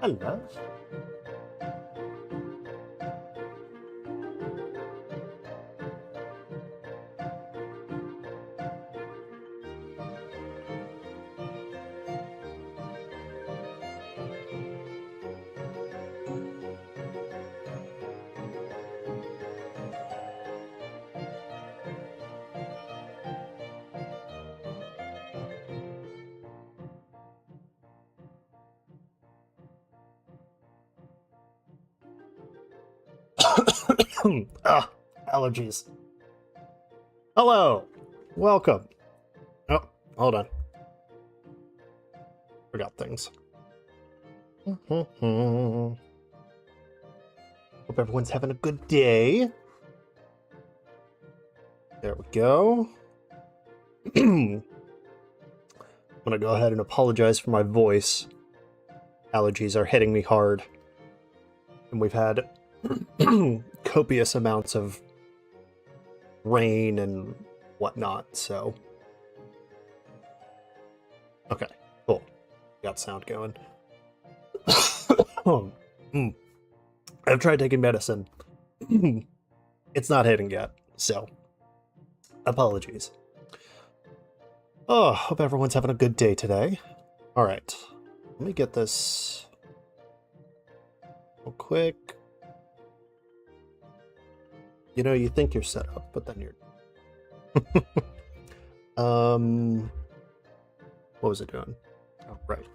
Hello. Ah, allergies. Hello. Welcome. Oh, hold on. Forgot things. Hope everyone's having a good day. There we go. I'm gonna go ahead and apologize for my voice. Allergies are hitting me hard. And we've had copious amounts of rain and whatnot, so. Okay, cool. Got sound going. I've tried taking medicine. It's not hitting yet, so apologies. Oh, hope everyone's having a good day today. All right, let me get this real quick. You know, you think you're set up, but then you're... What was it doing? Oh, right.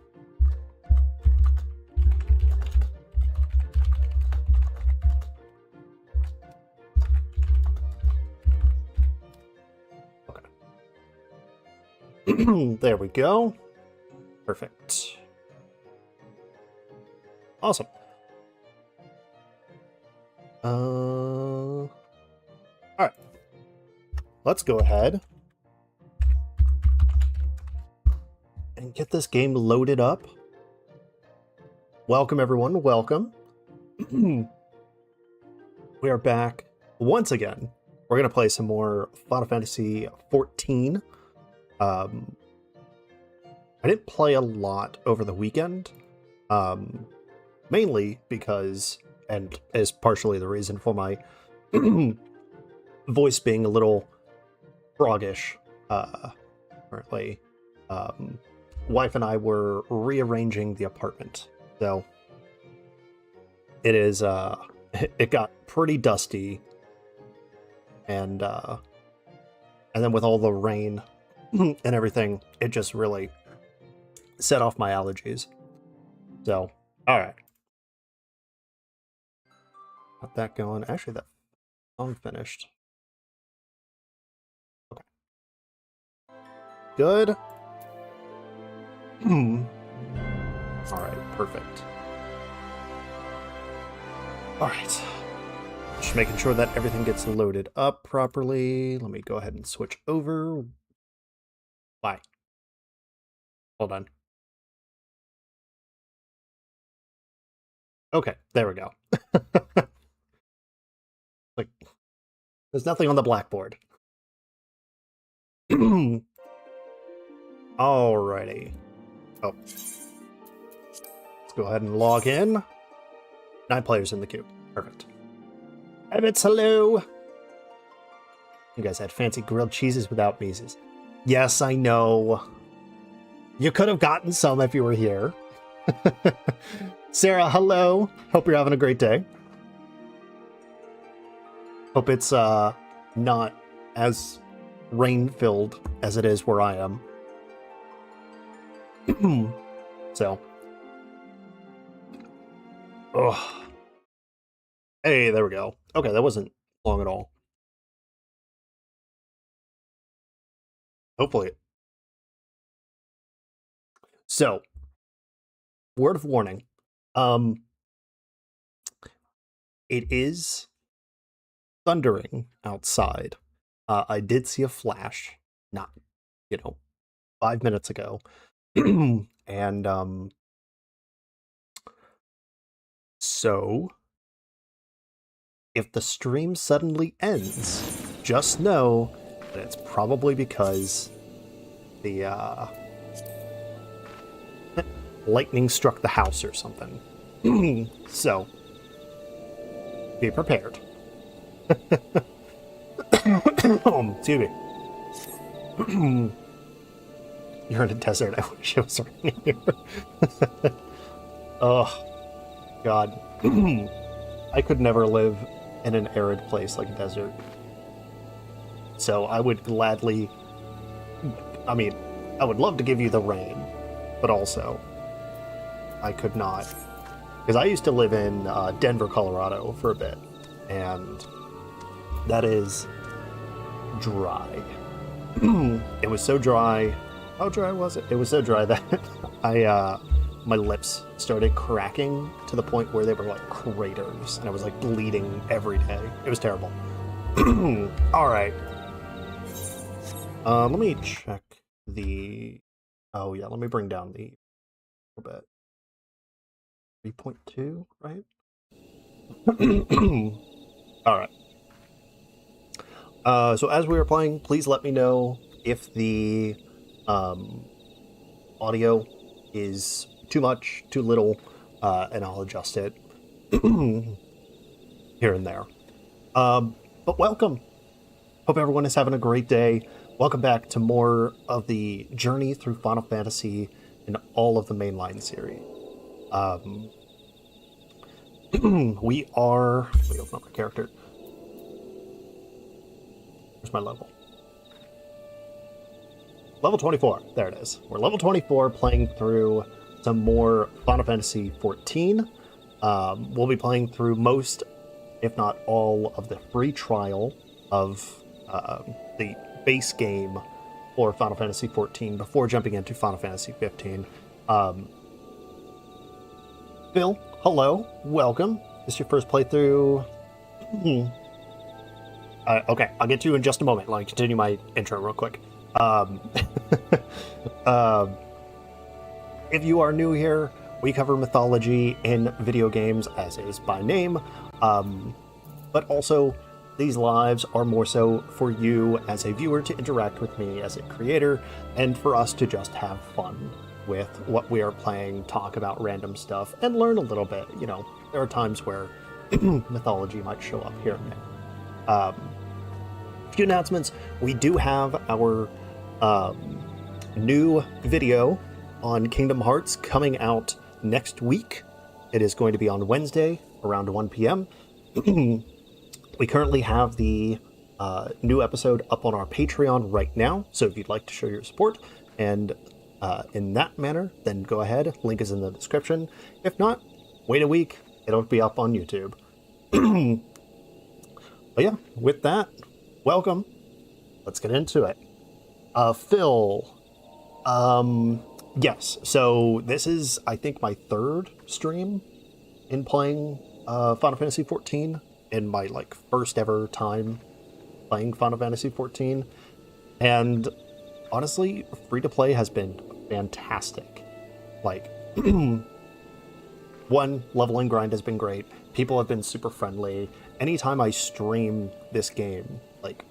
Okay. There we go. Perfect. Awesome. All right. Let's go ahead and get this game loaded up. Welcome, everyone. Welcome. We are back once again. We're going to play some more Final Fantasy XIV. I didn't play a lot over the weekend, mainly because, and is partially the reason for my voice being a little froggish currently. Wife and I were rearranging the apartment, so it is it got pretty dusty, and then with all the rain and everything, it just really set off my allergies. So, all right, got that going. Actually, that song finished. Okay, good. All right, perfect. All right, just making sure that everything gets loaded up properly. Let me go ahead and switch over. Why? Hold on. Okay, there we go. Like, there's nothing on the blackboard. Alrighty. Oh. Let's go ahead and log in. 9 players in the queue. Perfect. Ebbets, hello! You guys had fancy grilled cheeses without Mises. Yes, I know. You could have gotten some if you were here. Sarah, hello. Hope you're having a great day. Hope it's not as rain-filled as it is where I am. So. Ugh. Hey, there we go. Okay, that wasn't long at all. Hopefully. So, word of warning. It is thundering outside. I did see a flash, not, 5 minutes ago. And, so, if the stream suddenly ends, just know that it's probably because the, lightning struck the house or something. So, be prepared. Excuse me. You're in a desert. I wish it was raining here. Oh, God. I could never live in an arid place like a desert. So I would gladly... I mean, I would love to give you the rain, but also, I could not. Because I used to live in Denver, Colorado for a bit, and that is dry. It was so dry. How dry was it? It was so dry that my lips started cracking to the point where they were like craters, and I was like bleeding every day. It was terrible. All right. Let me check the... Oh yeah, let me bring down the... a little bit. 3.2, right? All right. So as we were playing, please let me know if the audio is too much, too little, and I'll adjust it here and there. But welcome. Hope everyone is having a great day. Welcome back to more of the journey through Final Fantasy and all of the mainline series. We are... Let me open up my character. Where's my level? Level 24. There it is. We're level 24, playing through some more Final Fantasy XIV. We'll be playing through most, if not all, of the free trial of the base game for Final Fantasy XIV before jumping into Final Fantasy XV. Phil, hello, welcome. This is your first playthrough. Okay, I'll get to you in just a moment. Let me continue my intro real quick. If you are new here, we cover mythology in video games, as is by name. But also, these lives are more so for you as a viewer to interact with me as a creator, and for us to just have fun with what we are playing, talk about random stuff, and learn a little bit. You know, there are times where mythology might show up here and there. A few announcements. We do have our new video on Kingdom Hearts coming out next week. It is going to be on Wednesday around 1 p.m. We currently have the new episode up on our Patreon right now, so if you'd like to show your support and in that manner, then go ahead. Link is in the description. If not, wait a week. It'll be up on YouTube. But yeah, with that, welcome. Let's get into it. Phil. Yes, so this is, I think, my third stream in playing Final Fantasy XIV, in my, like, first ever time playing Final Fantasy XIV. And honestly, free-to-play has been fantastic. Like, one, leveling grind has been great. People have been super friendly. Anytime I stream this game, like,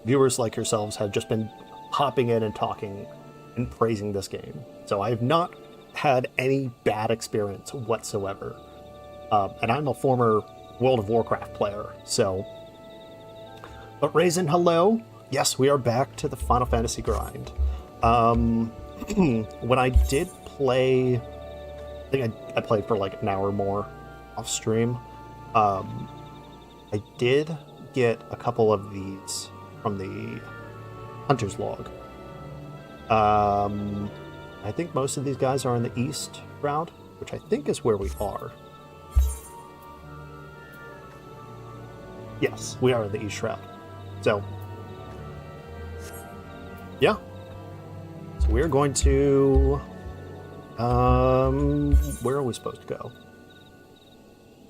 viewers like yourselves have just been hopping in and talking and praising this game. So I have not had any bad experience whatsoever. And I'm a former World of Warcraft player, so... But Raisin, hello! Yes, we are back to the Final Fantasy grind. When I did play... I think I played for like an hour more off stream. I did get a couple of these from the Hunter's Log. I think most of these guys are on the east route, which I think is where we are. Yes, we are in the east route. So, yeah. So we're going to... where are we supposed to go?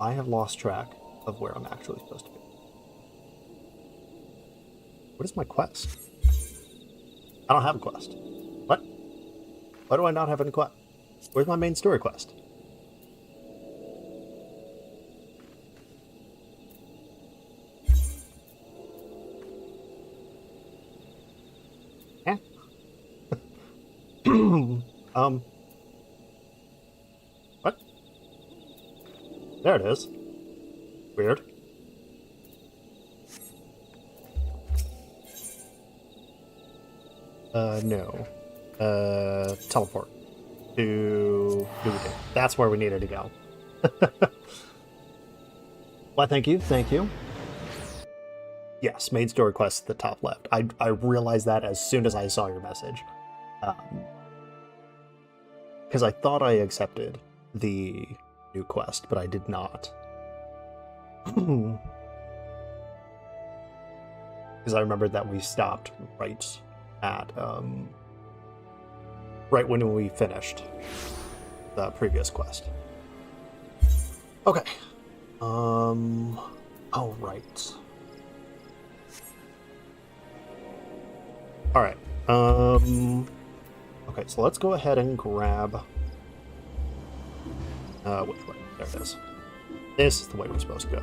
I have lost track of where I'm actually supposed to be. What is my quest? I don't have a quest. What? Why do I not have any quest? Where's my main story quest? Eh? What? There it is. Weird. No. Teleport to Doodoo. That's where we needed to go. Why, thank you, thank you. Yes, main story quest at the top left. I realized that as soon as I saw your message. Because I thought I accepted the new quest, but I did not. Because I remembered that we stopped right at, right when we finished the previous quest. Okay. Oh, right. Alright. Okay, so let's go ahead and grab... which way? There it is. This is the way we're supposed to go.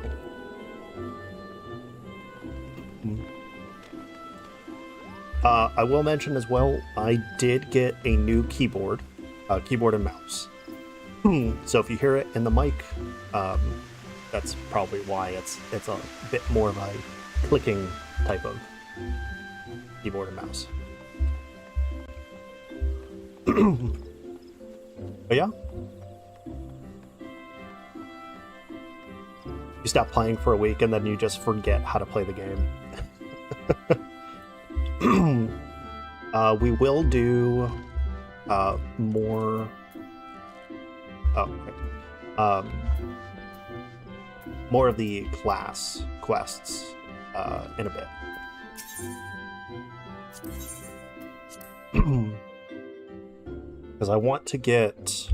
I will mention as well, I did get a new keyboard and mouse. So if you hear it in the mic, that's probably why it's a bit more of a clicking type of keyboard and mouse. But yeah. You stop playing for a week and then you just forget how to play the game. We will do more more of the class quests in a bit. Because I want to get...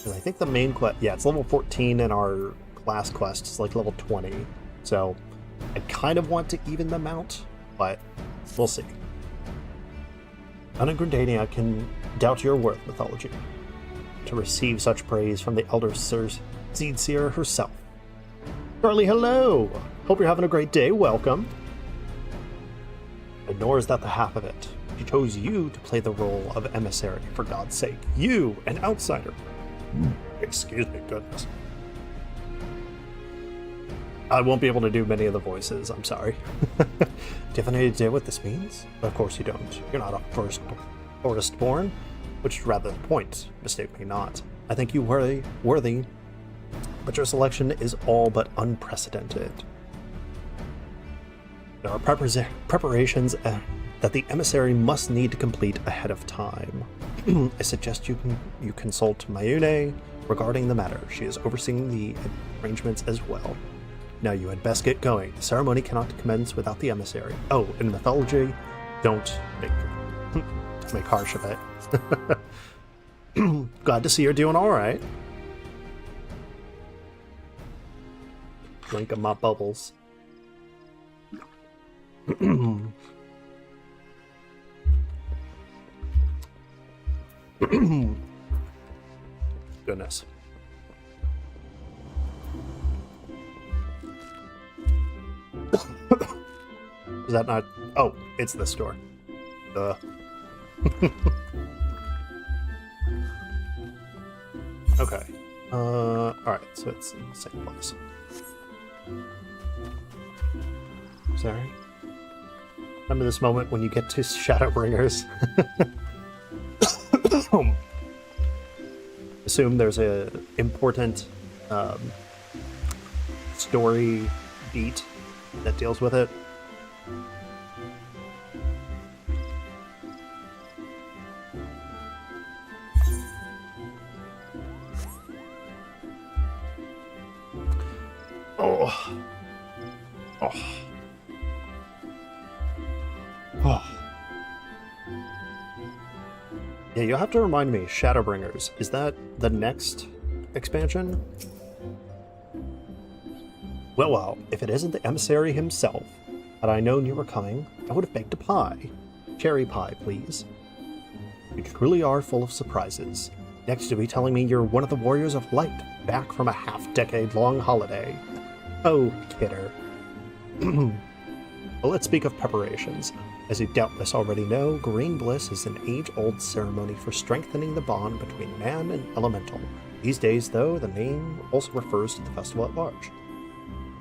I think the main quest... Yeah, it's level 14 and our class quest is like level 20. So I kind of want to even them out, but we'll see. Unagradania can doubt your worth, Mythology. To receive such praise from the Elder Seedseer herself. Charlie, hello! Hope you're having a great day, welcome. But nor is that the half of it. She chose you to play the role of emissary, for God's sake. You, an outsider. Excuse me, goodness. I won't be able to do many of the voices, I'm sorry. Do you have any idea what this means? Of course you don't. You're not a forest-born, which is rather the point, mistake me not. I think you worthy, but your selection is all but unprecedented. There are preparations that the emissary must need to complete ahead of time. I suggest you consult Mayune regarding the matter. She is overseeing the arrangements as well. Now you had best get going. The ceremony cannot commence without the emissary. Oh, in Mythology, don't make harsh of it. Glad to see you're doing all right. Drink of my bubbles. Goodness. Is that not... Oh, it's this door. Duh. Okay. Alright, so it's in the same place. Sorry. Remember this moment when you get to Shadowbringers. Assume there's a important story beat that deals with it. Oh. Oh. Oh. Yeah, you'll have to remind me, Shadowbringers, is that the next expansion? Well, if it isn't the emissary himself, had I known you were coming, I would have baked a pie. Cherry pie, please. You truly are full of surprises. Next, you'll be telling me you're one of the Warriors of Light, back from a half-decade-long holiday. Oh, kidder. Well, let's speak of preparations. As you doubtless already know, Green Bliss is an age-old ceremony for strengthening the bond between man and elemental. These days, though, the name also refers to the festival at large.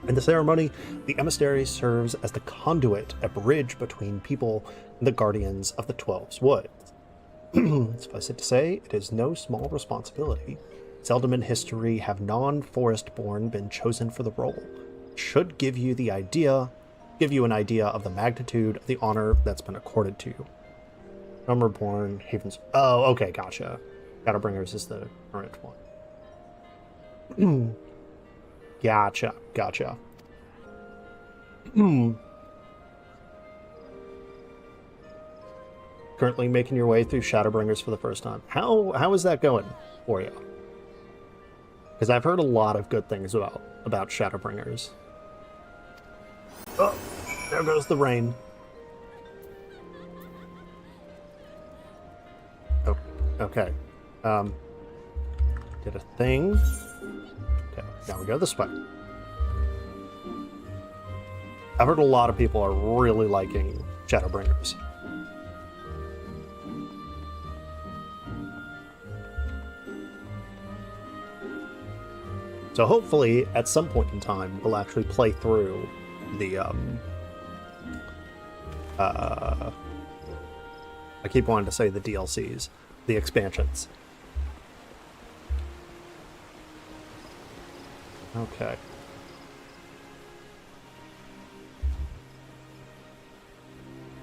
In the ceremony, the emissary serves as the conduit, a bridge between people and the guardians of the 12's Woods. Suffice it to say, it is no small responsibility. Seldom in history have non-forest-born been chosen for the role. It should give you an idea of the magnitude of the honor that's been accorded to you. Numberborn, Havens. Oh, okay, gotcha. Shadowbringers is the current one. Gotcha. Currently making your way through Shadowbringers for the first time. How is that going for you? Because I've heard a lot of good things about Shadowbringers. Oh, there goes the rain. Oh, okay. Did a thing. Okay, now we go this way. I've heard a lot of people are really liking Shadowbringers. So hopefully, at some point in time, we'll actually play through the, I keep wanting to say the DLCs, the expansions. Okay.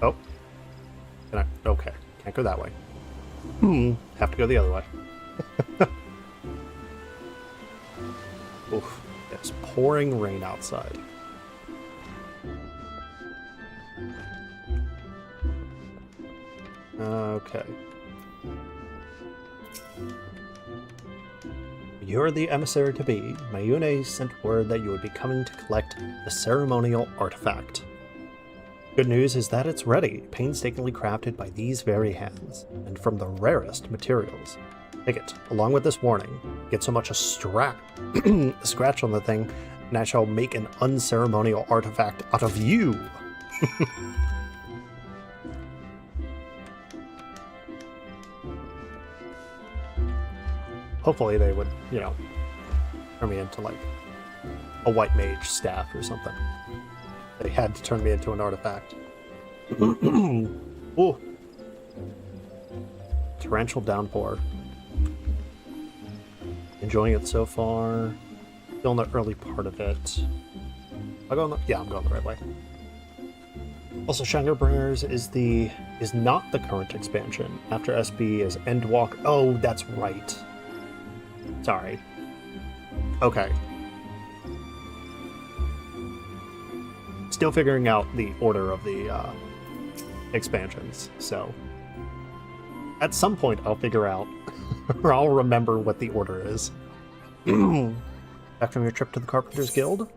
Oh. Okay. Can't go that way. Have to go the other way. Oof. It's pouring rain outside. Okay. You're the emissary to be. Mayune sent word that you would be coming to collect the ceremonial artifact. Good news is that it's ready, painstakingly crafted by these very hands, and from the rarest materials. Take it, along with this warning. Get so much a scratch on the thing, and I shall make an unceremonial artifact out of you. Hopefully they would, you know, turn me into like a white mage staff or something. They had to turn me into an artifact. Ooh. Torrential downpour. Enjoying it so far. Still in the early part of it. I'm going the right way. Also, Shadowbringers is not the current expansion. After SB is Endwalk. Oh, that's right. Sorry. Okay. Still figuring out the order of the expansions, so at some point I'll figure out, or I'll remember what the order is. Back from your trip to the Carpenters Guild?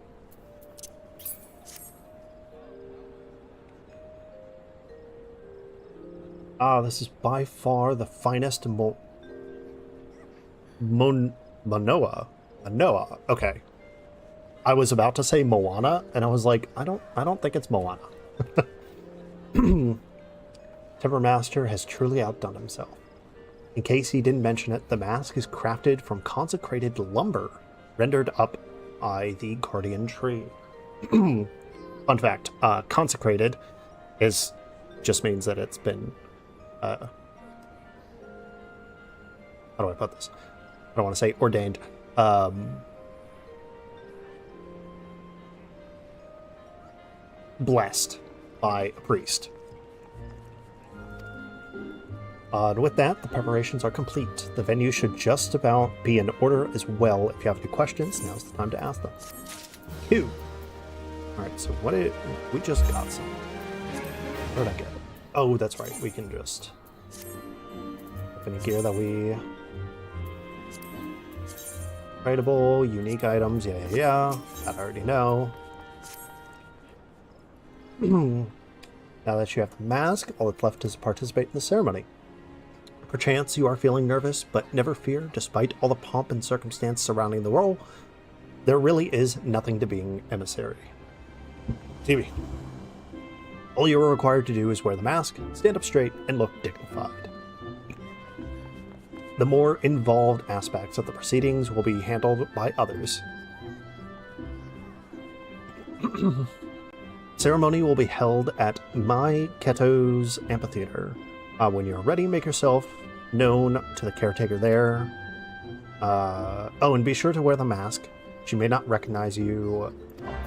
Ah, this is by far the finest Manoa. Okay. I was about to say Moana, and I was like, I don't think it's Moana. Timbermaster has truly outdone himself. In case he didn't mention it, the mask is crafted from consecrated lumber, rendered up by the guardian tree. Fun fact, consecrated just means that it's been, how do I put this? I don't want to say ordained. Blessed by a priest. And with that, the preparations are complete. The venue should just about be in order as well. If you have any questions, now's the time to ask them. 2. Alright, so we just got some. Where'd I get it? Oh, that's right. We can just... Any gear that we... Tradable, unique items, yeah. That I already know. Now that you have the mask, all that's left is to participate in the ceremony. Perchance you are feeling nervous, but never fear. Despite all the pomp and circumstance surrounding the role, there really is nothing to being emissary. TV. All you are required to do is wear the mask, stand up straight, and look dignified. The more involved aspects of the proceedings will be handled by others. Ceremony will be held at Pt3's amphitheater. When you're ready, make yourself known to the caretaker there. Oh, and be sure to wear the mask. She may not recognize you.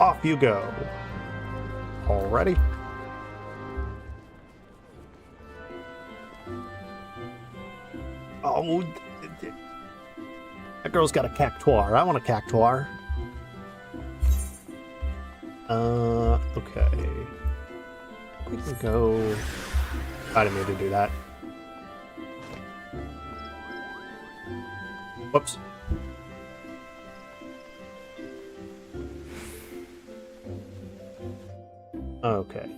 Off you go. Alrighty. Oh, that girl's got a cactuar. I want a cactuar. Okay. We can go... I didn't mean to do that. Whoops. Okay.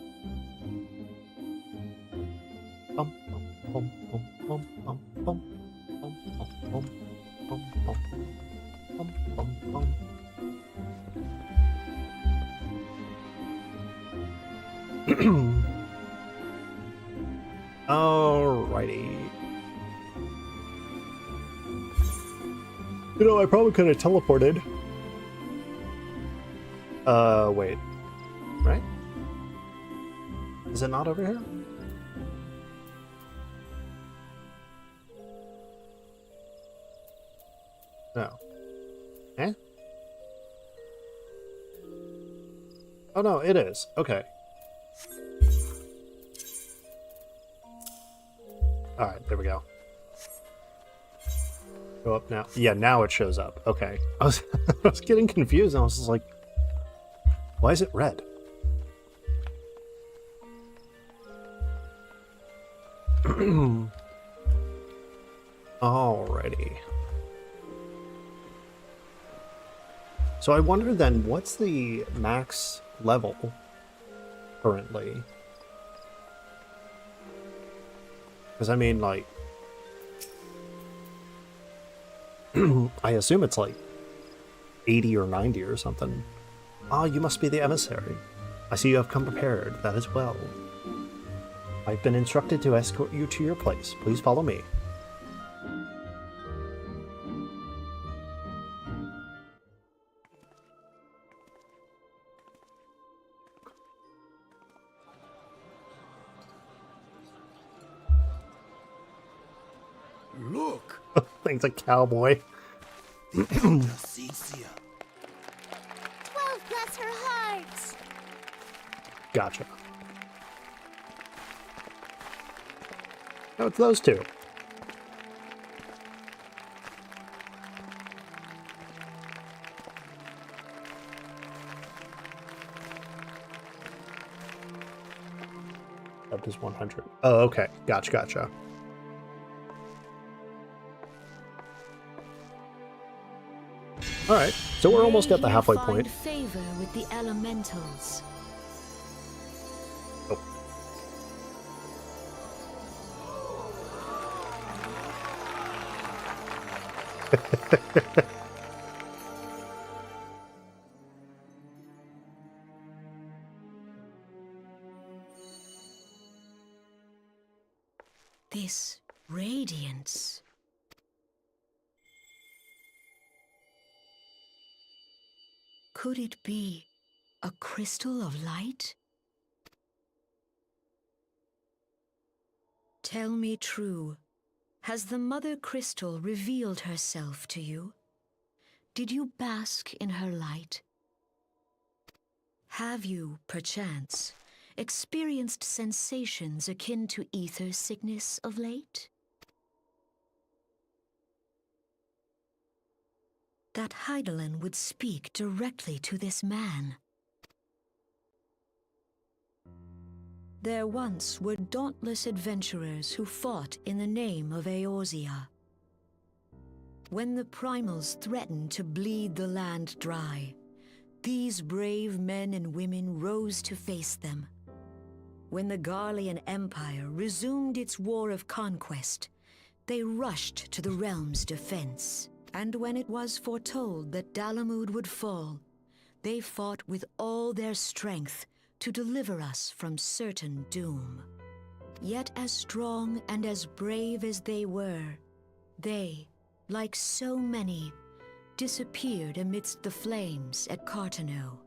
Alrighty. You know, I probably could have teleported. Wait. Right? Is it not over here? No. Eh? Oh no, it is. Okay. Alright, there we go. Go up now. Yeah, now it shows up. Okay. I was getting confused. I was just like, why is it red? Alrighty. So I wonder then, what's the max level currently? Because I mean, like, I assume it's like 80 or 90 or something. Ah, you must be the emissary. I see you have come prepared. That is well. I've been instructed to escort you to your place. Please follow me. Look! Thing's a cowboy. 12 bless her heart! Gotcha. Oh, it's those two. Up is 100. Oh, okay. Gotcha. All right, so we're almost at the halfway point. Favor with the elementals. Oh. This radiance. Could it be a crystal of light? Tell me true. Has the Mother Crystal revealed herself to you? Did you bask in her light? Have you, perchance, experienced sensations akin to ether sickness of late? that Hydaelyn would speak directly to this man. There once were dauntless adventurers who fought in the name of Eorzea. When the primals threatened to bleed the land dry, these brave men and women rose to face them. When the Garlean Empire resumed its war of conquest, they rushed to the realm's defense. And when it was foretold that Dalamud would fall, they fought with all their strength to deliver us from certain doom. Yet as strong and as brave as they were, they, like so many, disappeared amidst the flames at Cartoon.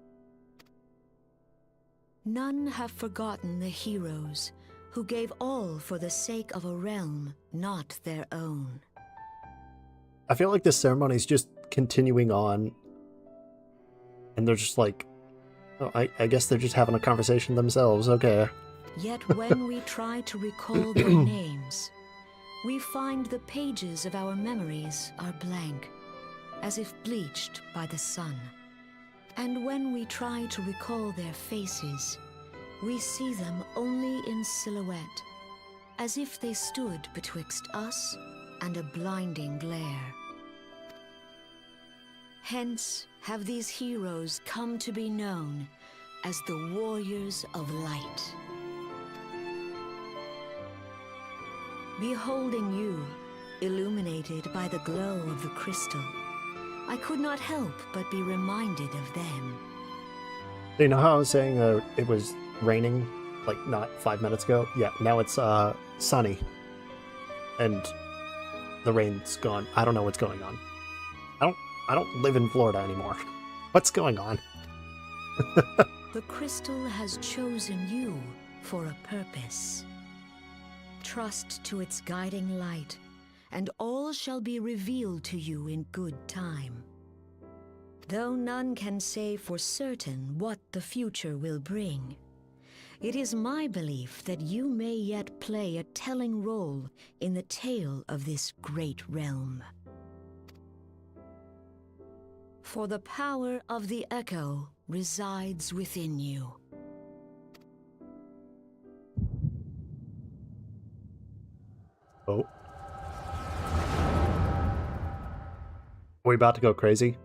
None have forgotten the heroes who gave all for the sake of a realm not their own. I feel like this ceremony is just continuing on, and they're just like, oh, I guess they're just having a conversation themselves, okay. Yet when we try to recall their names, we find the pages of our memories are blank, as if bleached by the sun. And when we try to recall their faces, we see them only in silhouette, as if they stood betwixt us and a blinding glare. Hence have these heroes come to be known as the Warriors of Light. Beholding you, illuminated by the glow of the crystal, I could not help but be reminded of them. You know how I was saying it was raining, like, not 5 minutes ago? Yeah, now it's sunny. And the rain's gone. I don't know what's going on. I don't live in Florida anymore. What's going on? The crystal has chosen you for a purpose. Trust to its guiding light, and all shall be revealed to you in good time. Though none can say for certain what the future will bring, it is my belief that you may yet play a telling role in the tale of this great realm. For the power of the echo resides within you. Oh. Are we about to go crazy?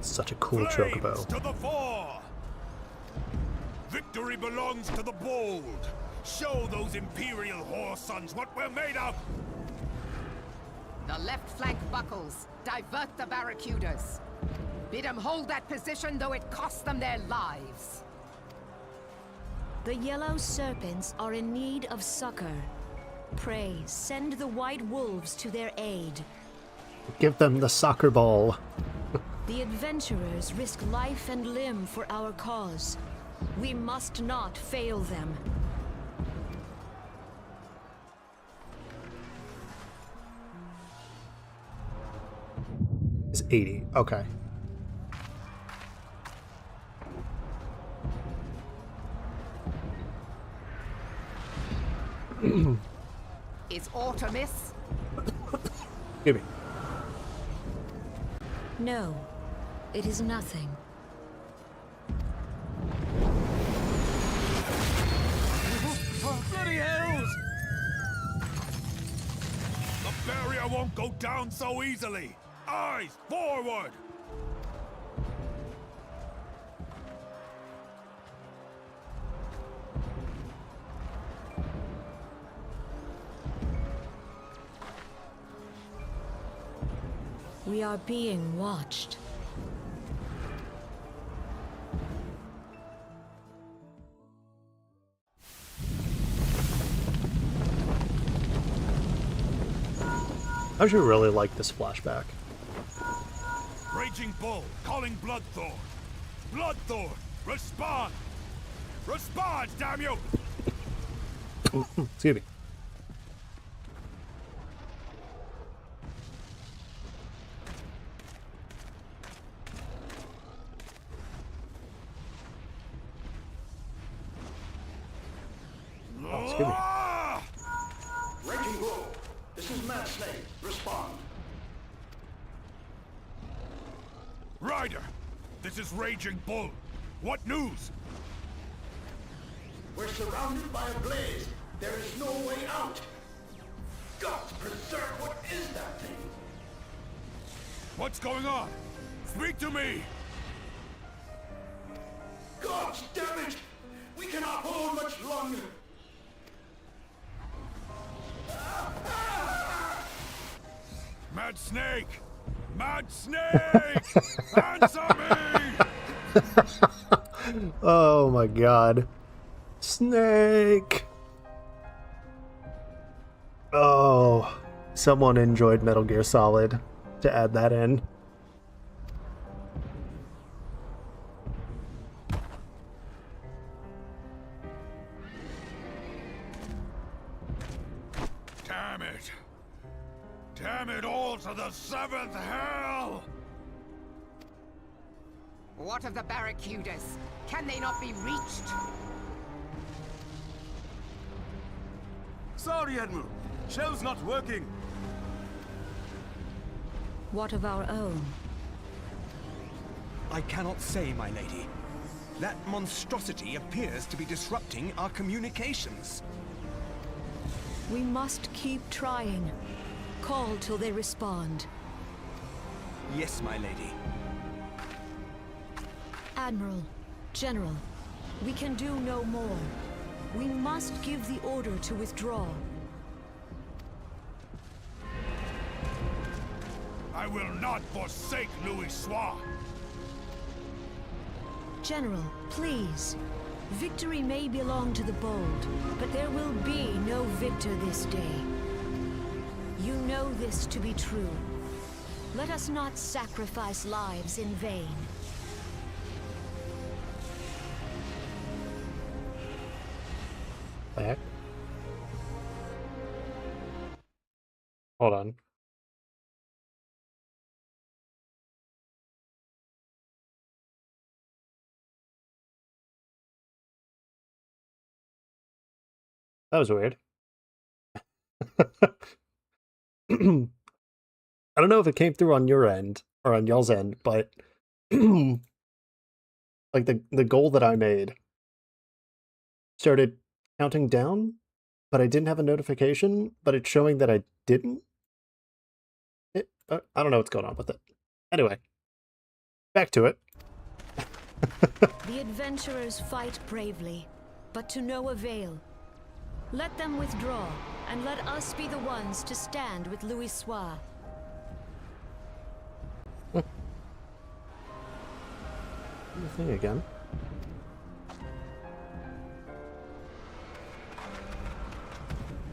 Such a cool chocobo. To the fore! Victory belongs to the bold. Show those Imperial whore sons what we're made of! The left flank buckles. Divert the barracudas. Bid them hold that position, though it cost them their lives. The yellow serpents are in need of succor. Pray, send the white wolves to their aid. Give them the soccer ball. The adventurers risk life and limb for our cause. We must not fail them. It's 80. Okay. Is Artemis? Give me. No, it is nothing. Bloody hells! The barrier won't go down so easily! Eyes forward! We are being watched. I actually really like this flashback. Raging Bull, calling Bloodthorn. Bloodthorn, respond! Respond, damn you! Excuse me. Oh, excuse me. Raging Bull, this is Mad Snake. Respond. Ryder, this is Raging Bull. What news? We're surrounded by a blaze. There is no way out. God preserve, what is that thing? What's going on? Speak to me! God damn it! We cannot hold much longer. Mad Snake! Mad Snake! Answer me! Oh my god. Snake! Oh, someone enjoyed Metal Gear Solid to add that in. Damn it! Damn it all to the seventh hell! What of the barracudas? Can they not be reached? Sorry, Admiral. Shell's not working. What of our own? I cannot say, my lady. That monstrosity appears to be disrupting our communications. We must keep trying. Call till they respond. Yes, my lady. Admiral, General, we can do no more. We must give the order to withdraw. I will not forsake Louis-Soir! General, please. Victory may belong to the bold, but there will be no victor this day. You know this to be true. Let us not sacrifice lives in vain. The heck? Hold on. That was weird. I don't know if it came through on your end or on y'all's end, but like the goal that I made started counting down, but I didn't have a notification, but it's showing that I didn't. I don't know what's going on with it. Anyway, back to it. The adventurers fight bravely, but to no avail. Let them withdraw, and let us be the ones to stand with Louis-Soir. The thing again.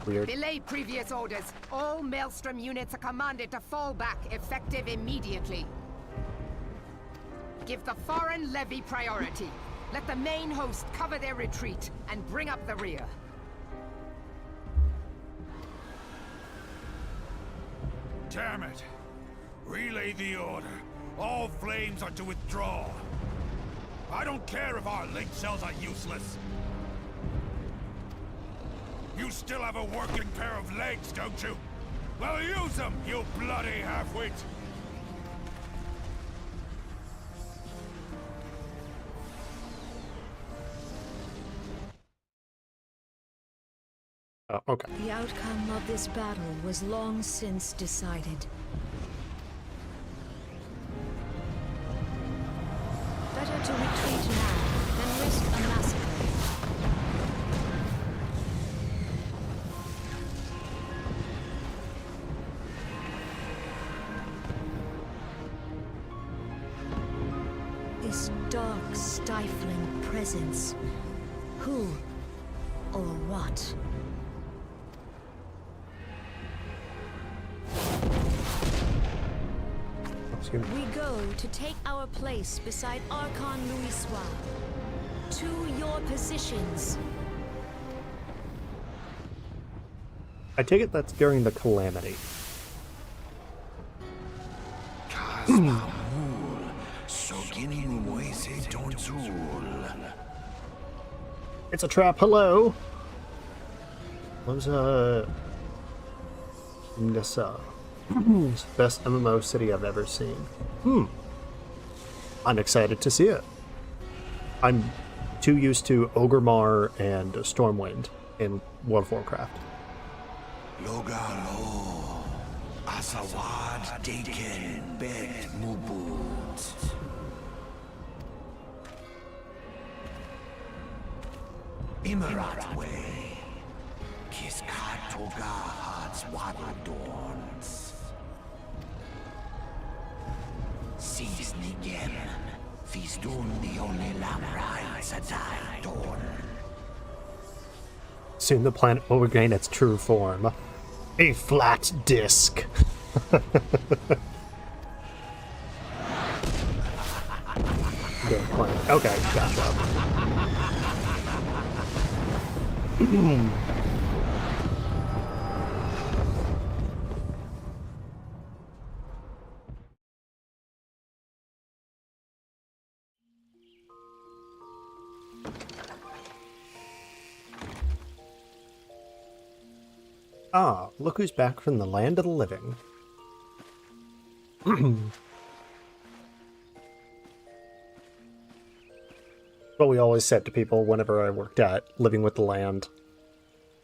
Weird. Belay previous orders. All Maelstrom units are commanded to fall back, effective immediately. Give the foreign levy priority. Let the main host cover their retreat and bring up the rear. Damn it! Relay the order. All flames are to withdraw. I don't care if our link cells are useless. You still have a working pair of legs, don't you? Well, use them, you bloody half-wit! Oh, okay. The outcome of this battle was long since decided. Better to retreat now than risk a massacre. This dark, stifling presence. Who or what? excuse me. We go to take our place beside Archon Louiswa. To your positions. I take it that's during the calamity. It's a trap, hello! What was, Nissa. Best MMO city I've ever seen. I'm excited to see it. I'm too used to Ogremar and Stormwind in World of Warcraft. Logalo, Asawad, Daken, Bet, Mubut. Imarat Way, Kiskat Toga Had's Wadadorns. Sees Nigem, Feastun the only Lamrai Sadai Dorn. Soon the planet will regain its true form. A flat disc. Good planet. Okay, gotcha. Ah, look who's back from the land of the living. What we always said to people whenever I worked at Living with the Land.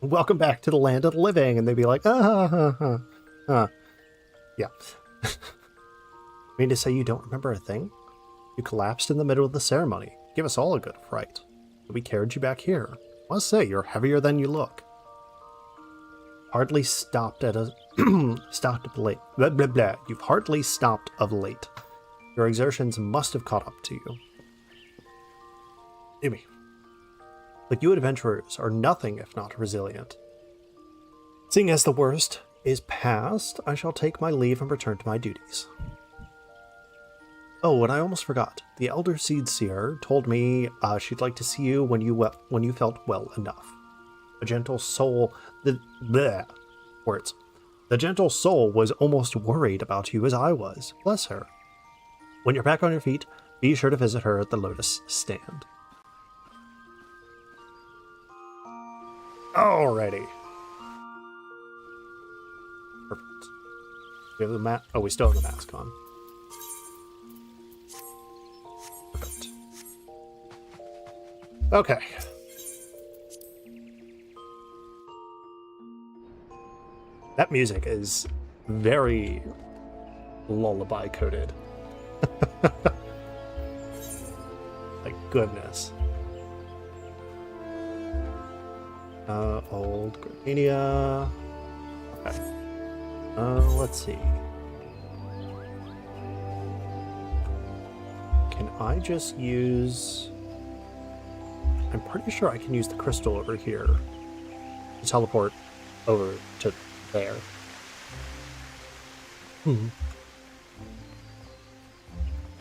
Welcome back to the land of the living, and they'd be like, Yeah. Mean to say you don't remember a thing? You collapsed in the middle of the ceremony. Give us all a good fright. We carried you back here. I must say, you're heavier than you look. Hardly stopped at a stopped of late. Blah blah blah. You've hardly stopped of late. Your exertions must have caught up to you. Amy. But you adventurers are nothing if not resilient. Seeing as the worst is past, I shall take my leave and return to my duties. Oh, and I almost forgot. The Elder Seed Seer told me she'd like to see you when you felt well enough. A gentle soul... The gentle soul was almost worried about you as I was. Bless her. When you're back on your feet, be sure to visit her at the Lotus Stand. Alrighty. Perfect. We have the mat. Oh, we still have the mask on. Perfect. Okay. That music is very lullaby coded. Like goodness. Old Gardenia. Okay. Let's see. Can I just use... I'm pretty sure I can use the crystal over here to teleport over to there.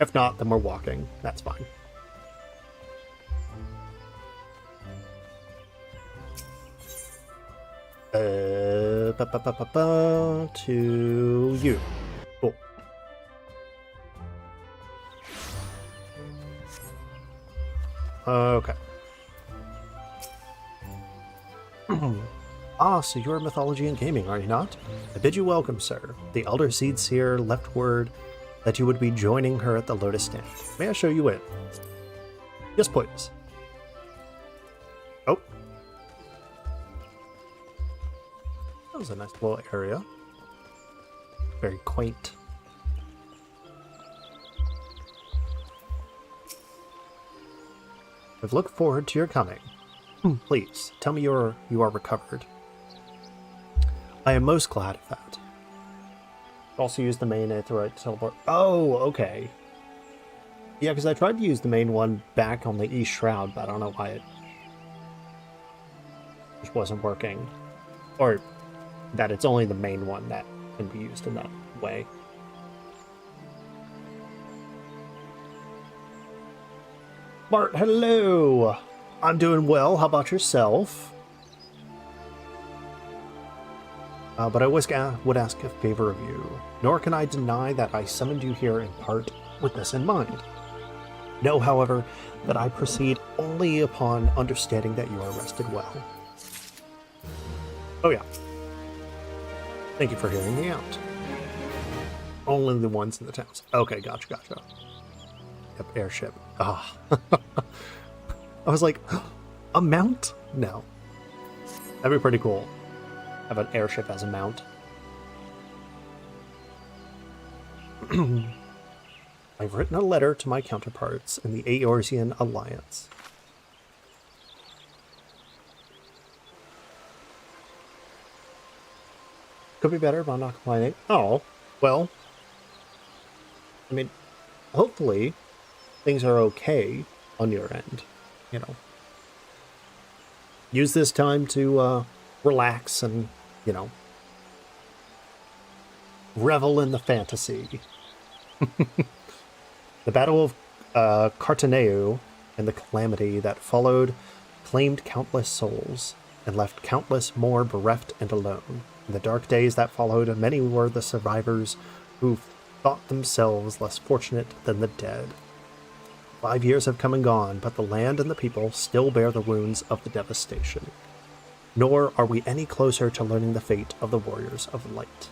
If not, then we're walking. That's fine. To you. Cool. Okay. Ah, so you're Mythology and Gaming, are you not? I bid you welcome, sir. The Elder Seed Seer left word that you would be joining her at the Lotus Stand. May I show you in? Yes, please. Oh. That was a nice little area. Very quaint. I've looked forward to your coming. Please, tell me you are recovered. I am most glad of that. Also use the main Aetheryte to teleport. Oh, okay. Yeah, because I tried to use the main one back on the East Shroud, but I don't know why it just wasn't working. Or that it's only the main one that can be used in that way. Bart, hello! I'm doing well. How about yourself? But I would ask a favor of you. Nor can I deny that I summoned you here in part with this in mind. Know, however, that I proceed only upon understanding that you are rested well. Oh yeah. Thank you for hearing me out. Only the ones in the towns. Okay, gotcha. Yep, airship. Ah. I was like, a mount? No. That'd be pretty cool. Have an airship as a mount. I've written a letter to my counterparts in the Eorzean Alliance. Could be better, but I'm not complaining. Oh, well. I mean, hopefully things are okay on your end, you know. Use this time to relax and, you know, revel in the fantasy. The Battle of Cartaneu and the calamity that followed claimed countless souls and left countless more bereft and alone. In the dark days that followed, many were the survivors who thought themselves less fortunate than the dead. 5 years have come and gone, but the land and the people still bear the wounds of the devastation. Nor are we any closer to learning the fate of the warriors of light.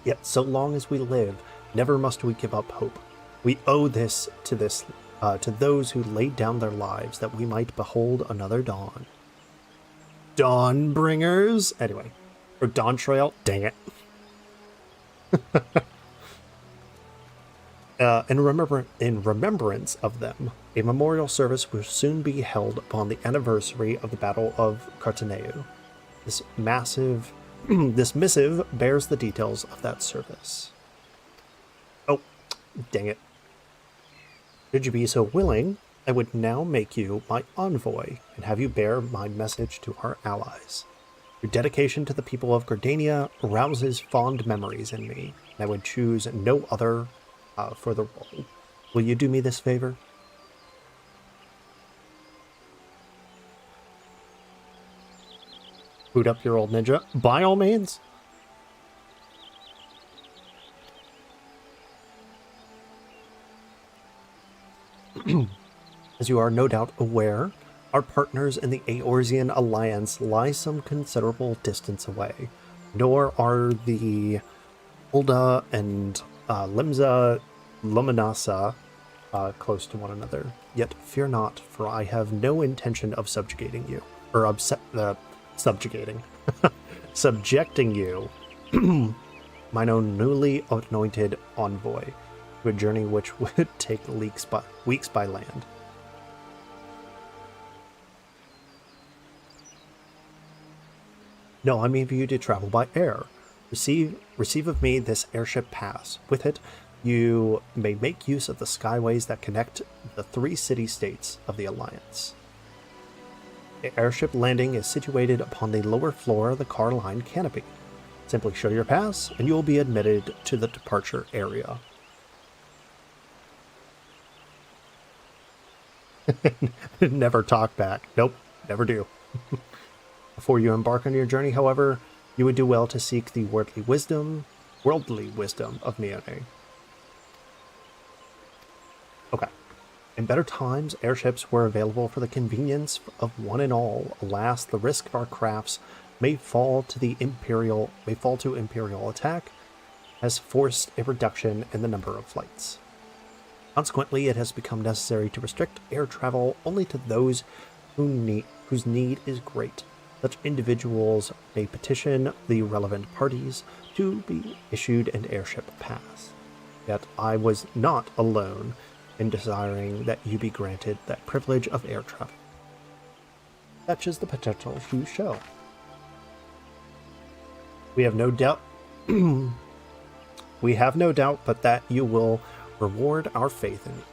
Yet so long as we live, never must we give up hope. We owe this to those who laid down their lives that we might behold another dawn. Dawn bringers? Anyway. Or Dawn Trail? Dang it. In remembrance of them, a memorial service will soon be held upon the anniversary of the Battle of Cartaneu. This missive bears the details of that service. Oh, dang it. Should you be so willing, I would now make you my envoy and have you bear my message to our allies. Your dedication to the people of Gardania rouses fond memories in me, and I would choose no other for the role. Will you do me this favor? Boot up your old ninja. By all means. As you are no doubt aware, our partners in the Eorzean Alliance lie some considerable distance away, nor are the Ulda and Limsa Luminasa close to one another. Yet fear not, for I have no intention of subjugating you, or subjecting you, mine own newly anointed envoy, to a journey which would take weeks by land. No, I mean for you to travel by air. Receive of me this airship pass. With it, you may make use of the skyways that connect the 3 city-states of the Alliance. The airship landing is situated upon the lower floor of the car line canopy. Simply show your pass, and you will be admitted to the departure area. Never talk back. Nope, never do. Before you embark on your journey, however, you would do well to seek the worldly wisdom of Mione. Okay. In better times, airships were available for the convenience of one and all. Alas, the risk of our crafts may fall to Imperial attack has forced a reduction in the number of flights. Consequently, it has become necessary to restrict air travel only to those whose need is great. Such individuals may petition the relevant parties to be issued an airship pass. Yet I was not alone in desiring that you be granted that privilege of air travel. Such is the potential to show. We have no doubt but that you will reward our faith in you.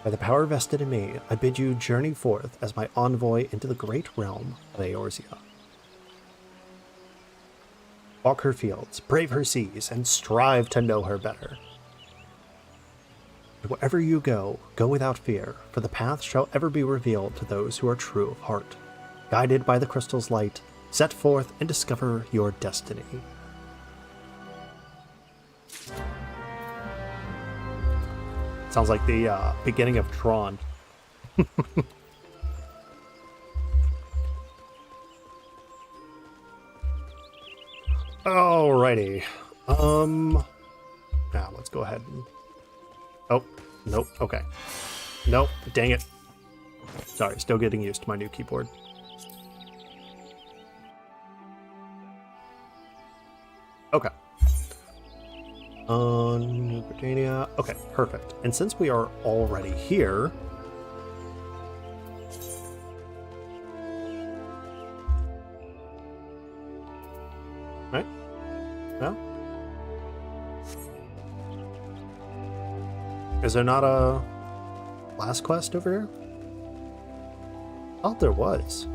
By the power vested in me, I bid you journey forth as my envoy into the great realm of Eorzea. Walk her fields, brave her seas, and strive to know her better. And wherever you go, go without fear, for the path shall ever be revealed to those who are true of heart. Guided by the crystal's light, set forth and discover your destiny. Sounds like the beginning of Tron. Alrighty. Now let's go ahead and... Oh, nope, okay. Nope, dang it. Sorry, still getting used to my new keyboard. Okay. New Britannia. Okay, perfect. And since we are already here... Right? No? Is there not a last quest over here? I thought there was.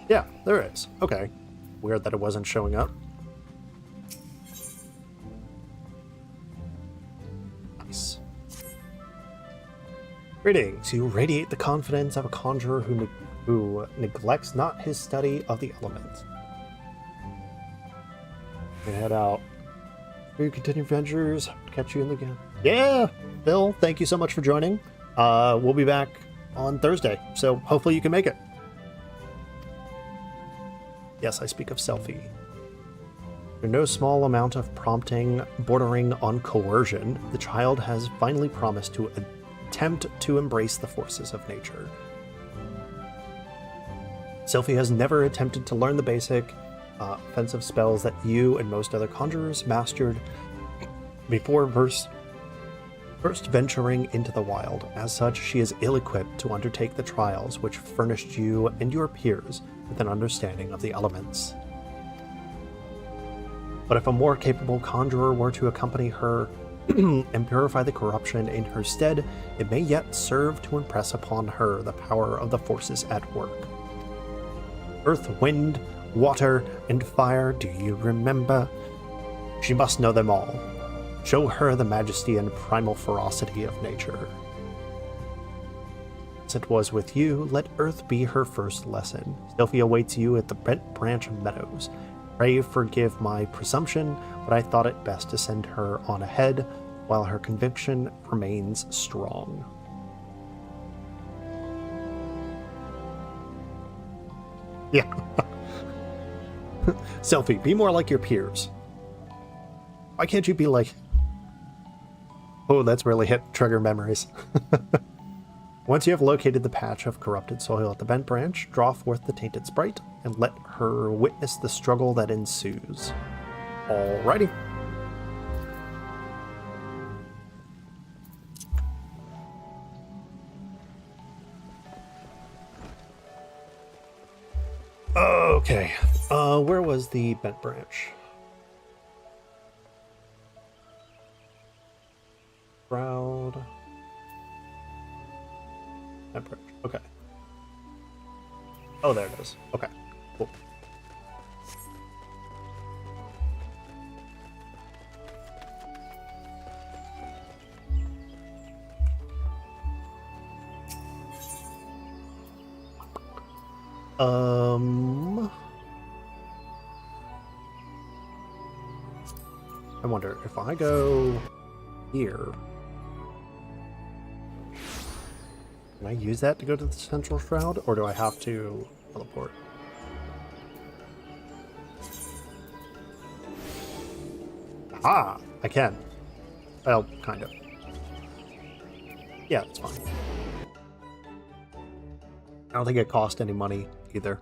Yeah, there is. Okay. Weird that it wasn't showing up. Nice. Greetings. You radiate the confidence of a conjurer who neglects not his study of the elements. We head out. For your continued ventures, catch you in the game. Yeah, Bill, thank you so much for joining. We'll be back on Thursday, so hopefully you can make it. Yes, I speak of selfie. Through no small amount of prompting, bordering on coercion, the child has finally promised to attempt to embrace the forces of nature. Selfie has never attempted to learn the basic offensive spells that you and most other conjurers mastered before first venturing into the wild. As such, she is ill-equipped to undertake the trials which furnished you and your peers with an understanding of the elements. But if a more capable conjurer were to accompany her and purify the corruption in her stead, it may yet serve to impress upon her the power of the forces at work. Earth, wind, water, and fire, do you remember? She must know them all. Show her the majesty and primal ferocity of nature. As it was with you, let Earth be her first lesson. Sylphie awaits you at the Bent Branch Meadows. Pray forgive my presumption, but I thought it best to send her on ahead while her conviction remains strong. Yeah. Selfie, be more like your peers. Why can't you be like... Oh, that's really hit trigger memories. Once you have located the patch of corrupted soil at the bent branch, draw forth the tainted sprite and let her witness the struggle that ensues. Alrighty. Okay, where was the bent branch? Shroud. Bent branch, okay. Oh, there it is. Okay, cool. I wonder if I go here, can I use that to go to the central shroud, or do I have to teleport? Ah, I can. Well, kind of. Yeah, that's fine. I don't think it cost any money either.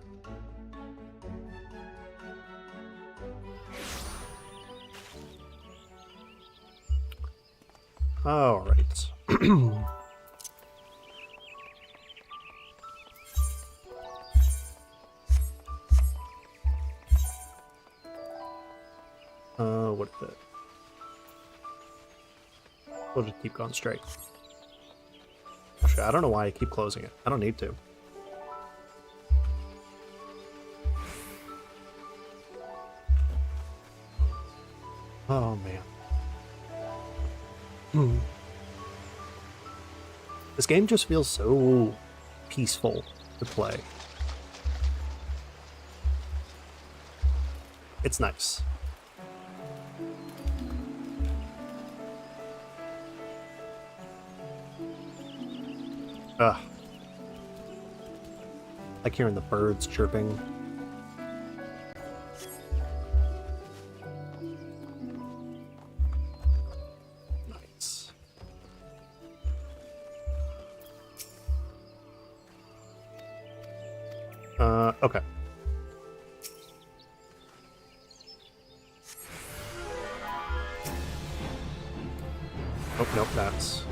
All right. What is it? We'll just keep going straight. Actually, I don't know why I keep closing it. I don't need to. Oh, man. This game just feels so peaceful to play. It's nice. Ugh. Like hearing the birds chirping. Nice. Okay. Oh, nope, that's...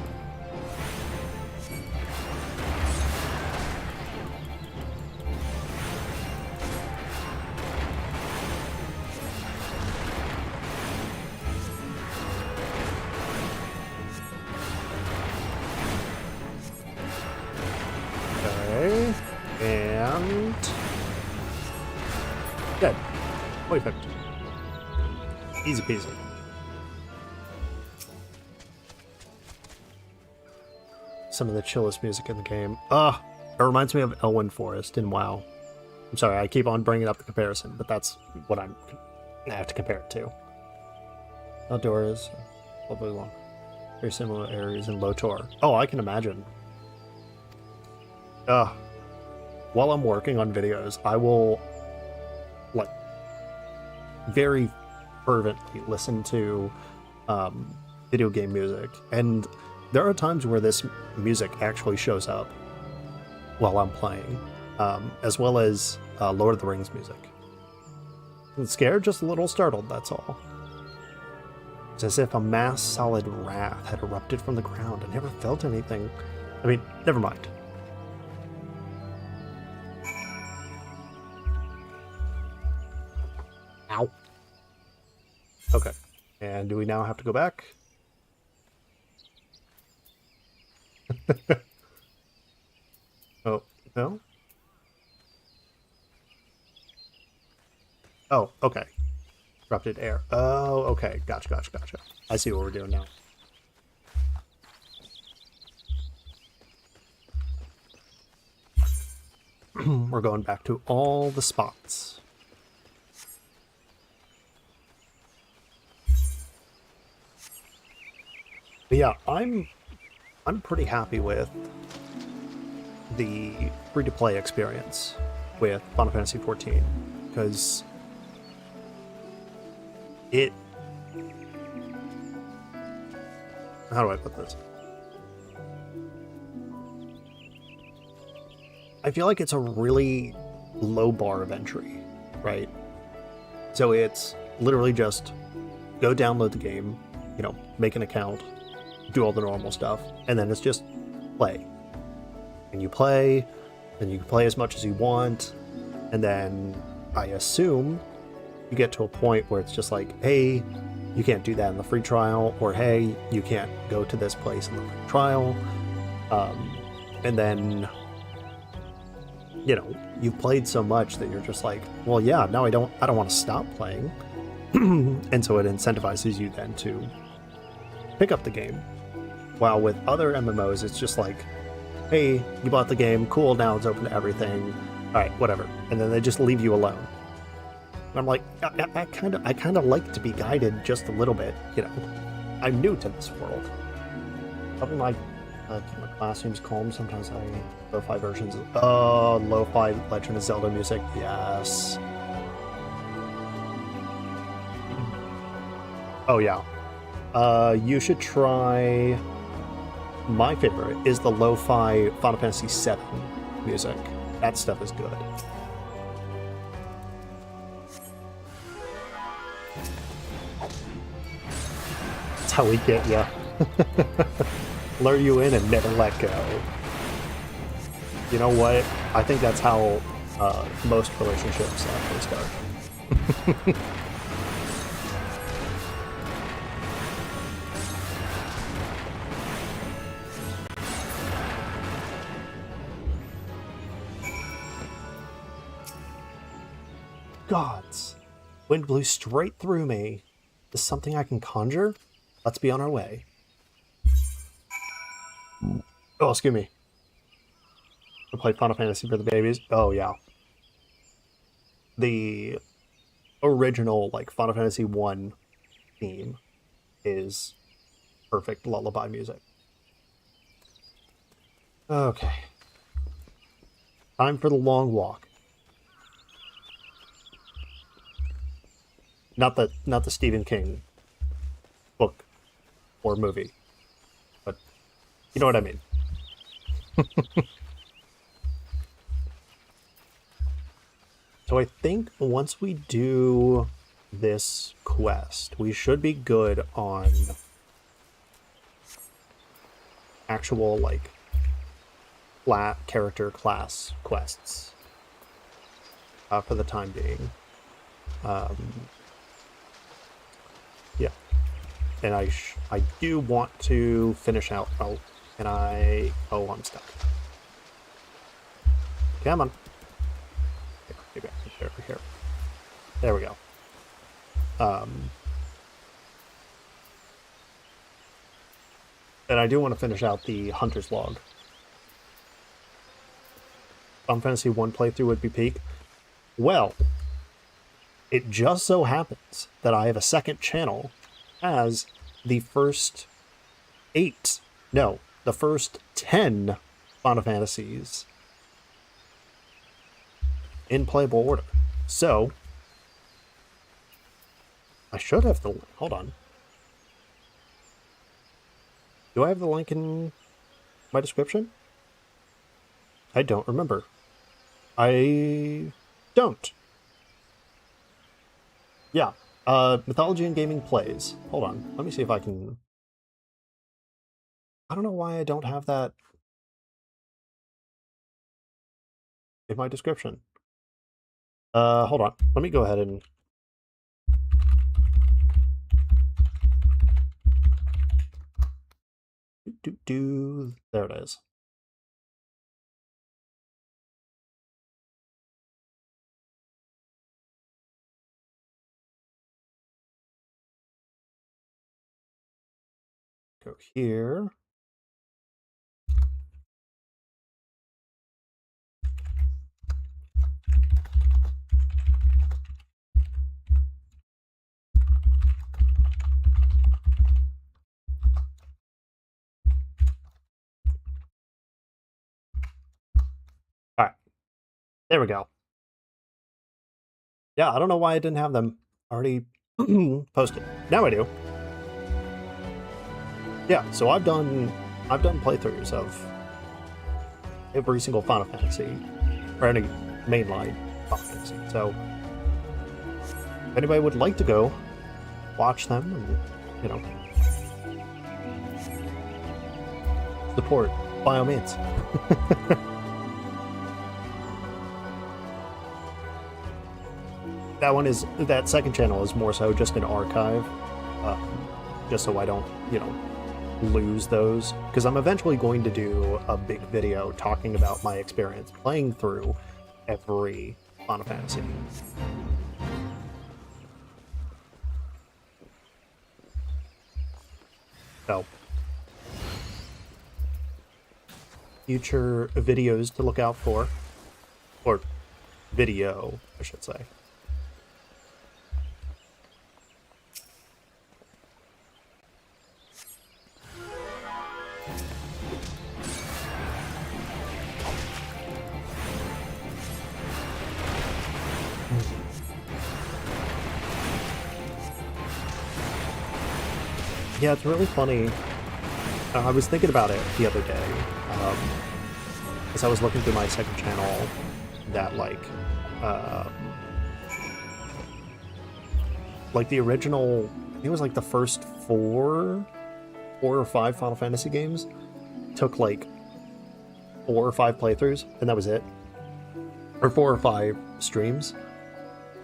Okay, and... Dead. Perfect. Easy peasy. Some of the chillest music in the game. It reminds me of Elwyn Forest in WoW. I'm sorry, I keep on bringing up the comparison, but that's what I have to compare it to. Outdoors, lovely long. Very similar areas in Lotor. Oh, I can imagine. While I'm working on videos, I will, like, very fervently listen to video game music, and there are times where this music actually shows up while I'm playing, as well as Lord of the Rings music. I'm scared, just a little startled, that's all. It's as if a mass solid wrath had erupted from the ground. I never felt anything. I mean, never mind. Ow. Okay. And do we now have to go back? Oh, no? Oh, okay. Corrupted air. Oh, okay. Gotcha. I see what we're doing now. We're going back to all the spots. But yeah, I'm pretty happy with the free-to-play experience with Final Fantasy XIV, because it... How do I put this? I feel like it's a really low bar of entry, right? So it's literally just go download the game, you know, make an account, do all the normal stuff, and then it's just play. And you play, and you can play as much as you want, and then I assume you get to a point where it's just like, hey, you can't do that in the free trial, or hey, you can't go to this place in the free trial, and then, you know, you've played so much that you're just like, well, yeah, now I don't want to stop playing, and so it incentivizes you then to pick up the game. While with other MMOs, it's just like, hey, you bought the game, cool, now it's open to everything, alright, whatever. And then they just leave you alone. And I'm like, I kind of like to be guided just a little bit, you know. I'm new to this world. Something like, keep my classrooms calm, sometimes I lo-fi versions of, lo-fi Legend of Zelda music, yes. Oh yeah. You should try... My favorite is the lo-fi Final Fantasy VII music. That stuff is good. That's how we get ya. Lure you in and never let go. You know what? I think that's how most relationships actually start. Gods, wind blew straight through me. Is something I can conjure? Let's be on our way. Oh, excuse me. I play Final Fantasy for the babies. Oh, yeah. The original, like, Final Fantasy 1 theme is perfect lullaby music. Okay. Time for the long walk. Not the Stephen King book or movie, but you know what I mean. So I think once we do this quest, we should be good on actual, like, flat character class quests for the time being. Yeah. And I do want to finish out... Oh, can I... Oh, I'm stuck. Come on. Maybe I can get over here. There we go. And I do want to finish out the Hunter's Log. Final Fantasy 1 playthrough would be peak. Well, it just so happens that I have a second channel as the first 10 Final Fantasies in playable order. So, I should have the... Hold on. Do I have the link in my description? I don't remember. I don't. Yeah. Mythology and Gaming Plays. Hold on. Let me see if I can... I don't know why I don't have that in my description. Hold on. Let me go ahead and... There it is. Go here. All right. There we go. Yeah, I don't know why I didn't have them already posted. Now I do. Yeah, so I've done playthroughs of every single Final Fantasy, or any mainline Final Fantasy. So if anybody would like to go watch them and, you know, support, by all means. That second channel is more so just an archive, just so I don't, you know, lose those, because I'm eventually going to do a big video talking about my experience playing through every Final Fantasy. So, future videos to look out for, or video, I should say. Yeah, it's really funny. I was thinking about it the other day, as I was looking through my second channel, that like the original, I think it was like the first four or five Final Fantasy games took like 4 or 5 playthroughs, and that was it. Or 4 or 5 streams.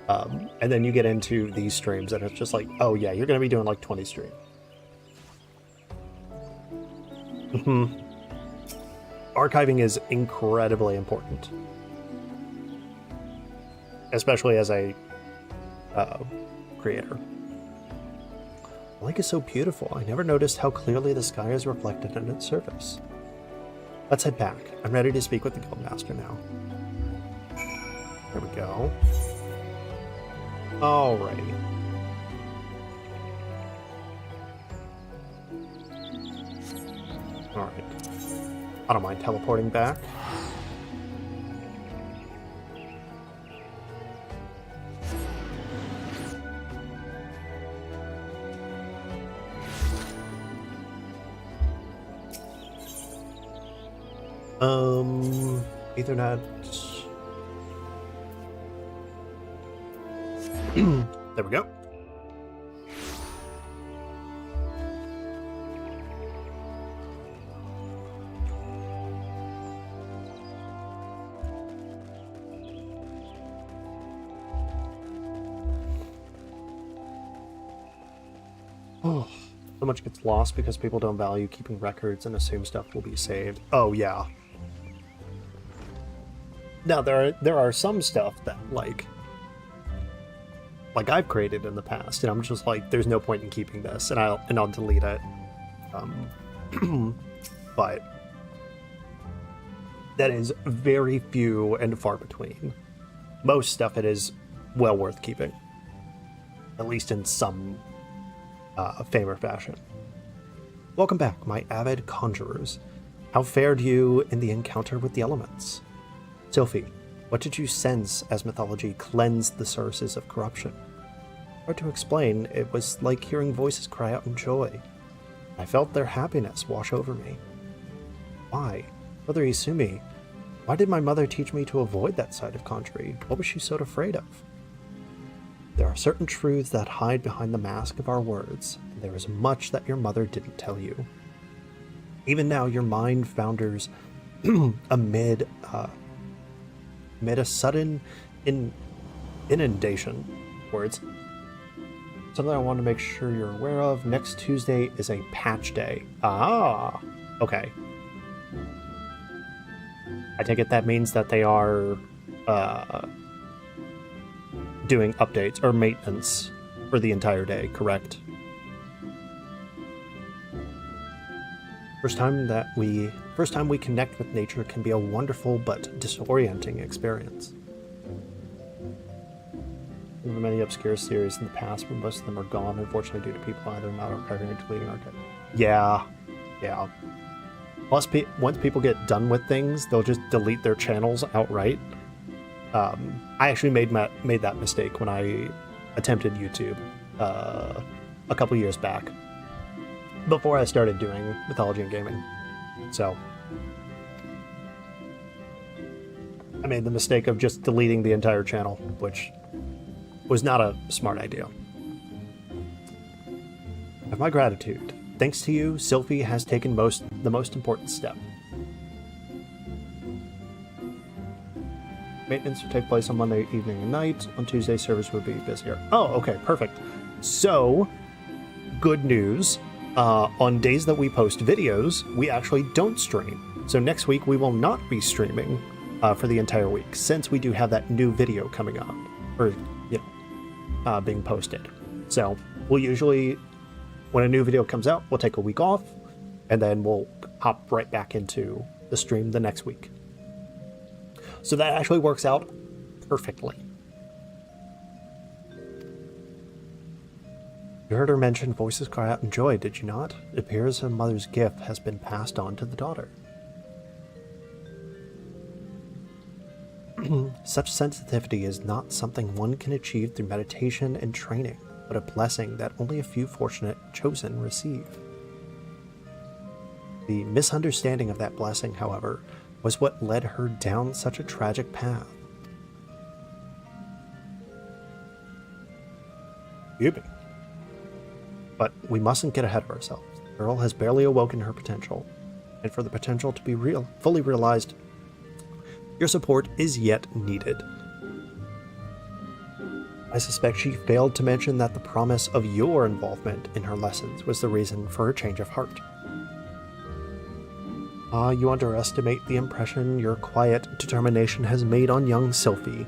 And then you get into these streams, and it's just like, oh yeah, you're going to be doing like 20 streams. Archiving is incredibly important, especially as a creator. The lake is so beautiful. I never noticed how clearly the sky is reflected on its surface. Let's head back. I'm ready to speak with the Guildmaster now. There we go. Alrighty. Alright. I don't mind teleporting back. Ethernet. There we go. Oh, so much gets lost because people don't value keeping records and assume stuff will be saved. Oh yeah. Now there are some stuff that like I've created in the past, and I'm just like, there's no point in keeping this, and I'll delete it. But that is very few and far between. Most stuff it is well worth keeping, at least in some fame or fashion. Welcome back, my avid conjurers. How fared you in the encounter with the elements? Sylphie, what did you sense as mythology cleansed the sources of corruption? Hard to explain, it was like hearing voices cry out in joy. I felt their happiness wash over me. Why? Brother Isumi, why did my mother teach me to avoid that side of conjury? What was she so afraid of? There are certain truths that hide behind the mask of our words, and there is much that your mother didn't tell you. Even now, your mind founders amid a sudden inundation. Words. Something I want to make sure you're aware of. Next Tuesday is a patch day. Ah, okay. I take it that means that they are doing updates or maintenance for the entire day, correct? First time we connect with nature can be a wonderful but disorienting experience. There were many obscure series in the past, but most of them are gone, unfortunately, due to people either not archiving or deleting archive. Yeah. Plus, once people get done with things, they'll just delete their channels outright. I actually made that mistake when I attempted YouTube a couple years back, before I started doing mythology and gaming. So I made the mistake of just deleting the entire channel, which was not a smart idea. Of my gratitude. Thanks to you, Sylphie has taken the most important step. Maintenance will take place on Monday evening and night. On Tuesday, service would be busier. Oh, okay, perfect. So, good news. On days that we post videos, we actually don't stream. So next week, we will not be streaming for the entire week, since we do have that new video coming up, or, being posted. So, we'll usually, when a new video comes out, we'll take a week off, and then we'll hop right back into the stream the next week. So that actually works out perfectly. You heard her mention voices cry out in joy, did you not? It appears her mother's gift has been passed on to the daughter. Such sensitivity is not something one can achieve through meditation and training, but a blessing that only a few fortunate chosen receive. The misunderstanding of that blessing, however, was what led her down such a tragic path. But we mustn't get ahead of ourselves. The girl has barely awoken her potential, and for the potential to be fully realized, your support is yet needed. I suspect she failed to mention that the promise of your involvement in her lessons was the reason for her change of heart. You underestimate the impression your quiet determination has made on young Sylphie.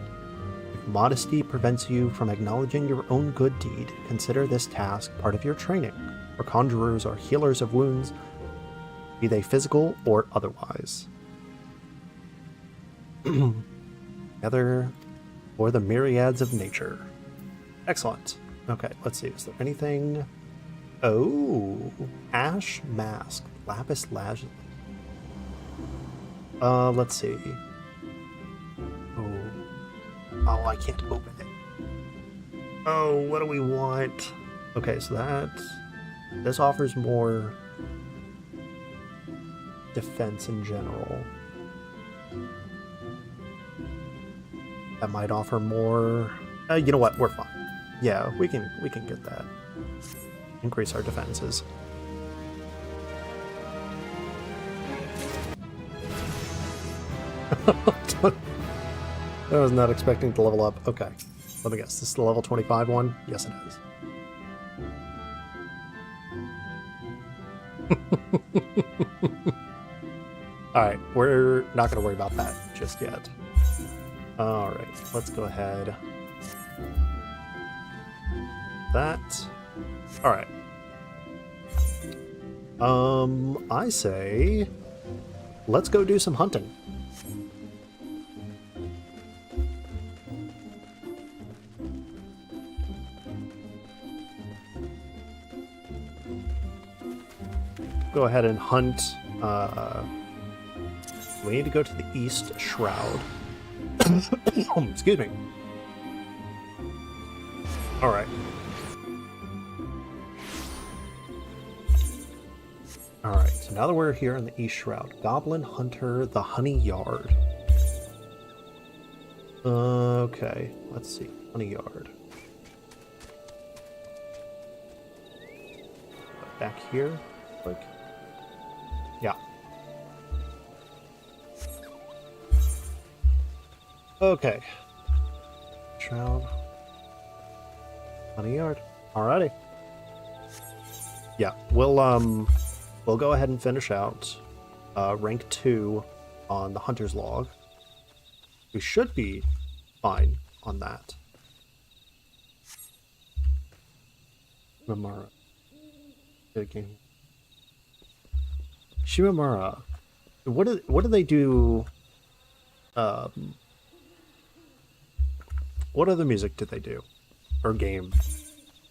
If modesty prevents you from acknowledging your own good deed, consider this task part of your training. For conjurers or healers of wounds, be they physical or otherwise. Together for the myriads of nature. Excellent. Okay, let's see. Is there anything? Oh, ash mask, lapis lazuli. Let's see. Oh, I can't open it. Oh, what do we want? Okay, so this offers more defense in general. That might offer more. You know what? We're fine. Yeah, we can get that. Increase our defenses. I was not expecting to level up. Okay, let me guess. This is the level 25 one? Yes, it is. Alright, we're not going to worry about that just yet. Alright, let's go ahead. That. Alright. I say, let's go do some hunting. Go ahead and hunt. We need to go to the East Shroud. Excuse me. Alright. Alright, so now that we're here in the East Shroud, Goblin Hunter, the Honey Yard. Okay, let's see. Honey Yard. Back here? Like, yeah. Okay. Shroud. Honey Yard. Alrighty. Yeah, we'll go ahead and finish out rank 2 on the Hunter's Log. We should be fine on that. Shimamara. Good game. Shimamara. What do they do? What other music did they do? Or game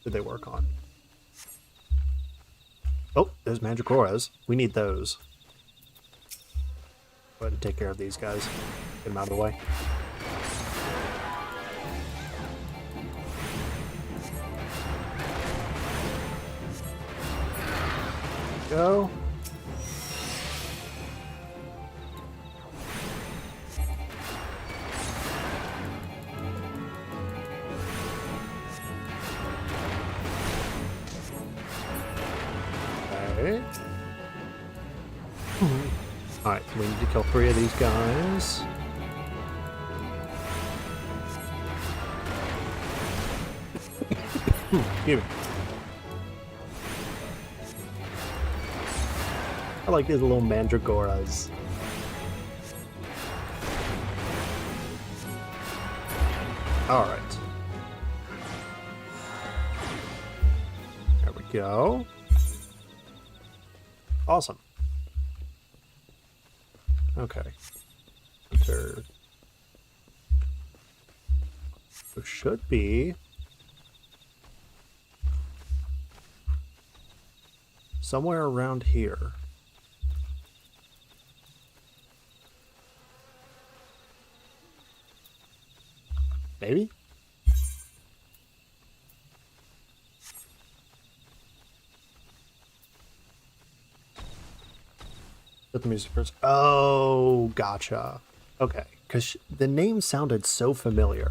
did they work on? Oh, there's Mandragoras. We need those. Go ahead and take care of these guys. Get them out of the way. Go. Okay. Alright, we need to kill 3 of these guys. Excuse me. I like these little mandragoras. Alright. There we go. Awesome. Okay. There should be somewhere around here. Maybe? Put the music first. Oh, gotcha. Okay, because the name sounded so familiar.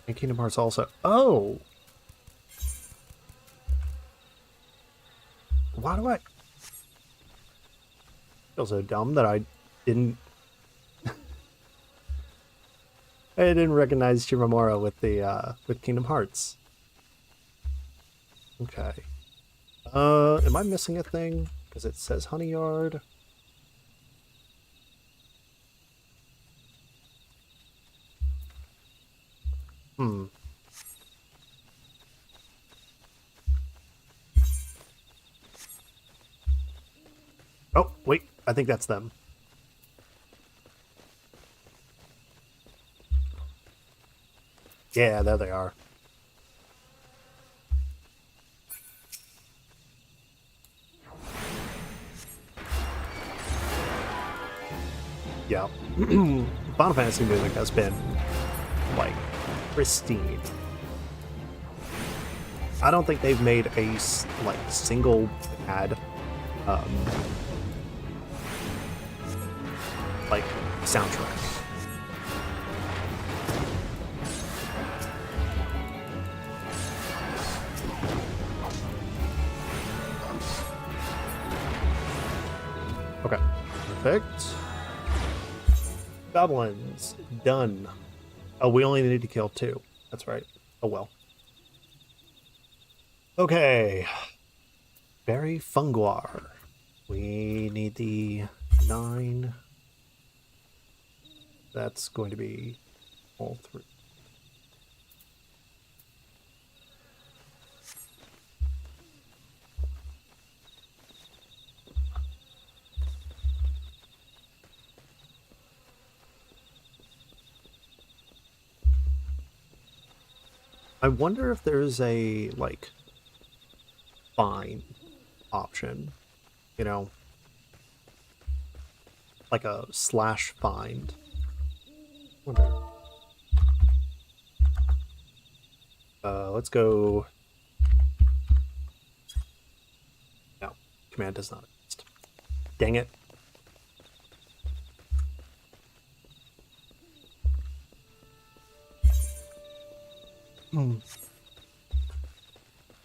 And Kingdom Hearts also. Oh! Why do I feel so dumb that I didn't recognize Shimamara with the with Kingdom Hearts. Okay. Am I missing a thing? Because it says Honey Yard. Oh, wait. I think that's them. Yeah, there they are. Yeah. Final Fantasy music has been, like, pristine. I don't think they've made a, like, single bad, like, soundtrack. Okay, perfect. Goblins, done. Oh, we only need to kill 2. That's right. Oh well. Okay. Berry Funguar. We need the 9. That's going to be all 3. I wonder if there's a, like, find option, you know, like a / find. Wonder. Let's go. No, command does not exist. Dang it.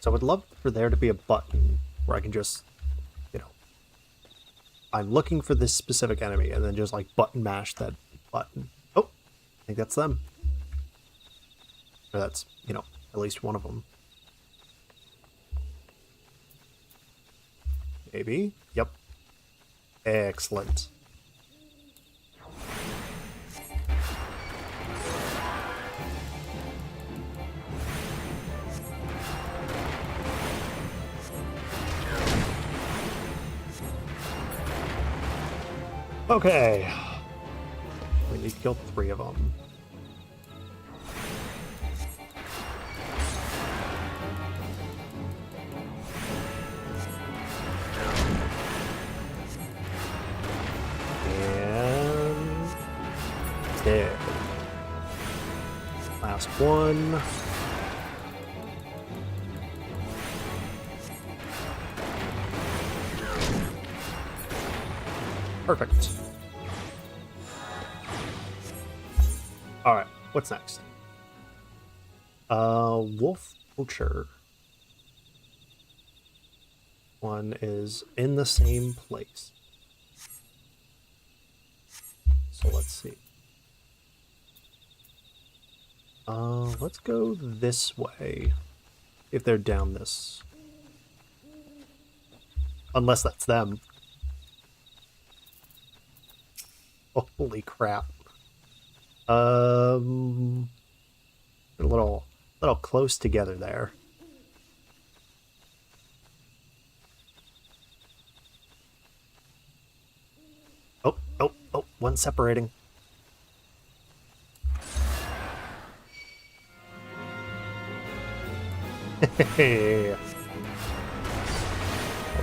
So I would love for there to be a button where I can just, you know, I'm looking for this specific enemy and then just like button mash that button. Oh, I think that's them. Or that's, you know, at least one of them. Maybe. Yep. Excellent. Okay. We need to kill 3 of them. And dead. Last one. Perfect. Alright, what's next? Wolf Poacher. One is in the same place. So let's see. Let's go this way. If they're down this. Unless that's them. Holy crap. A little close together there. Oh, one's separating. Well,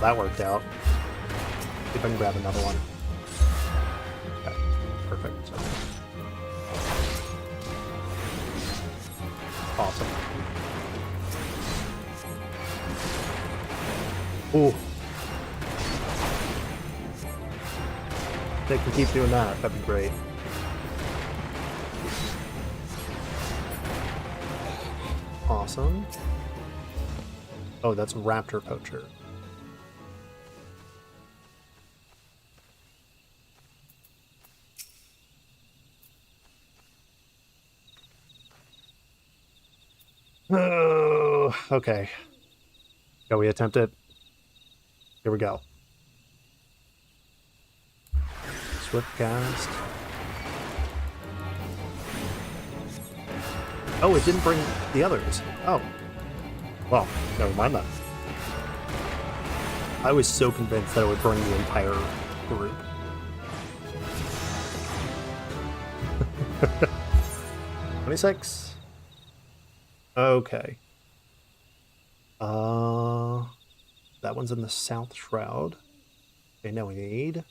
that worked out. See if I can grab another one. Okay, perfect. Awesome. Ooh. They can keep doing that. That'd be great. Awesome. Oh, that's Raptor Poacher. Oh, okay. Shall we attempt it? Here we go. Swift cast. Oh, it didn't bring the others. Oh. Well, never mind that. I was so convinced that it would bring the entire group. 26. Okay. That one's in the South Shroud. Okay, now we need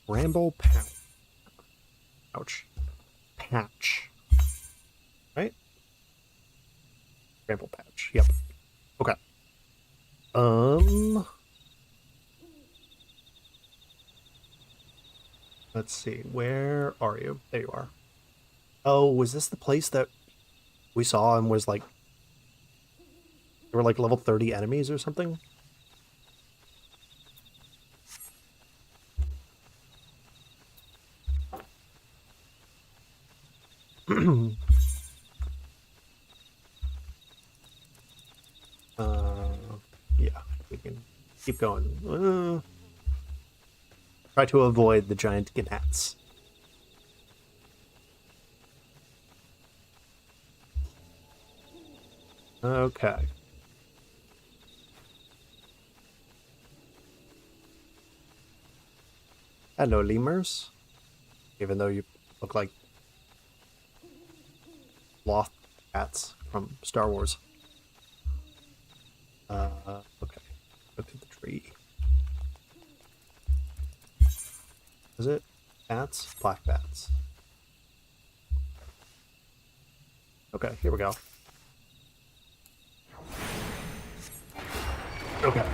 Bramble Pouch. Patch. Right? Bramble Patch. Yep. Okay. Let's see. Where are you? There you are. Oh, was this the place that we saw and was like... There were like level 30 enemies or something? Yeah, we can keep going. Try to avoid the giant gnats. Okay. Hello, lemurs. Even though you look like lost cats from Star Wars. Okay. Go through the tree. Is it bats? Black bats. Okay, here we go. Okay.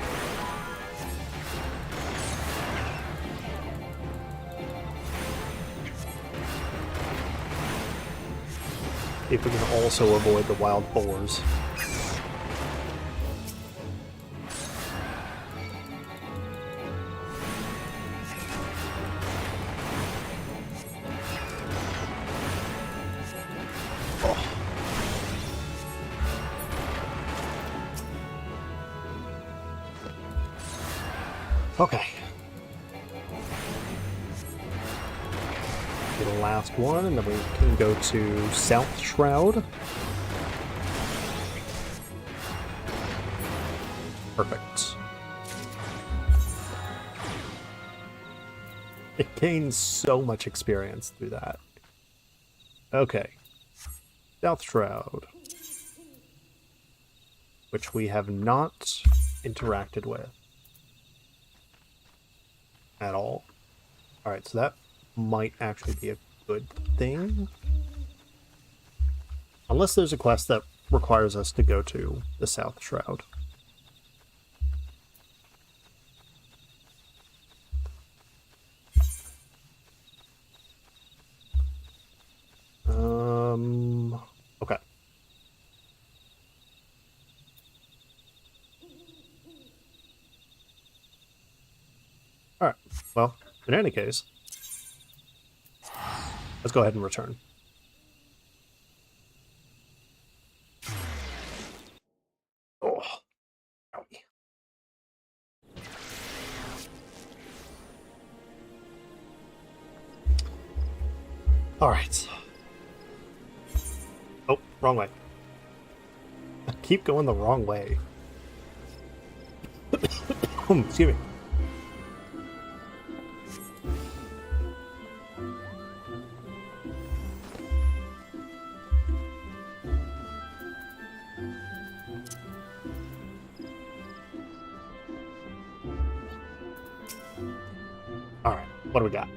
See if we can also avoid the wild boars. Okay. The last one, and then we can go to South Shroud. Perfect. It gains so much experience through that. Okay. South Shroud. Which we have not interacted with at all. Alright, so that might actually be a good thing. Unless there's a quest that requires us to go to the South Shroud. Okay. Alright, well, in any case, let's go ahead and return. Oh, owie. Alright. Oh, wrong way. I keep going the wrong way. Excuse me. Alright, what do we got?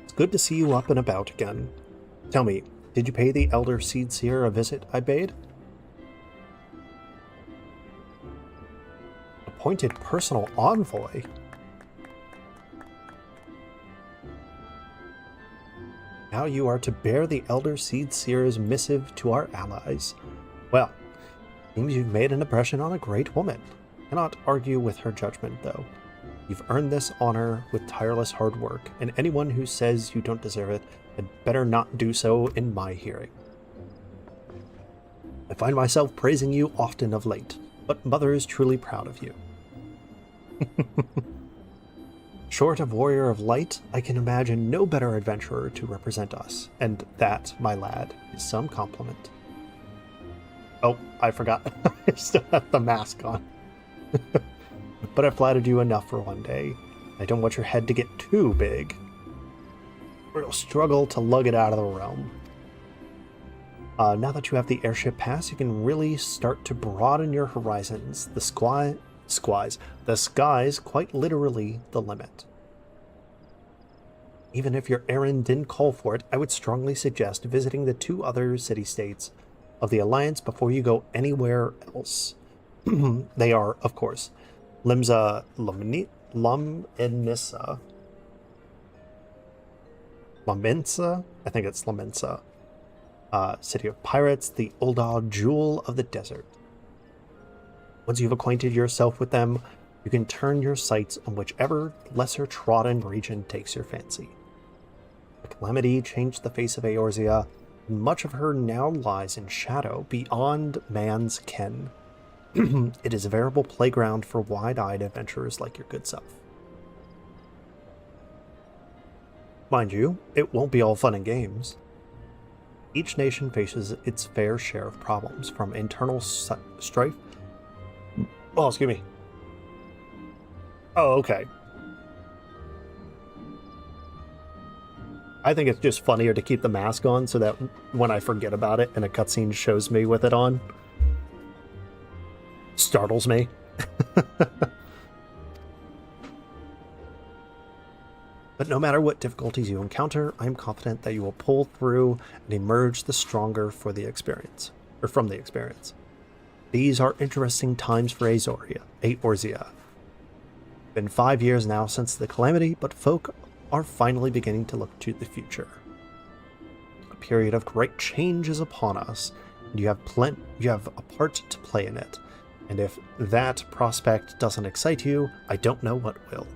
It's good to see you up and about again. Tell me, did you pay the Elder Seedseer a visit I bade? Appointed personal envoy? Now you are to bear the Elder Seedseer's missive to our allies. Well, seems you've made an impression on a great woman. Cannot argue with her judgment, though. You've earned this honor with tireless hard work, and anyone who says you don't deserve it had better not do so in my hearing. I find myself praising you often of late, but Mother is truly proud of you. Short of Warrior of Light, I can imagine no better adventurer to represent us, and that, my lad, is some compliment. Oh, I forgot. I still have the mask on. But I flattered you enough for one day. I don't want your head to get too big, or you'll struggle to lug it out of the realm. Now that you have the airship pass, you can really start to broaden your horizons. The sky's quite literally the limit. Even if your errand didn't call for it, I would strongly suggest visiting the 2 other city-states of the Alliance before you go anywhere else. They are, of course, Limsa, Laminsa, I think it's Laminsa, City of Pirates, the Ul'dah Jewel of the Desert. Once you've acquainted yourself with them, you can turn your sights on whichever lesser trodden region takes your fancy. The Calamity changed the face of Eorzea, and much of her now lies in shadow beyond man's ken. It is a veritable playground for wide-eyed adventurers like your good self. Mind you, it won't be all fun and games. Each nation faces its fair share of problems, from internal strife. Oh, excuse me. Oh, okay. I think it's just funnier to keep the mask on so that when I forget about it and a cutscene shows me with it on, startles me. But no matter what difficulties you encounter, I'm confident that you will pull through and emerge the stronger for the experience, or from the experience. These are interesting times for Eorzea. Been 5 years now since the Calamity, but folk are finally beginning to look to the future. A period of great change is upon us, and you have a part to play in it. And if that prospect doesn't excite you, I don't know what will.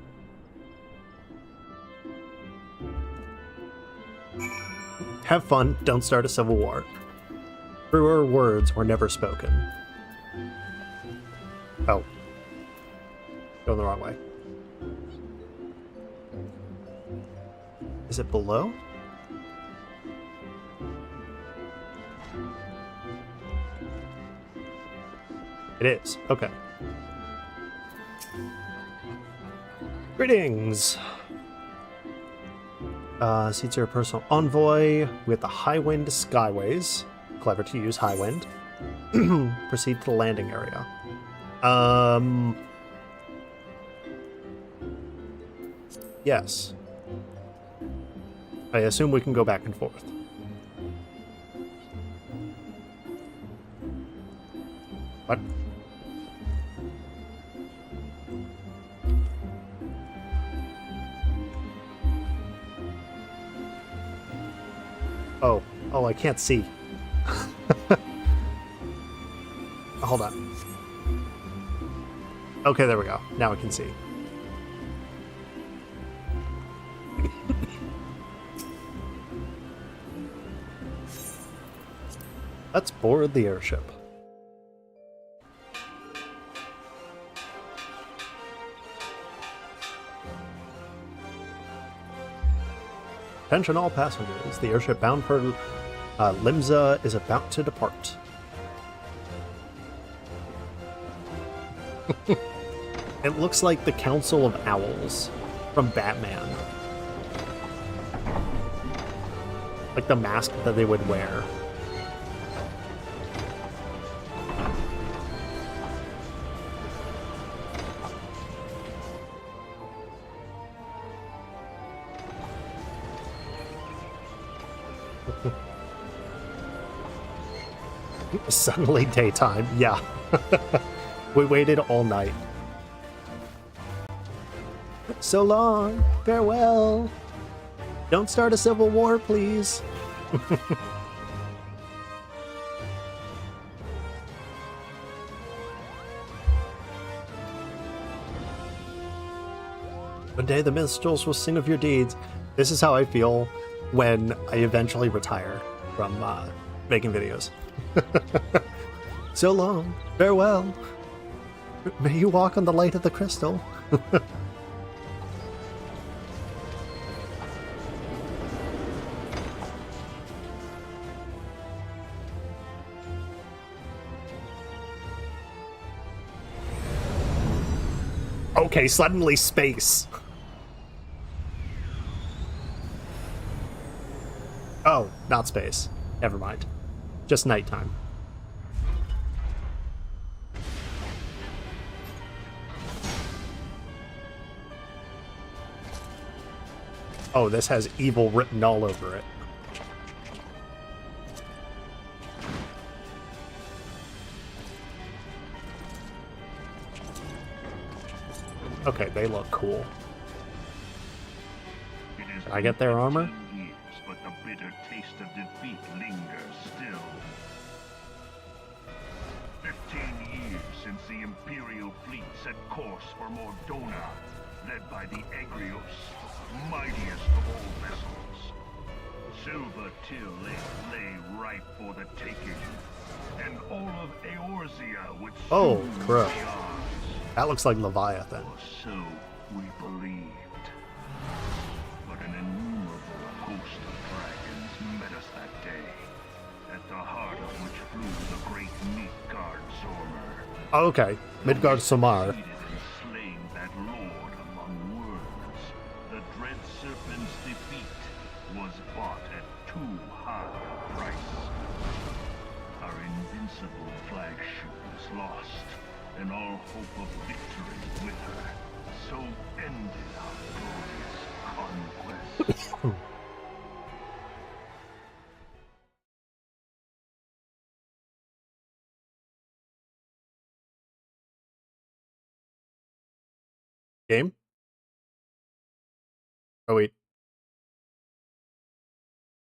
Have fun, don't start a civil war. Truer words were never spoken. Oh. Going the wrong way. Is it below? It is. Okay. Greetings! Seats are a personal envoy with the Highwind Skyways. Clever to use Highwind. Proceed to the landing area. Yes. I assume we can go back and forth. What? Oh, I can't see. Hold on. Okay, there we go. Now I can see. Let's board the airship. Attention all passengers. The airship bound for Limsa is about to depart. It looks like the Council of Owls from Batman. Like the mask that they would wear. Suddenly daytime, yeah. We waited all night. So long, farewell. Don't start a civil war, please. One day the minstrels will sing of your deeds. This is how I feel when I eventually retire from making videos. So long, farewell. May you walk on the light of the crystal. Okay, suddenly space. Oh, not space. Never mind. Just nighttime. Oh, this has evil written all over it. Okay, they look cool. Can I get their armor? Years, but the bitter taste of defeat lingers still. 15 years since the Imperial fleet set course for Mordona, led by the Agrios, mightiest of all vessels. Silver Till Lake lay ripe for the taking, and all of Eorzea would soon be ours. That looks like Leviathan. Or so we believed. But an innumerable host of dragons met us that day, at the heart of which flew the great Midgard Zormer. Oh, okay, Midgard Samar. Succeeded in slaying that lord among worlds. The dread serpent's defeat was bought at too high a price. Our invincible flagship was lost, and all hope of victory with her. So ended our glorious conquest. Game? Oh wait.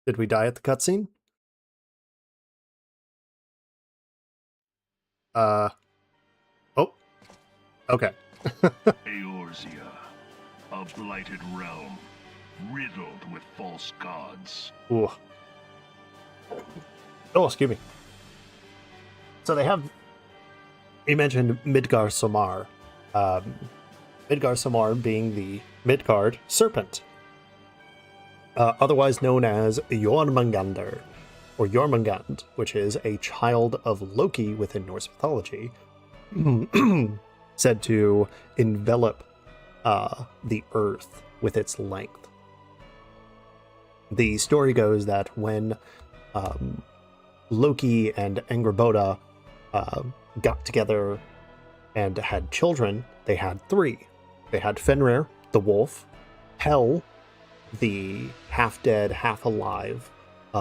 Did we die at the cutscene? Oh. Okay. Eorzea, a blighted realm, riddled with false gods. Ooh. Oh, excuse me. So they have... You mentioned Midgard Samar. Midgard Samar being the Midgard serpent. Otherwise known as Jormungandr, or Jormungand, which is a child of Loki within Norse mythology, said to envelop the earth with its length. The story goes that when Loki and Angrboda got together and had children, they had three. They had Fenrir, the wolf, Hel, the half-dead, half-alive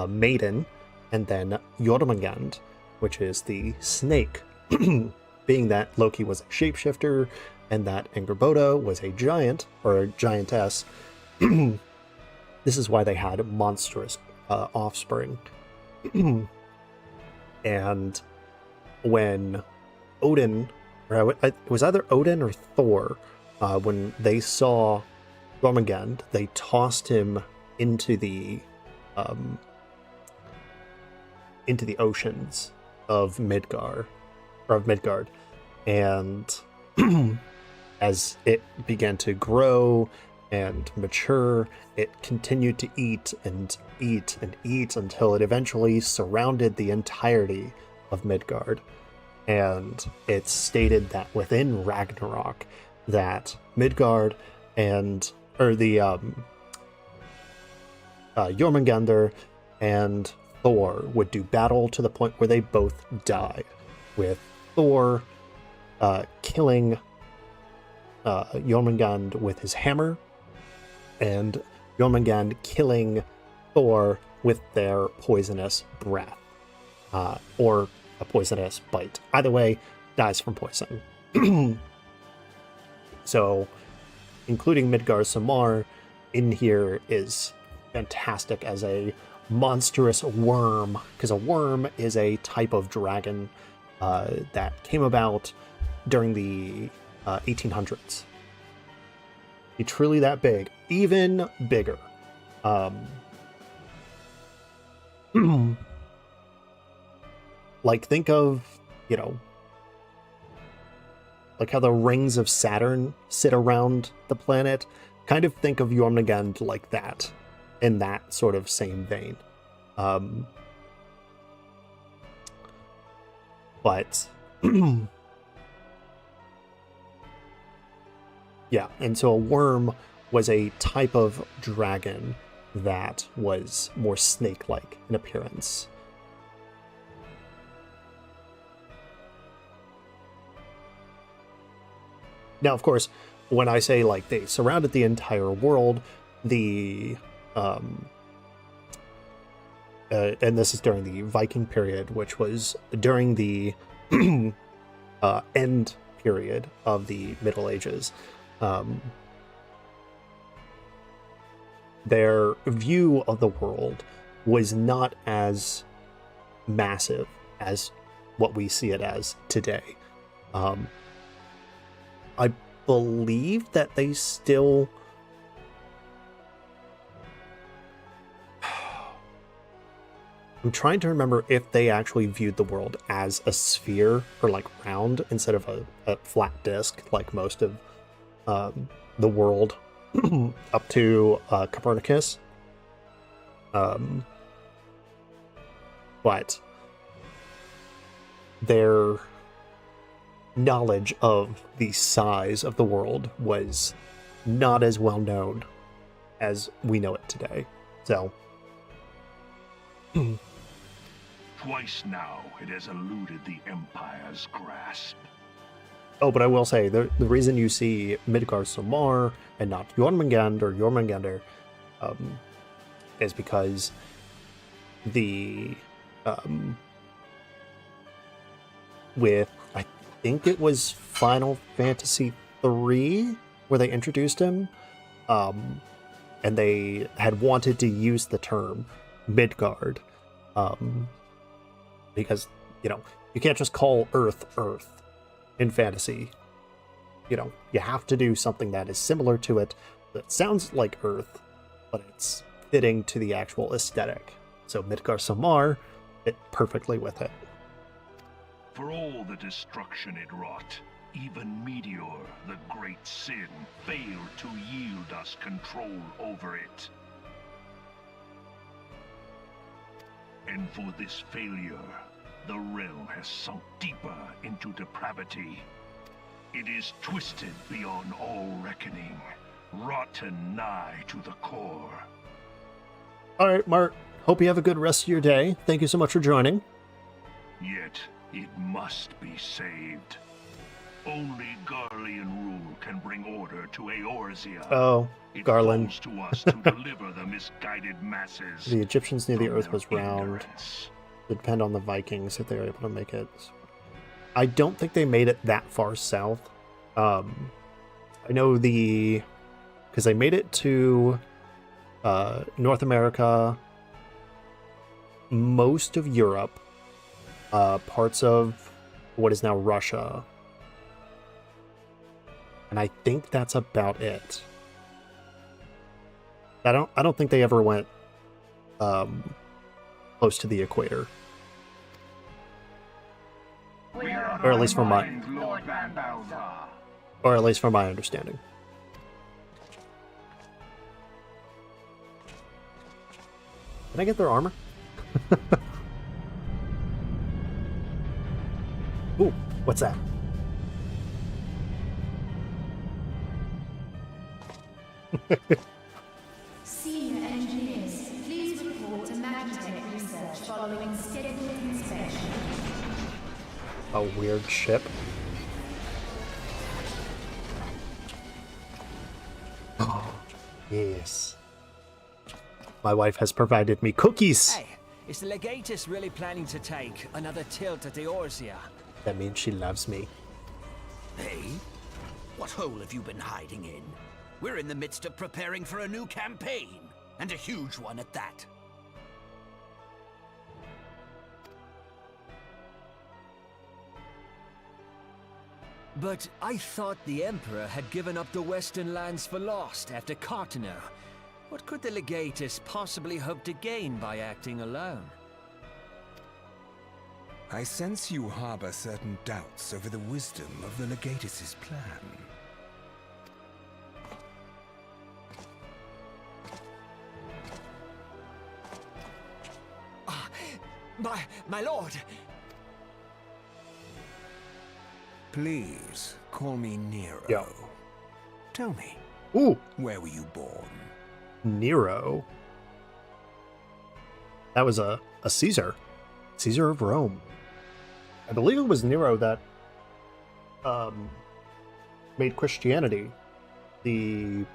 maiden, and then Jormungand, which is the snake. Being that Loki was a shapeshifter and that Angrboda was a giant, or a giantess, this is why they had monstrous offspring. And when Odin, or it was either Odin or Thor, when they saw Jormungand, they tossed him into the oceans of Midgard, and as it began to grow and mature, it continued to eat and eat and eat until it eventually surrounded the entirety of Midgard. And it's stated that within Ragnarok, that Midgard Jormungandr and Thor would do battle to the point where they both died, with Thor killing Jormungand with his hammer, and Jormungand killing Thor with their poisonous breath, or a poisonous bite. Either way, dies from poison. So, including Midgard Samar in here is fantastic as a monstrous worm, because a worm is a type of dragon that came about during the 1800s. Be truly that big, even bigger. Like, think of, like how the rings of Saturn sit around the planet. Kind of think of Jormungand like that, in that sort of same vein. But Yeah, and so a worm was a type of dragon that was more snake-like in appearance. Now, of course, when I say like they surrounded the entire world, and this is during the Viking period, which was during the end period of the Middle Ages. Their view of the world was not as massive as what we see it as today. I believe that they still... I'm trying to remember if they actually viewed the world as a sphere or like round instead of a flat disk like most of the world up to Copernicus. But their knowledge of the size of the world was not as well known as we know it today. So twice now it has eluded the Empire's grasp. Oh, but I will say, the reason you see Midgard-Samar and not Jormungand or Jormungandr is because with, I think it was Final Fantasy III, where they introduced him, and they had wanted to use the term Midgard, because, you know, you can't just call Earth Earth in fantasy. You know, you have to do something that is similar to it, that sounds like Earth, but it's fitting to the actual aesthetic. So Midgard-Samar fit perfectly with it. For all the destruction it wrought, even Meteor, the great sin, failed to yield us control over it. And for this failure, the realm has sunk deeper into depravity. It is twisted beyond all reckoning, rotten nigh to the core. All right, Mark. Hope you have a good rest of your day. Thank you so much for joining. Yet, it must be saved. Only Garlean rule can bring order to Eorzea. Oh, Garland. It falls to us to deliver the misguided masses. The Egyptians knew the from Earth their was round. ignorance. It would depend on the Vikings if they were able to make it. I don't think they made it that far south. I know because they made it to North America, most of Europe, parts of what is now Russia, and I think that's about it. I don't think they ever went close to the equator, or at least from my understanding. Can I get their armor? Ooh, what's that? Senior engineers, please report to Magitech research following scheduled inspection. A weird ship. Oh, yes. My wife has provided me cookies. Hey, is the Legatus really planning to take another tilt at Eorzea? That means she loves me. Hey? What hole have you been hiding in? We're in the midst of preparing for a new campaign, and a huge one at that. But I thought the Emperor had given up the Western lands for lost after Cartano. What could the Legatus possibly hope to gain by acting alone? I sense you harbor certain doubts over the wisdom of the Legatus' plan. My lord! Please, call me Nero. Yeah. Tell me, Ooh, where were you born? Nero. That was a Caesar. Caesar of Rome. I believe it was Nero that made Christianity the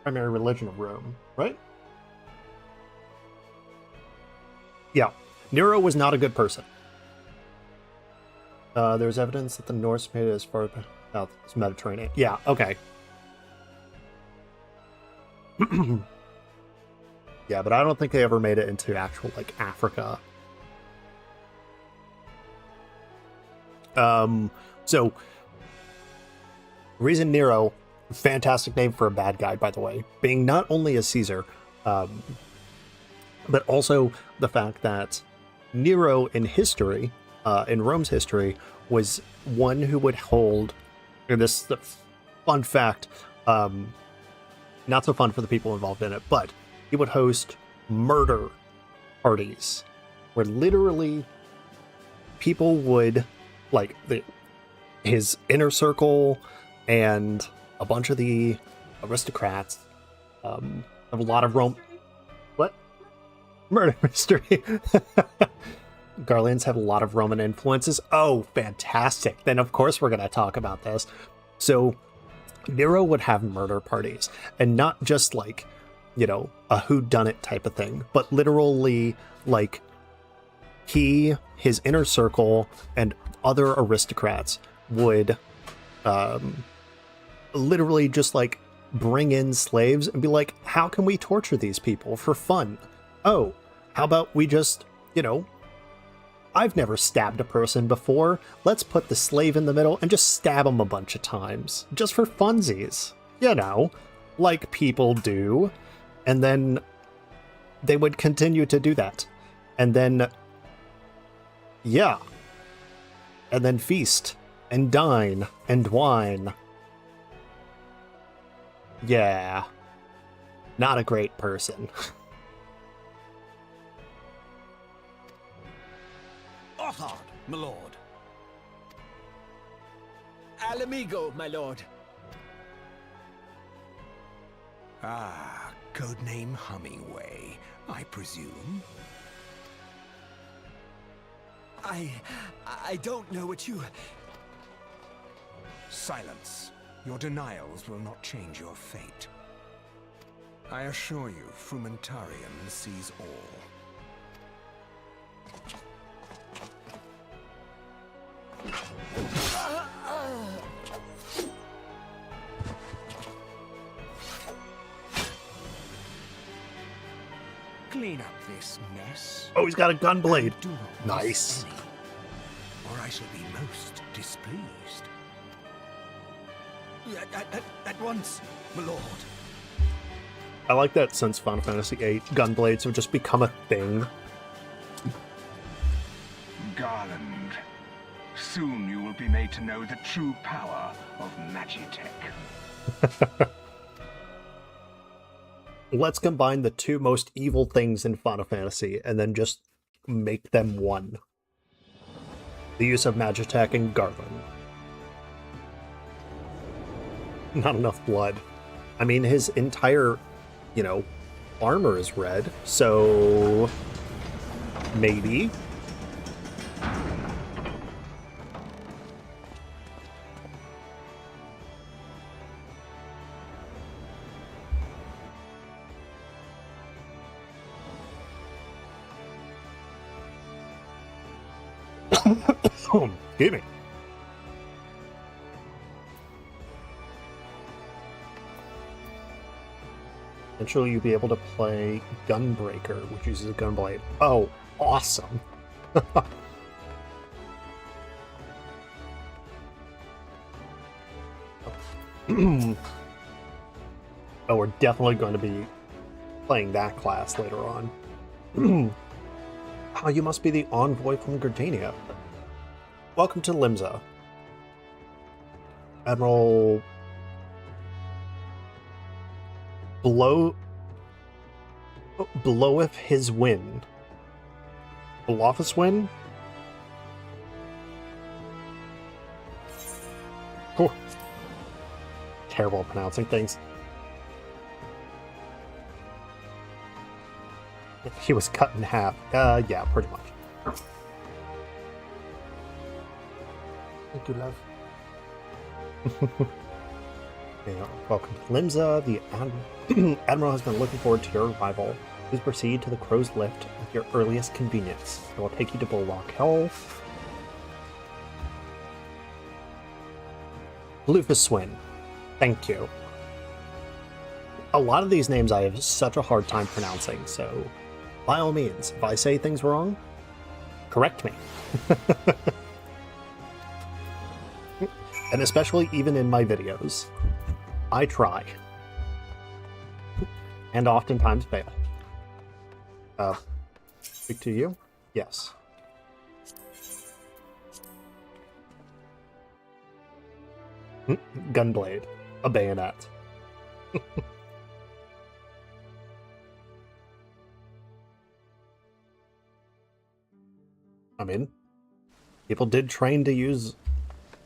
primary religion of Rome, right? Yeah. Nero was not a good person. There's evidence that the Norse made it as far south as Mediterranean. Yeah, okay. Yeah, but I don't think they ever made it into actual, like, Africa. So, reason Nero, fantastic name for a bad guy, by the way, being not only a Caesar, but also the fact that Nero in history, in Rome's history, was one who would hold, and this is the fun fact, not so fun for the people involved in it, but he would host murder parties where literally people would, like, his inner circle and a bunch of the aristocrats, have a lot of What? Murder mystery. Garlands have a lot of Roman influences. Oh, fantastic. Then of course we're going to talk about this. So Nero would have murder parties, and not just like, you know, a whodunit type of thing, but literally like his inner circle and other aristocrats would literally just like bring in slaves and be like, how can we torture these people for fun? Oh, how about we just, you know, I've never stabbed a person before. Let's put the slave in the middle and just stab him a bunch of times. Just for funsies. You know, like people do. And then they would continue to do that. And then, yeah. And then feast and dine and wine. Yeah. Not a great person. Othard, my lord. Alamigo, my lord. Ah, codename Hummingway, I presume. I don't know what you... Silence. Your denials will not change your fate. I assure you, Frumentarium sees all. Clean up this mess. Oh, he's got a gun blade. Do not miss Nice. any, or I shall be most displeased. At once, my lord. I like that since Final Fantasy VIII, gunblades have just become a thing. Garland, soon you will be made to know the true power of Magitech. Let's combine the two most evil things in Final Fantasy and then just make them one. The use of Magitech and Garland. Not enough blood. I mean, his entire, you know, armor is red, so maybe. Excuse me. Eventually you'll be able to play Gunbreaker, which uses a gunblade. Oh, awesome. Oh, we're definitely going to be playing that class later on. Oh, you must be the envoy from Gardania. Welcome to Limsa. Admiral bloweth his wind. Bloweth wind? Cool. terrible at pronouncing things. He was cut in half. Yeah, pretty much. Thank you, love. Yeah, welcome to Limsa. The Admiral has been looking forward to your arrival. Please proceed to the Crow's Lift at your earliest convenience. It will take you to Bulwark Hall. Blufuswin. Thank you. A lot of these names I have such a hard time pronouncing, so by all means, if I say things wrong, correct me. And especially even in my videos, I try. And oftentimes fail. Speak to you? Yes. Gunblade. A bayonet. I mean, people did train to use,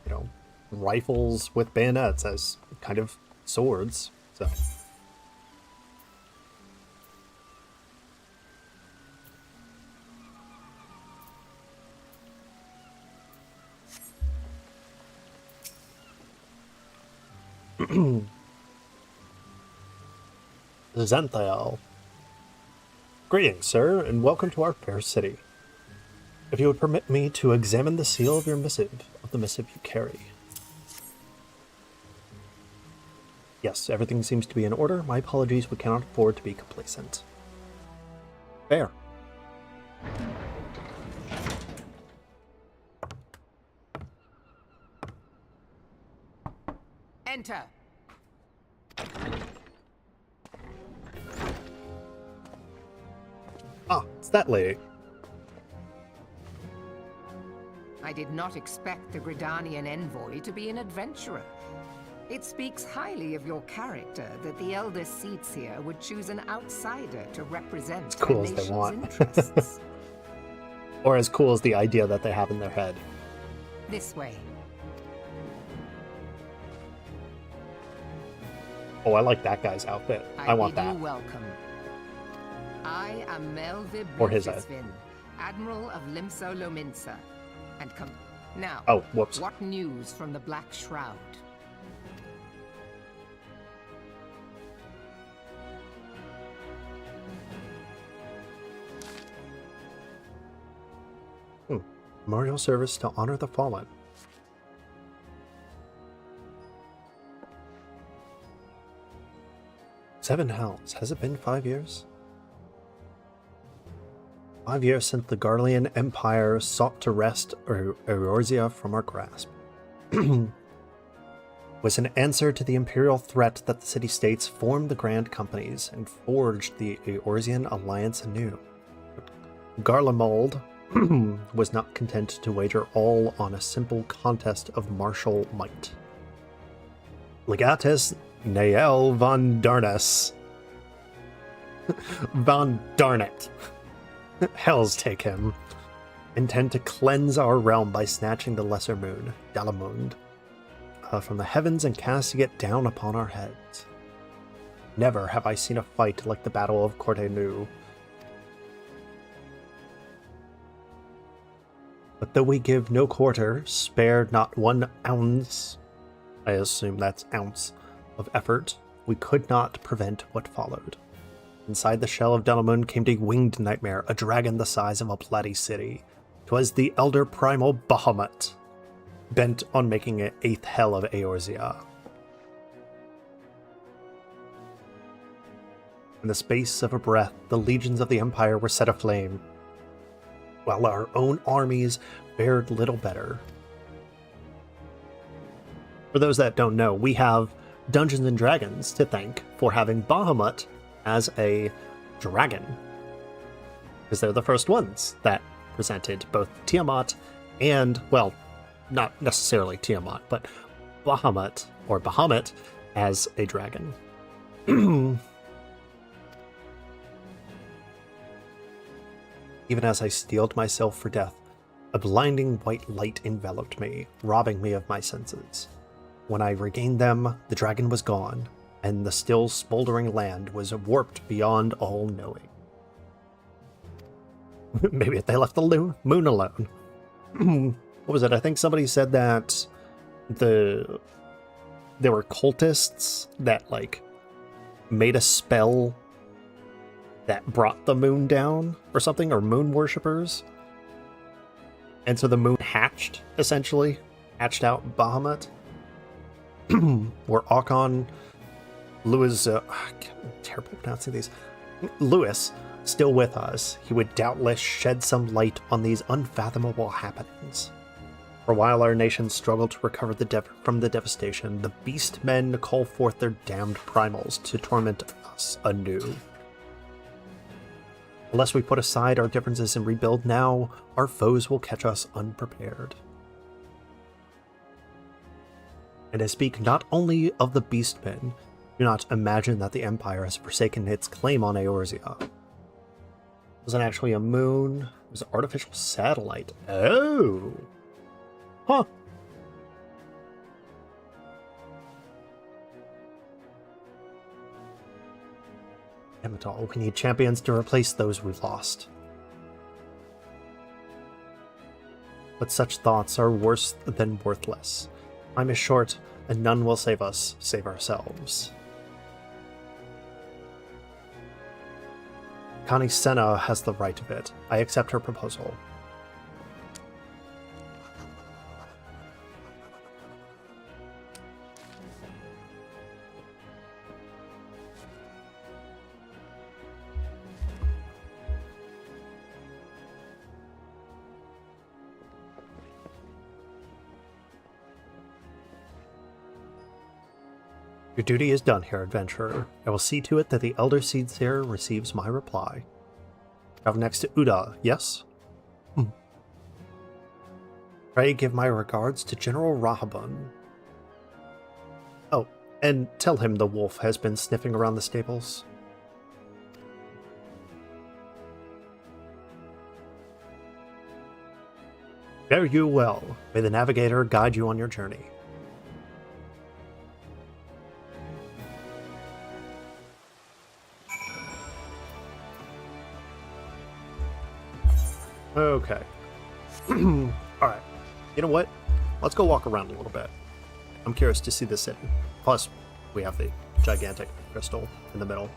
you know, rifles with bayonets as kind of swords, so. Zenthiel. Greetings, sir, and welcome to our fair city. If you would permit me to examine the seal of your missive, you carry. Yes, everything seems to be in order. My apologies, we cannot afford to be complacent. Fair. Enter. Ah, it's that lady. I did not expect the Gridanian envoy to be an adventurer. It speaks highly of your character that the elder seats here would choose an outsider to represent as cool their as they nation's want. interests. Or as cool as the idea that they have in their head. This way. Oh, I like that guy's outfit. I want bid that. you welcome. I am Melvin Or his head. Blufuswin, Admiral of Limsa Lominsa. And come now. Oh, whoops. What news from the Black Shroud? Memorial service to honor the fallen. Seven hells. Has it been 5 years? 5 years since the Garlean Empire sought to wrest Eorzea from our grasp. Was an answer to the imperial threat that the city-states formed the Grand Companies and forged the Eorzean alliance anew. Garlemald was not content to wager all on a simple contest of martial might. Legatus Nael von Darnus. Von Darnet. Hells take him. Intend to cleanse our realm by snatching the lesser moon, Dalamund, from the heavens and casting it down upon our heads. Never have I seen a fight like the Battle of Cortenu. But though we give no quarter, spared not 1 ounce, I assume that's ounce, of effort, we could not prevent what followed. Inside the shell of Dalamund came a winged nightmare, a dragon the size of a bloody city. 'Twas the elder primal Bahamut, bent on making an 8th hell of Eorzea. In the space of a breath, the legions of the Empire were set aflame, while our own armies fared little better. For those that don't know, we have Dungeons and Dragons to thank for having Bahamut as a dragon, because they're the first ones that presented both Tiamat and, well, not necessarily Tiamat, but Bahamut, or Bahamut, as a dragon. Even as I steeled myself for death, a blinding white light enveloped me, robbing me of my senses. When I regained them, the dragon was gone, and the still smoldering land was warped beyond all knowing. Maybe if they left the moon alone. What was it? I think somebody said that there were cultists that, like, made a spell that brought the moon down or something, or moon worshippers. And so the moon hatched, essentially. Hatched out Bahamut. Where Akon, Lewis, I'm terrible at pronouncing these, Lewis, still with us, he would doubtless shed some light on these unfathomable happenings. For while our nation struggled to recover from the devastation, the beast men call forth their damned primals to torment us anew. Unless we put aside our differences and rebuild now, our foes will catch us unprepared. And I speak not only of the beastmen. Do not imagine that the Empire has forsaken its claim on Eorzea. It wasn't actually a moon, it was an artificial satellite. Oh! Huh. Emmetall, we need champions to replace those we've lost. But such thoughts are worse than worthless. Time is short, and none will save us, save ourselves. Connie Senna has the right of it. I accept her proposal. Your duty is done here, adventurer. I will see to it that the Elder Seedseer receives my reply. Travel next to Uda, yes? Pray give my regards to General Rahabun. Oh, and tell him the wolf has been sniffing around the stables. Fare you well. May the navigator guide you on your journey. Okay. Alright. You know what? Let's go walk around a little bit. I'm curious to see the city. Plus, we have the gigantic crystal in the middle.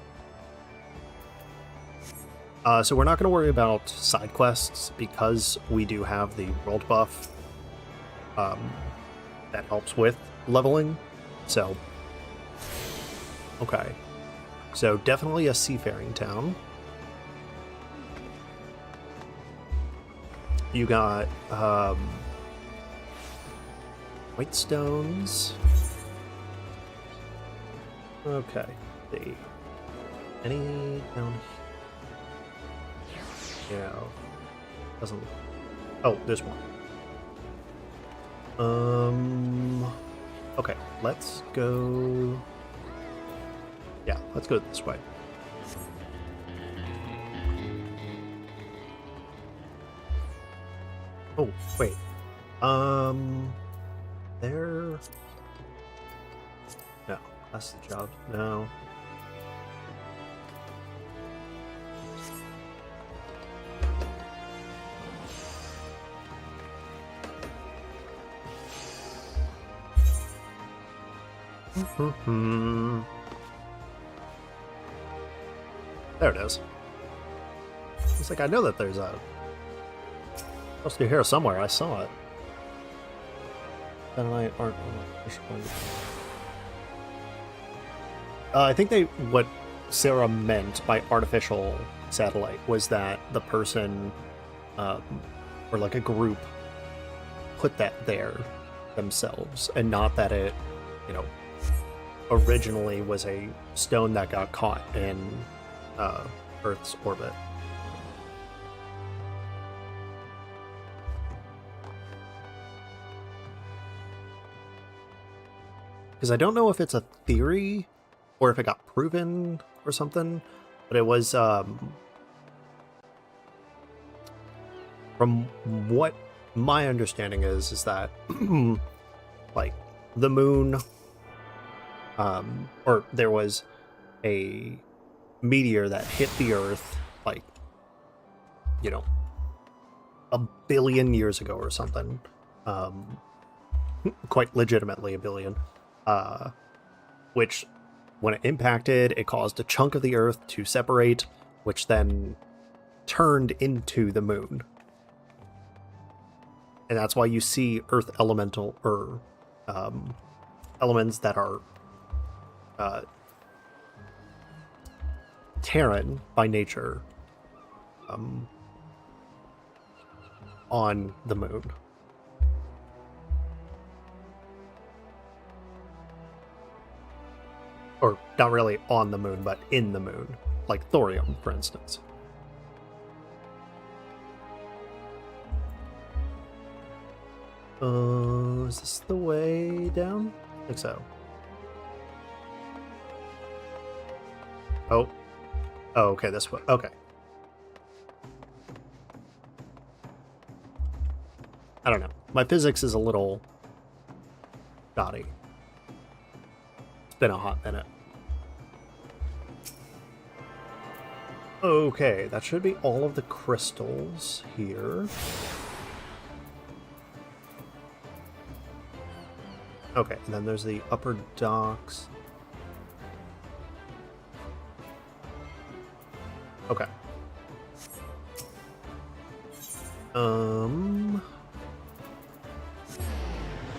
So we're not going to worry about side quests because we do have the world buff that helps with leveling. So, okay. So definitely a seafaring town. You got white stones. Okay. See. Any down here? Yeah. Doesn't. Oh, there's one. Okay. Let's go. Yeah. Let's go this way. Oh, wait. There... No, that's the job. No. There it is. It's like I know that there's a... Supposed to be here somewhere. I saw it. Satellite art. I think what Sarah meant by artificial satellite was that the person, or like a group, put that there themselves, and not that it, originally was a stone that got caught in Earth's orbit. Because I don't know if it's a theory or if it got proven or something, but it was, from what my understanding is that, like, the moon, or there was a meteor that hit the Earth, like, you know, a billion years ago or something. Quite legitimately a billion. Which, when it impacted, it caused a chunk of the Earth to separate, which then turned into the moon. And that's why you see Earth elemental, or elements that are Terran by nature on the moon. Or not really on the moon, but in the moon. Like thorium, for instance. Is this the way down? I think so. Oh. Oh, okay, this way. Okay. I don't know. My physics is a little dotty. It's been a hot minute. Okay, that should be all of the crystals here. Okay, and then there's the upper docks. Okay.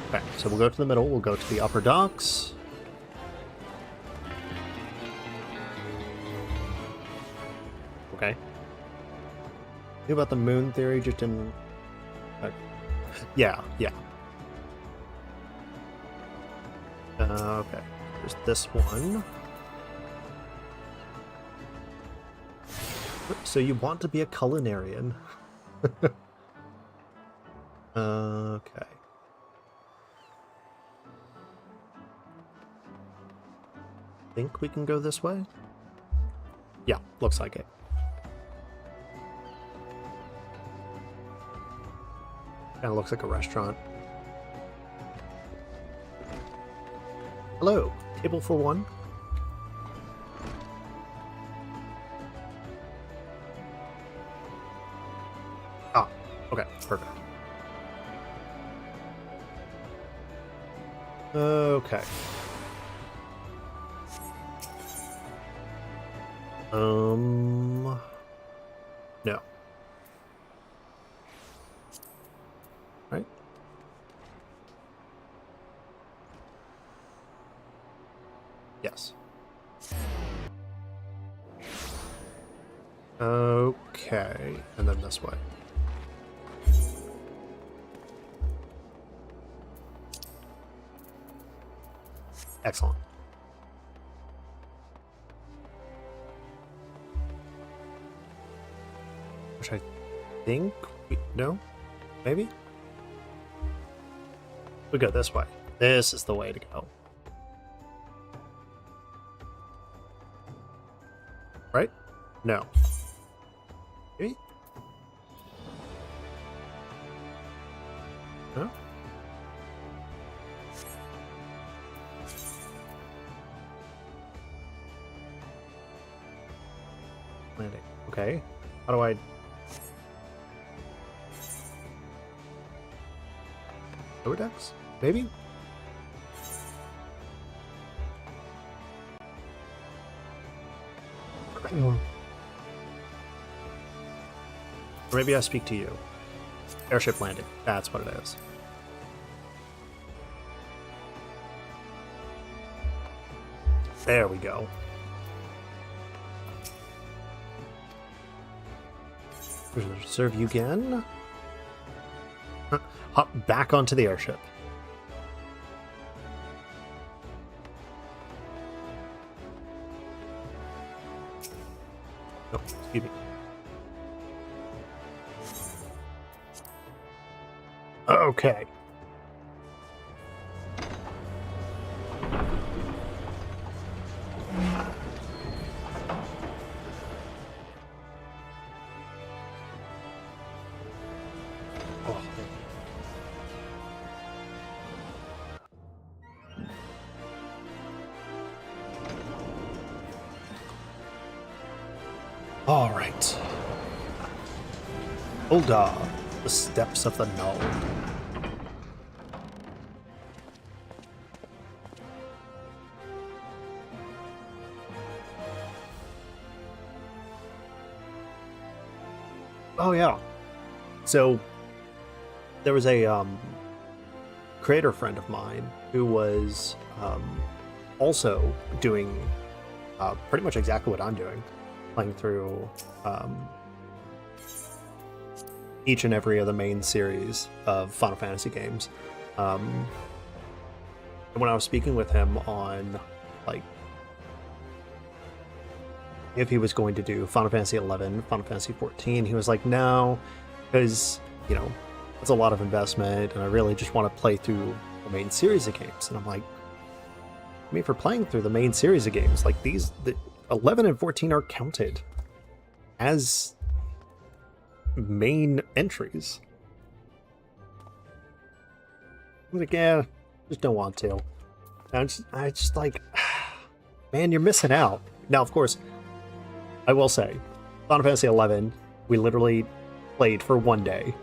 Okay, so we'll go to the middle, we'll go to the upper docks. Okay. Knew about the moon theory, just didn't... yeah. Okay, there's this one. So you want to be a culinarian. Okay. Think we can go this way? Yeah, looks like it. Kinda looks like a restaurant. Hello, table for one. Ah, okay, perfect. Okay. No. Right? Yes. Okay, and then this way. Excellent. Which I think no, maybe we go this way. This is the way to go. Right? No. Maybe? No? Landing. Okay. How do I... lower decks? Maybe? Or maybe I speak to you. Airship landing. That's what it is. There we go. Serve you again. Hop back onto the airship. Oh, excuse me. Okay. Alright. Ulda, the steps of the null. Oh yeah. So there was a creator friend of mine who was also doing pretty much exactly what I'm doing, playing through each and every of the main series of Final Fantasy games. And when I was speaking with him on, like, if he was going to do Final Fantasy 11, Final Fantasy 14, he was like, no, because, you know, it's a lot of investment, and I really just want to play through the main series of games. And I'm like, I mean, for playing through the main series of games, like the 11 and 14 are counted as main entries. I'm like, yeah, just don't want to. I just like, man, you're missing out. Now, of course, I will say, Final Fantasy 11, we literally played for one day.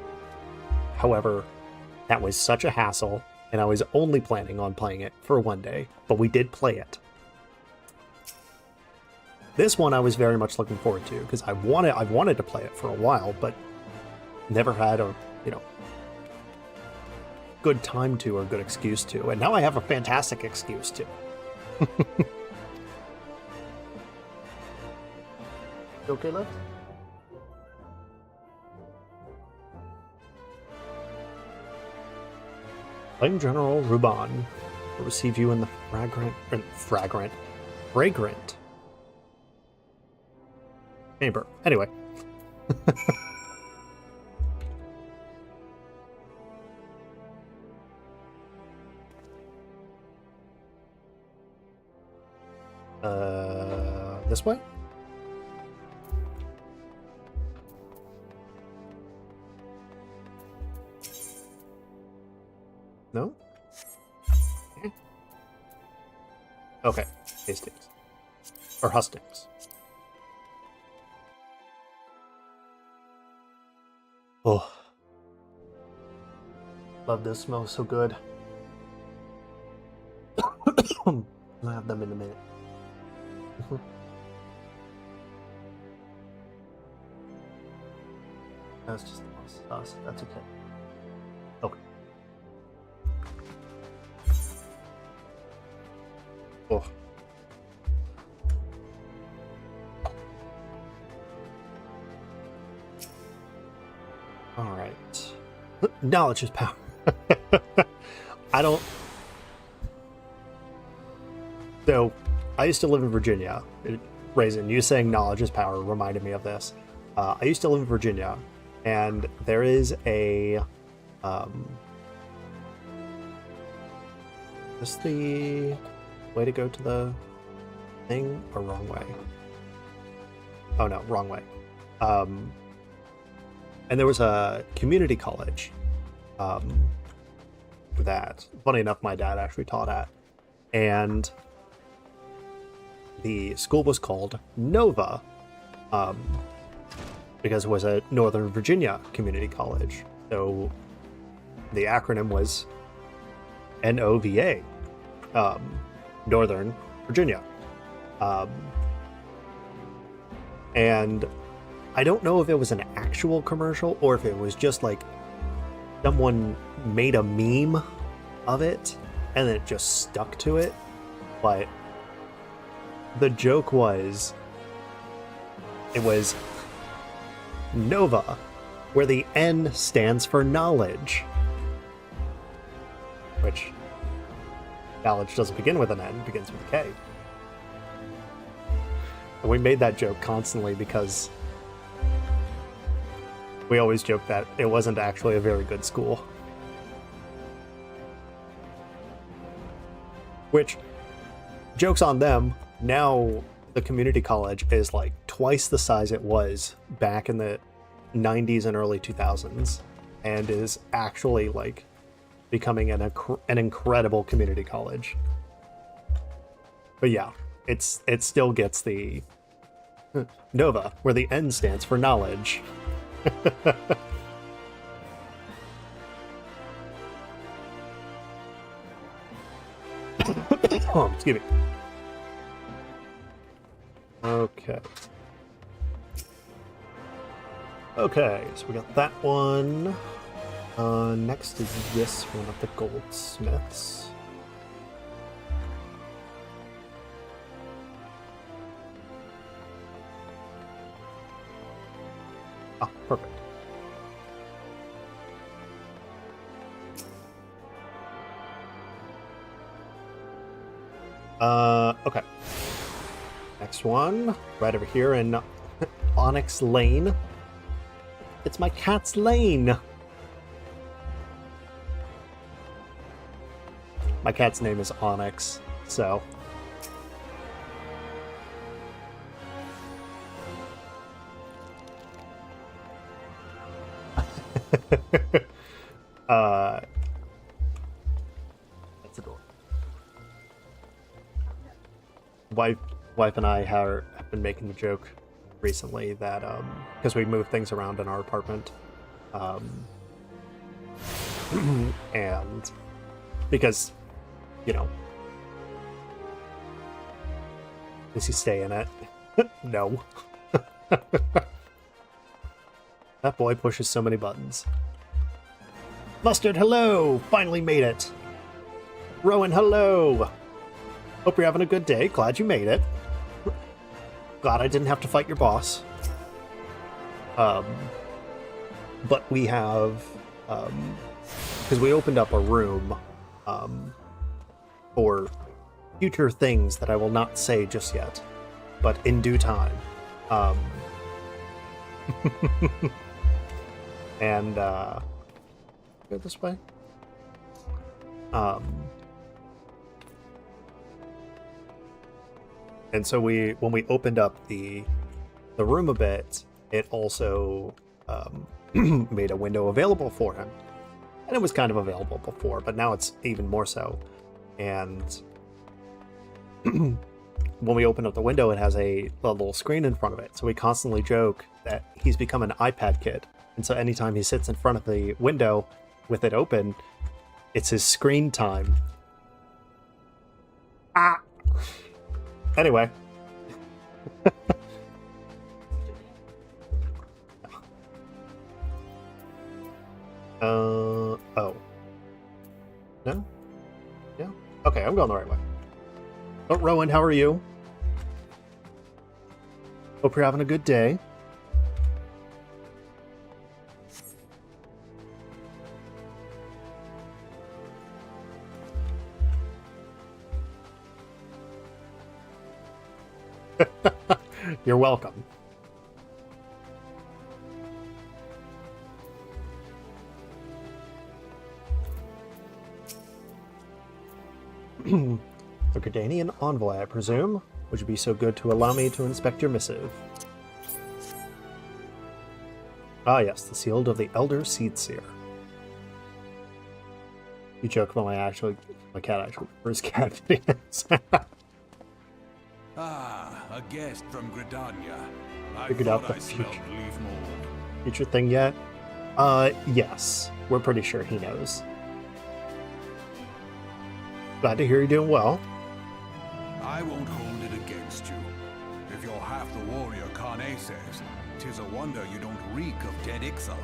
However, that was such a hassle, and I was only planning on playing it for one day, but we did play it. This one I was very much looking forward to, because I've wanted to play it for a while, but never had a, you know, good time to or good excuse to, and now I have a fantastic excuse to. Okay, love? Flame General Ruban will receive you in the fragrant chamber. Anyway. This way? No? Okay, Hastings. Or Hustings. Oh. Love this, smells so good. I'll have them in a minute. That's just us. That's okay. Okay. Oh. All right. Knowledge is power. I don't. So, I used to live in Virginia. Raisin, you saying knowledge is power reminded me of this. I used to live in Virginia, and there is a. Is this the way to go to the thing, or wrong way? Oh no, wrong way. And there was a community college that, funny enough, my dad actually taught at. And the school was called Nova because it was a Northern Virginia community college. So the acronym was NOVA, Northern Virginia. And I don't know if it was an actual commercial or if it was just like someone made a meme of it and then it just stuck to it. But the joke was, it was Nova, where the N stands for knowledge. Which, knowledge doesn't begin with an N, it begins with a K. And we made that joke constantly because we always joke that it wasn't actually a very good school. Which, joke's on them, now the community college is like twice the size it was back in the 90s and early 2000s, and is actually like becoming an incredible community college. But yeah, it still gets the Nova, where the N stands for knowledge. Oh, excuse me. Okay. Okay, so we got that one. Next is this one of the goldsmiths. Ah, perfect. Okay. Next one, right over here in Onyx Lane. It's my cat's lane! My cat's name is Onyx, so... That's adorable. Wife and I have been making the joke recently that, because we moved things around in our apartment, and because, you know, does he stay in it? No. That boy pushes so many buttons. Mustard, hello! Finally made it! Rowan, hello! Hope you're having a good day. Glad you made it. Glad I didn't have to fight your boss. But we have... because we opened up a room for future things that I will not say just yet, but in due time. And go this way. And so when we opened up the room a bit, it also made a window available for him. And it was kind of available before, but now it's even more so. And when we open up the window, it has a little screen in front of it. So we constantly joke that he's become an iPad kid. And so anytime he sits in front of the window with it open, it's his screen time. Ah! Anyway. Oh. No? Yeah? Okay, I'm going the right way. Oh, Rowan, how are you? Hope you're having a good day. You're welcome. A Gridanian envoy, I presume? Would you be so good to allow me to inspect your missive? Ah yes, the Sealed of the Elder Seedseer. You joke about my cat actually prefers cat videos. Ah, a guest from Gridania. Figured out the future thing yet? Yes. We're pretty sure he knows. Glad to hear you're doing well. I won't hold it against you. If you're half the warrior Kane says, 'tis a wonder you don't reek of dead Ixal.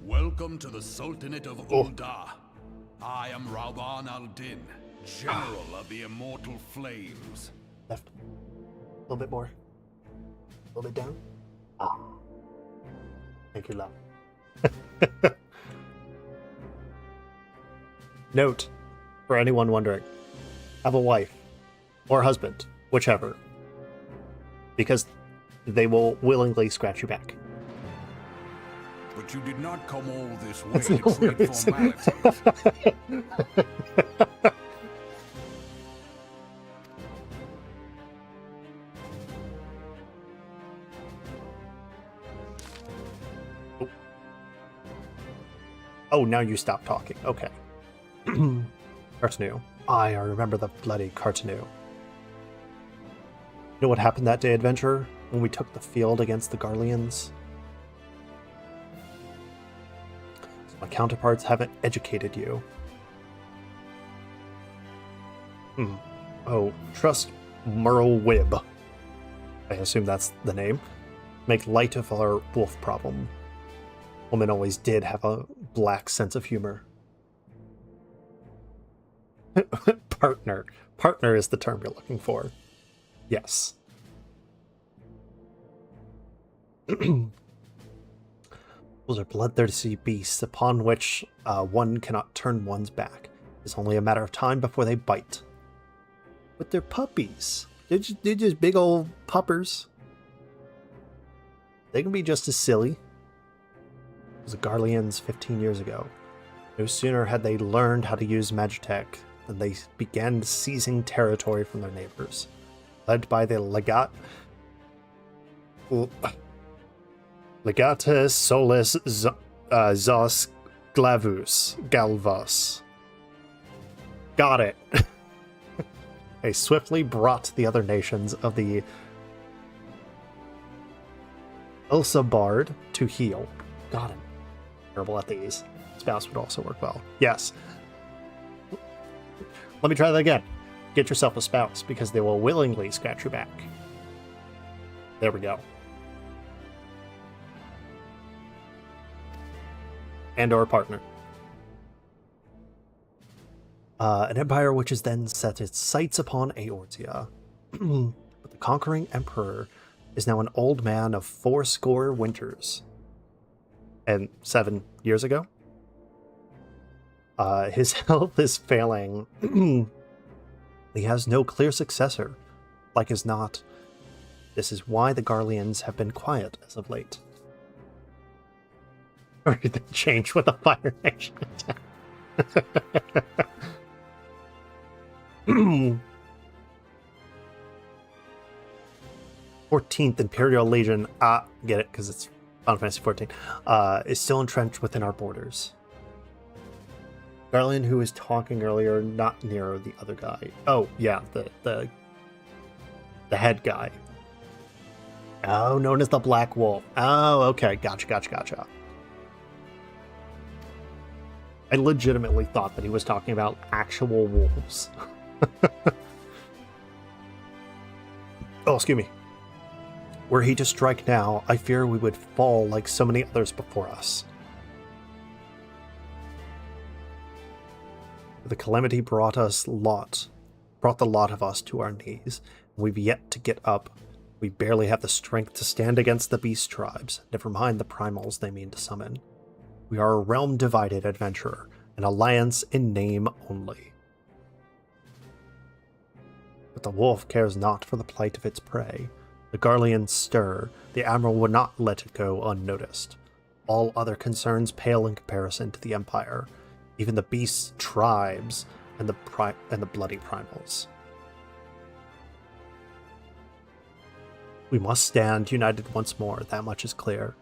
Welcome to the Sultanate of Ul'dah. I am Rauban al-Din, General of the Immortal Flames. Left. A little bit more. A little bit down. Ah. Thank you, love. Note, for anyone wondering, have a wife or husband, whichever, because they will willingly scratch your back. But you did not come all this way to treat formalities. Oh, now you stop talking. Okay. Cartonu. I remember the bloody Cartonu. You know what happened that day, adventurer, when we took the field against the Garleans? My counterparts haven't educated you. Oh, trust Merle-Wib. I assume that's the name. Make light of our wolf problem. Woman always did have a black sense of humor. Partner. Partner is the term you're looking for. Yes. Those are bloodthirsty beasts upon which one cannot turn one's back. It's only a matter of time before they bite. But they're puppies. They're just big old puppers. They can be just as silly. It was the Garleans 15 years ago. No sooner had they learned how to use Magitech than they began seizing territory from their neighbors. Led by the Legata Solis Zos Galvos. Got it. They swiftly brought the other nations of the Ilsabard to heel. Got it. Terrible at these. Spouse would also work well. Yes. Let me try that again. Get yourself a spouse, because they will willingly scratch your back. There we go. And or partner. An empire which has then set its sights upon Eorzea. But the conquering emperor is now an old man of 80 winters. And 7 years ago? His health is failing. He has no clear successor. Like as not, this is why the Garleans have been quiet as of late. Or did they change with the Fire Nation attack? 14th Imperial Legion, get it, because it's Final Fantasy 14, is still entrenched within our borders. Garlean, who was talking earlier, not Nero, the other guy. Oh, yeah, the head guy. Oh, known as the Black Wolf. Oh, okay, gotcha. I legitimately thought that he was talking about actual wolves. Oh, excuse me. Were he to strike now, I fear we would fall like so many others before us. The calamity brought the lot of us to our knees. We've yet to get up. We barely have the strength to stand against the beast tribes, never mind the primals they mean to summon. We are a realm divided adventurer, an alliance in name only. But the wolf cares not for the plight of its prey. The Garleans stir, the Admiral would not let it go unnoticed. All other concerns pale in comparison to the Empire, even the beast tribes and the bloody primals. We must stand united once more, that much is clear.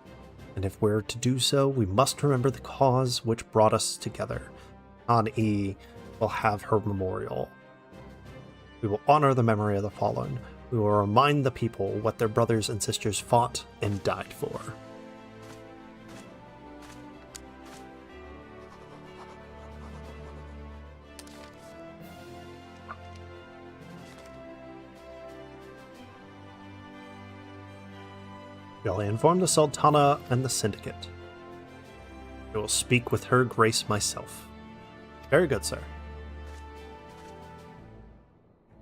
And if we're to do so, we must remember the cause which brought us together. An-E will have her memorial. We will honor the memory of the fallen. We will remind the people what their brothers and sisters fought and died for. I inform the Sultana and the Syndicate. I will speak with her grace myself. Very good, sir.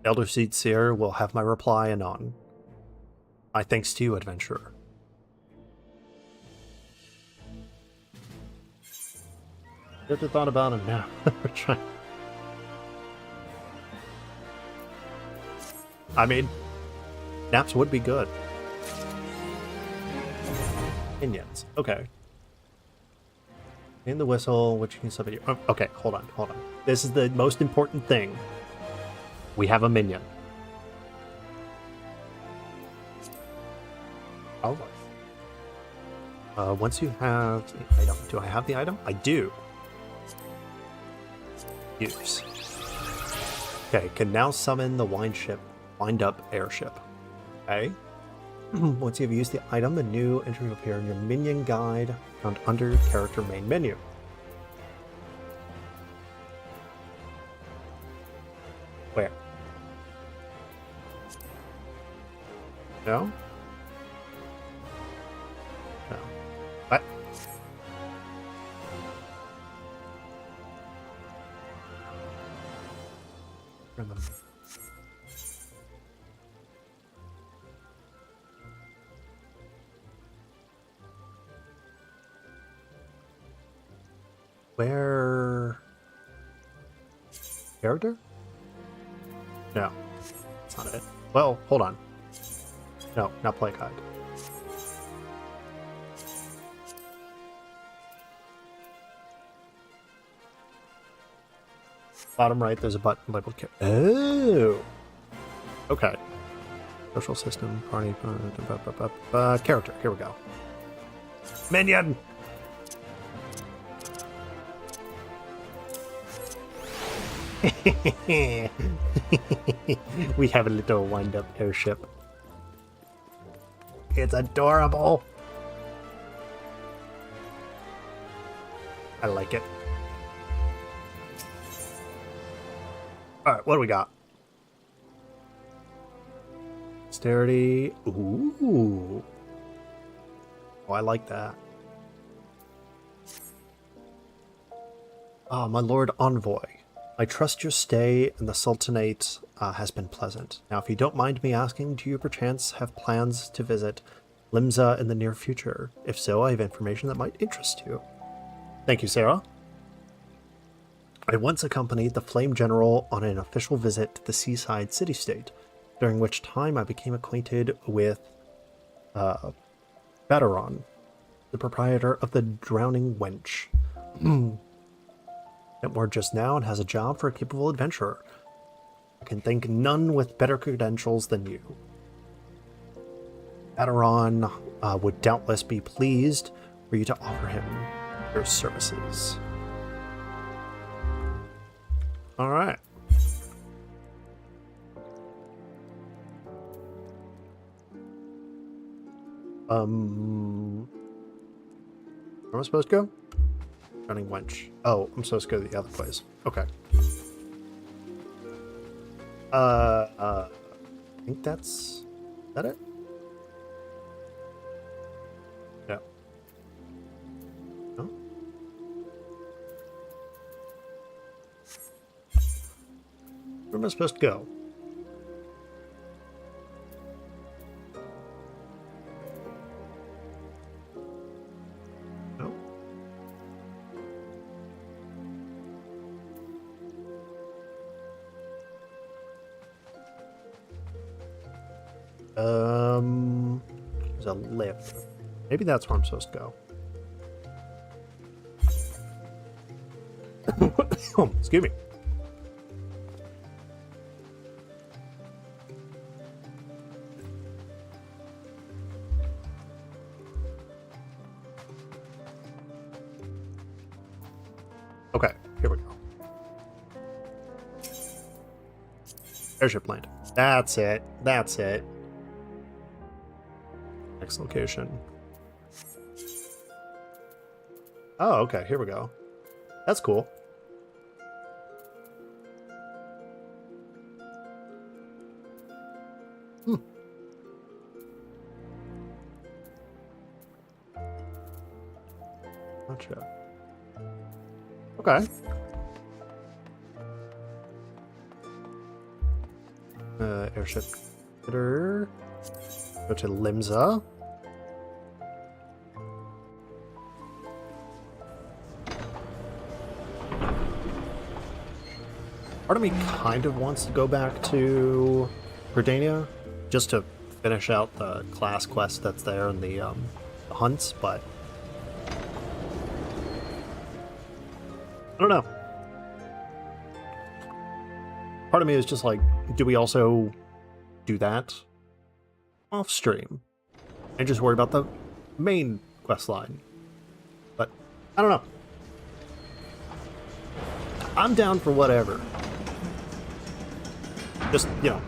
Elder Seed Seer will have my reply anon. My thanks to you, adventurer. Just a thought about him now. We're trying. I mean, naps would be good. Minions. Okay. In the whistle, which you can summon. Oh, okay, hold on. This is the most important thing. We have a minion. All right. Once you have the item, do I have the item? I do. Use. Okay, can now summon the wind up airship. Okay. Once you've used the item, a new entry will appear in your minion guide found under character main menu. Where? No? No. What? Remember. Where? Character? No, that's not it. Well, hold on. No, not play guide. Bottom right, there's a button labeled Oh! Okay. Social system, party, character. Here we go. Minion! We have a little wind-up airship. It's adorable. I like it. Alright, what do we got? Dexterity. Ooh. Oh, I like that. Ah, my Lord Envoy. I trust your stay in the Sultanate has been pleasant. Now, if you don't mind me asking, do you perchance have plans to visit Limsa in the near future? If so, I have information that might interest you. Thank you, Sarah. I once accompanied the Flame General on an official visit to the seaside city-state, during which time I became acquainted with Bateron, the proprietor of the Drowning Wench. More just now and has a job for a capable adventurer. I can think none with better credentials than you. Bateron would doubtless be pleased for you to offer him your services. All right. Where am I supposed to go? Running wench. Oh, I'm supposed to go the other place. Okay. I think that's... Is that it? No. No? Where am I supposed to go? There's a lift. Maybe that's where I'm supposed to go. Excuse me. Okay, here we go. Airship landing. That's it. That's it. Next location. Oh, okay. Here we go. That's cool. Gotcha. Okay. Airship. Go to Limsa. Part of me kind of wants to go back to Gridania just to finish out the class quest that's there in the hunts, but I don't know. Part of me is just like, do we also do that off stream and just worry about the main quest line? But I don't know. I'm down for whatever. Just, you know,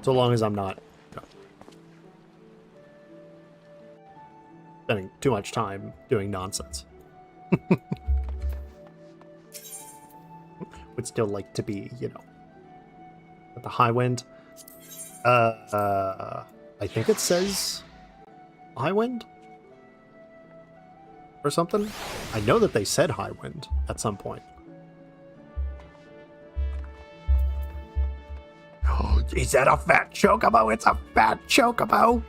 so long as I'm not, you know, spending too much time doing nonsense. Would still like to be, you know, at the high wind. I think it says high wind or something. I know that they said high wind at some point. Oh, is that a fat chocobo? It's a fat chocobo.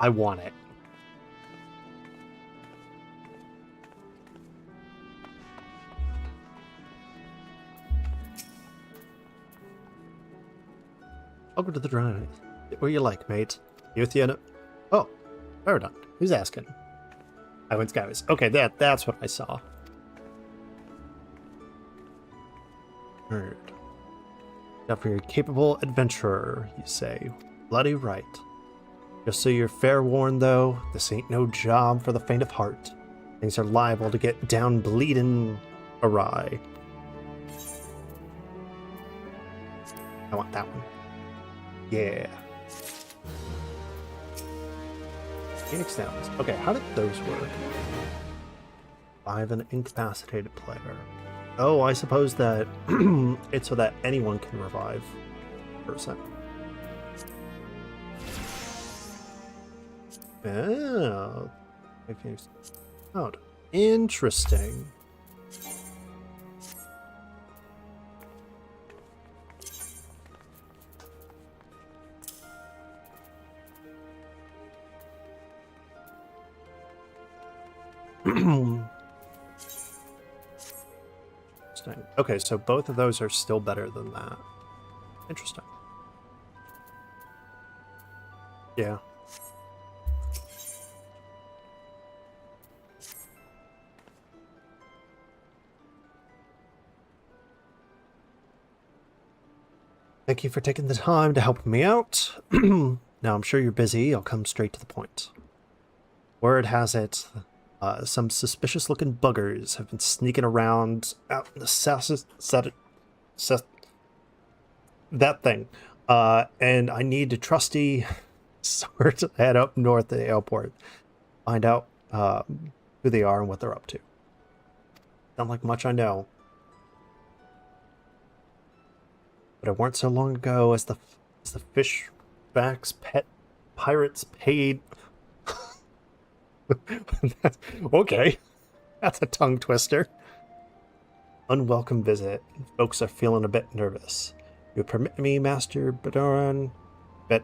I want it. Welcome to the drive. What you like, mate? Youthia. Oh, Paradon. Who's asking? I went Skywys. Okay, that's what I saw. Heard. Now for your capable adventurer, you say. Bloody right. Just so you're fair warned, though, this ain't no job for the faint of heart. Things are liable to get down bleeding awry. I want that one. Yeah. Phoenix Downs. Okay, how did those work? 5 an incapacitated player. Oh, I suppose that it's so that anyone can revive a person. Oh. Oh, interesting. Interesting. Okay, so both of those are still better than that. Interesting. Yeah. Thank you for taking the time to help me out. Now, I'm sure you're busy. I'll come straight to the point. Word has it, some suspicious-looking buggers have been sneaking around out in the that thing. And I need a trusty sword to head up north to the airport. Find out who they are and what they're up to. Not like much I know. But it weren't so long ago as the fishbacks pet pirates paid. Okay, that's a tongue twister. Unwelcome visit. Folks are feeling a bit nervous. You permit me, Master Baderon? Should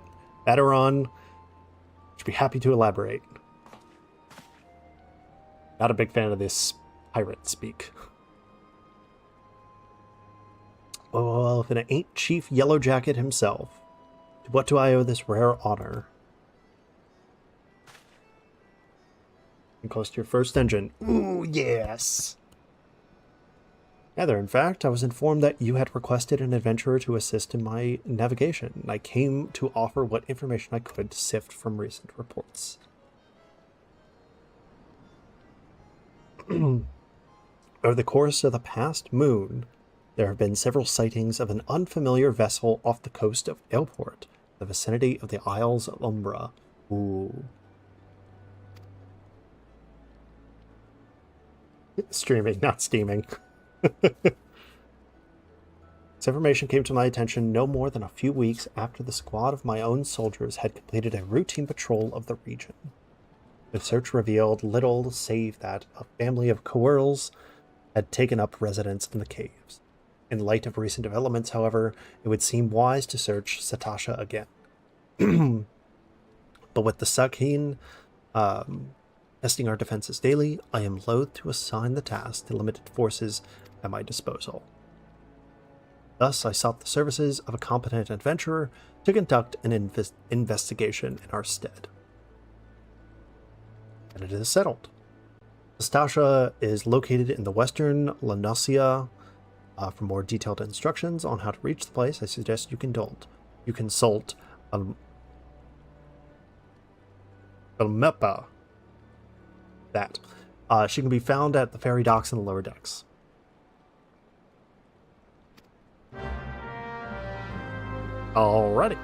be happy to elaborate. Not a big fan of this pirate speak. Well, if it ain't Chief Yellowjacket himself, to what do I owe this rare honor? And close to your first engine. Ooh, yes! Heather, in fact, I was informed that you had requested an adventurer to assist in my navigation, and I came to offer what information I could to sift from recent reports. Over the course of the past moon, there have been several sightings of an unfamiliar vessel off the coast of Ailport, the vicinity of the Isles of Umbra. Ooh. Streaming, not steaming. This information came to my attention no more than a few weeks after the squad of my own soldiers had completed a routine patrol of the region. The search revealed little save that a family of Coerls had taken up residence in the caves. In light of recent developments, however, it would seem wise to search Satasha again. But with the Sakhin testing our defenses daily, I am loath to assign the task to limited forces at my disposal. Thus, I sought the services of a competent adventurer to conduct an investigation in our stead. And it is settled. Satasha is located in the western Lanosia. For more detailed instructions on how to reach the place, I suggest you consult Elmepa. That. She can be found at the ferry docks in the lower decks. Alrighty.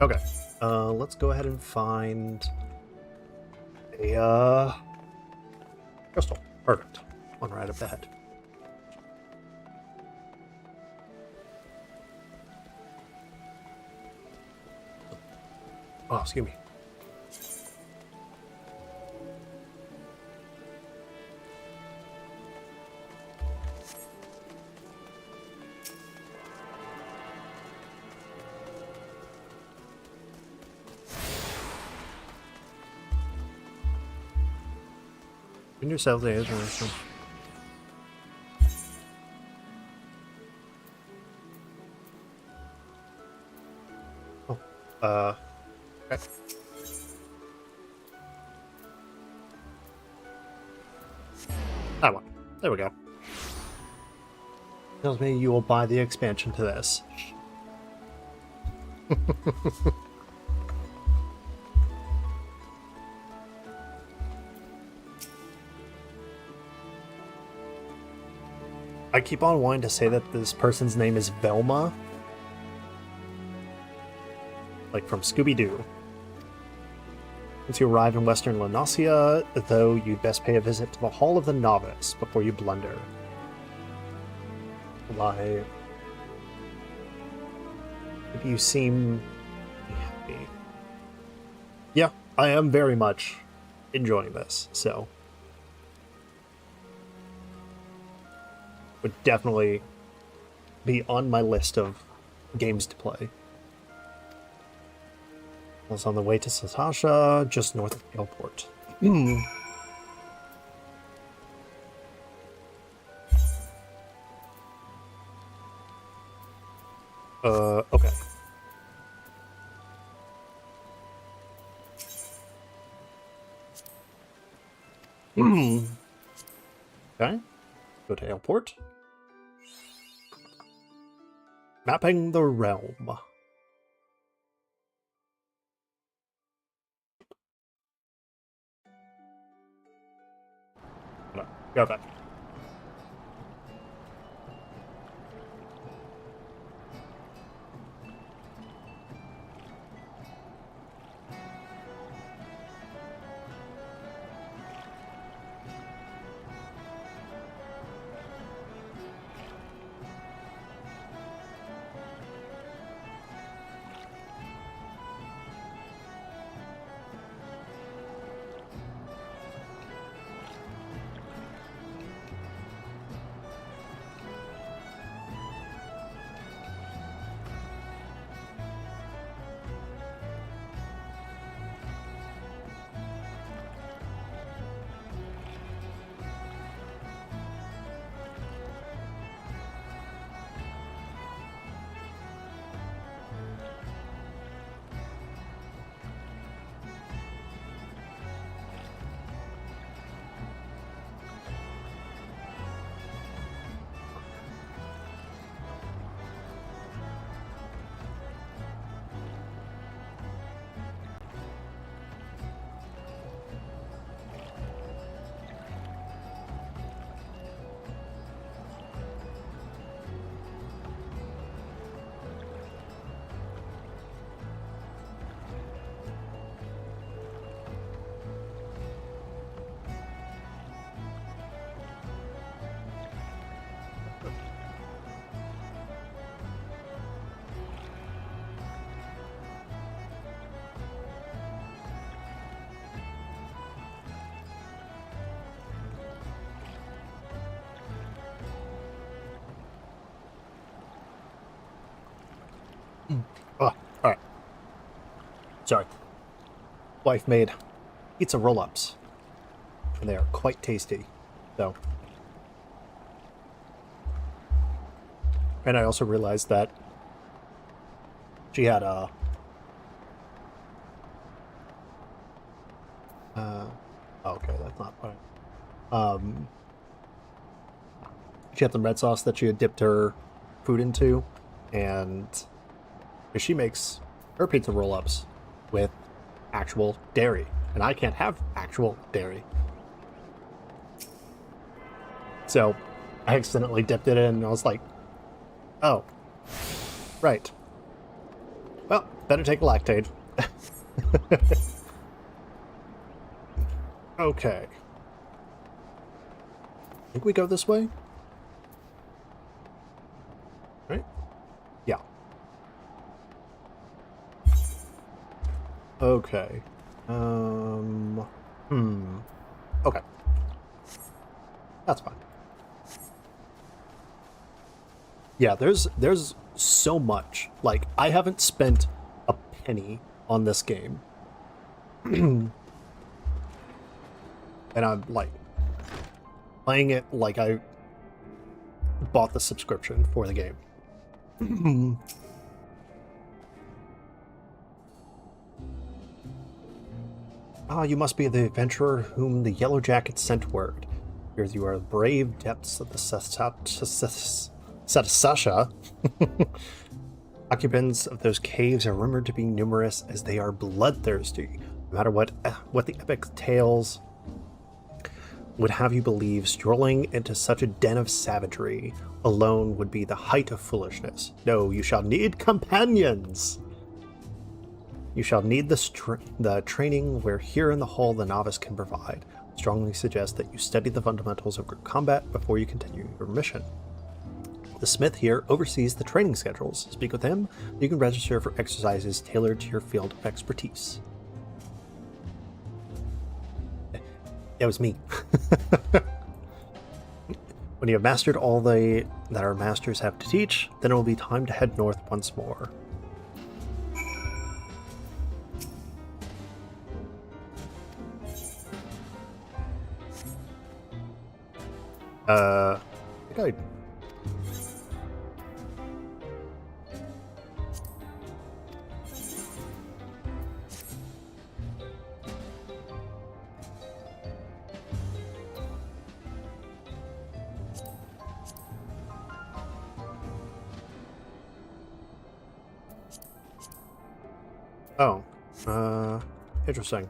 Okay, let's go ahead and find a crystal. Perfect. One right up ahead. Oh, excuse me. Bring yourself there. Oh, okay. That one. There we go. Tells me you will buy the expansion to this. I keep on wanting to say that this person's name is Velma. Like from Scooby-Doo. Once you arrive in Western Lanasia, though, you'd best pay a visit to the Hall of the Novice before you blunder. Why? You seem happy. Yeah, I am very much enjoying this, so would definitely be on my list of games to play. I was on the way to Satasha, just north of the airport. Okay. Okay. Go to airport. Mapping the realm. No, go back. Oh, alright. Sorry. Wife made pizza roll-ups. And they are quite tasty. So. And I also realized that she had a okay, that's not fine. She had some red sauce that she had dipped her food into, and she makes her pizza roll-ups with actual dairy. and I can't have actual dairy. So I accidentally dipped it in, and I was like, oh, right. Well, better take a lactate. Okay. I think we go this way? Right? Yeah. Okay. Okay. That's fine. Yeah, there's so much. Like, I haven't spent a penny on this game. And I'm, like, playing it like I bought the subscription for the game. Ah, you must be the adventurer whom the Yellow Jackets sent word. Here you are the brave depths of the Sasha. Occupants of those caves are rumored to be numerous as they are bloodthirsty. No matter what the epic tales would have you believe, strolling into such a den of savagery alone would be the height of foolishness. No, you shall need companions. You shall need the training where here in the hall the novice can provide. I strongly suggest that you study the fundamentals of group combat before you continue your mission. The smith here oversees the training schedules. Speak with him. You can register for exercises tailored to your field of expertise. It was me. When you have mastered all that our masters have to teach, then it will be time to head north once more. I think interesting.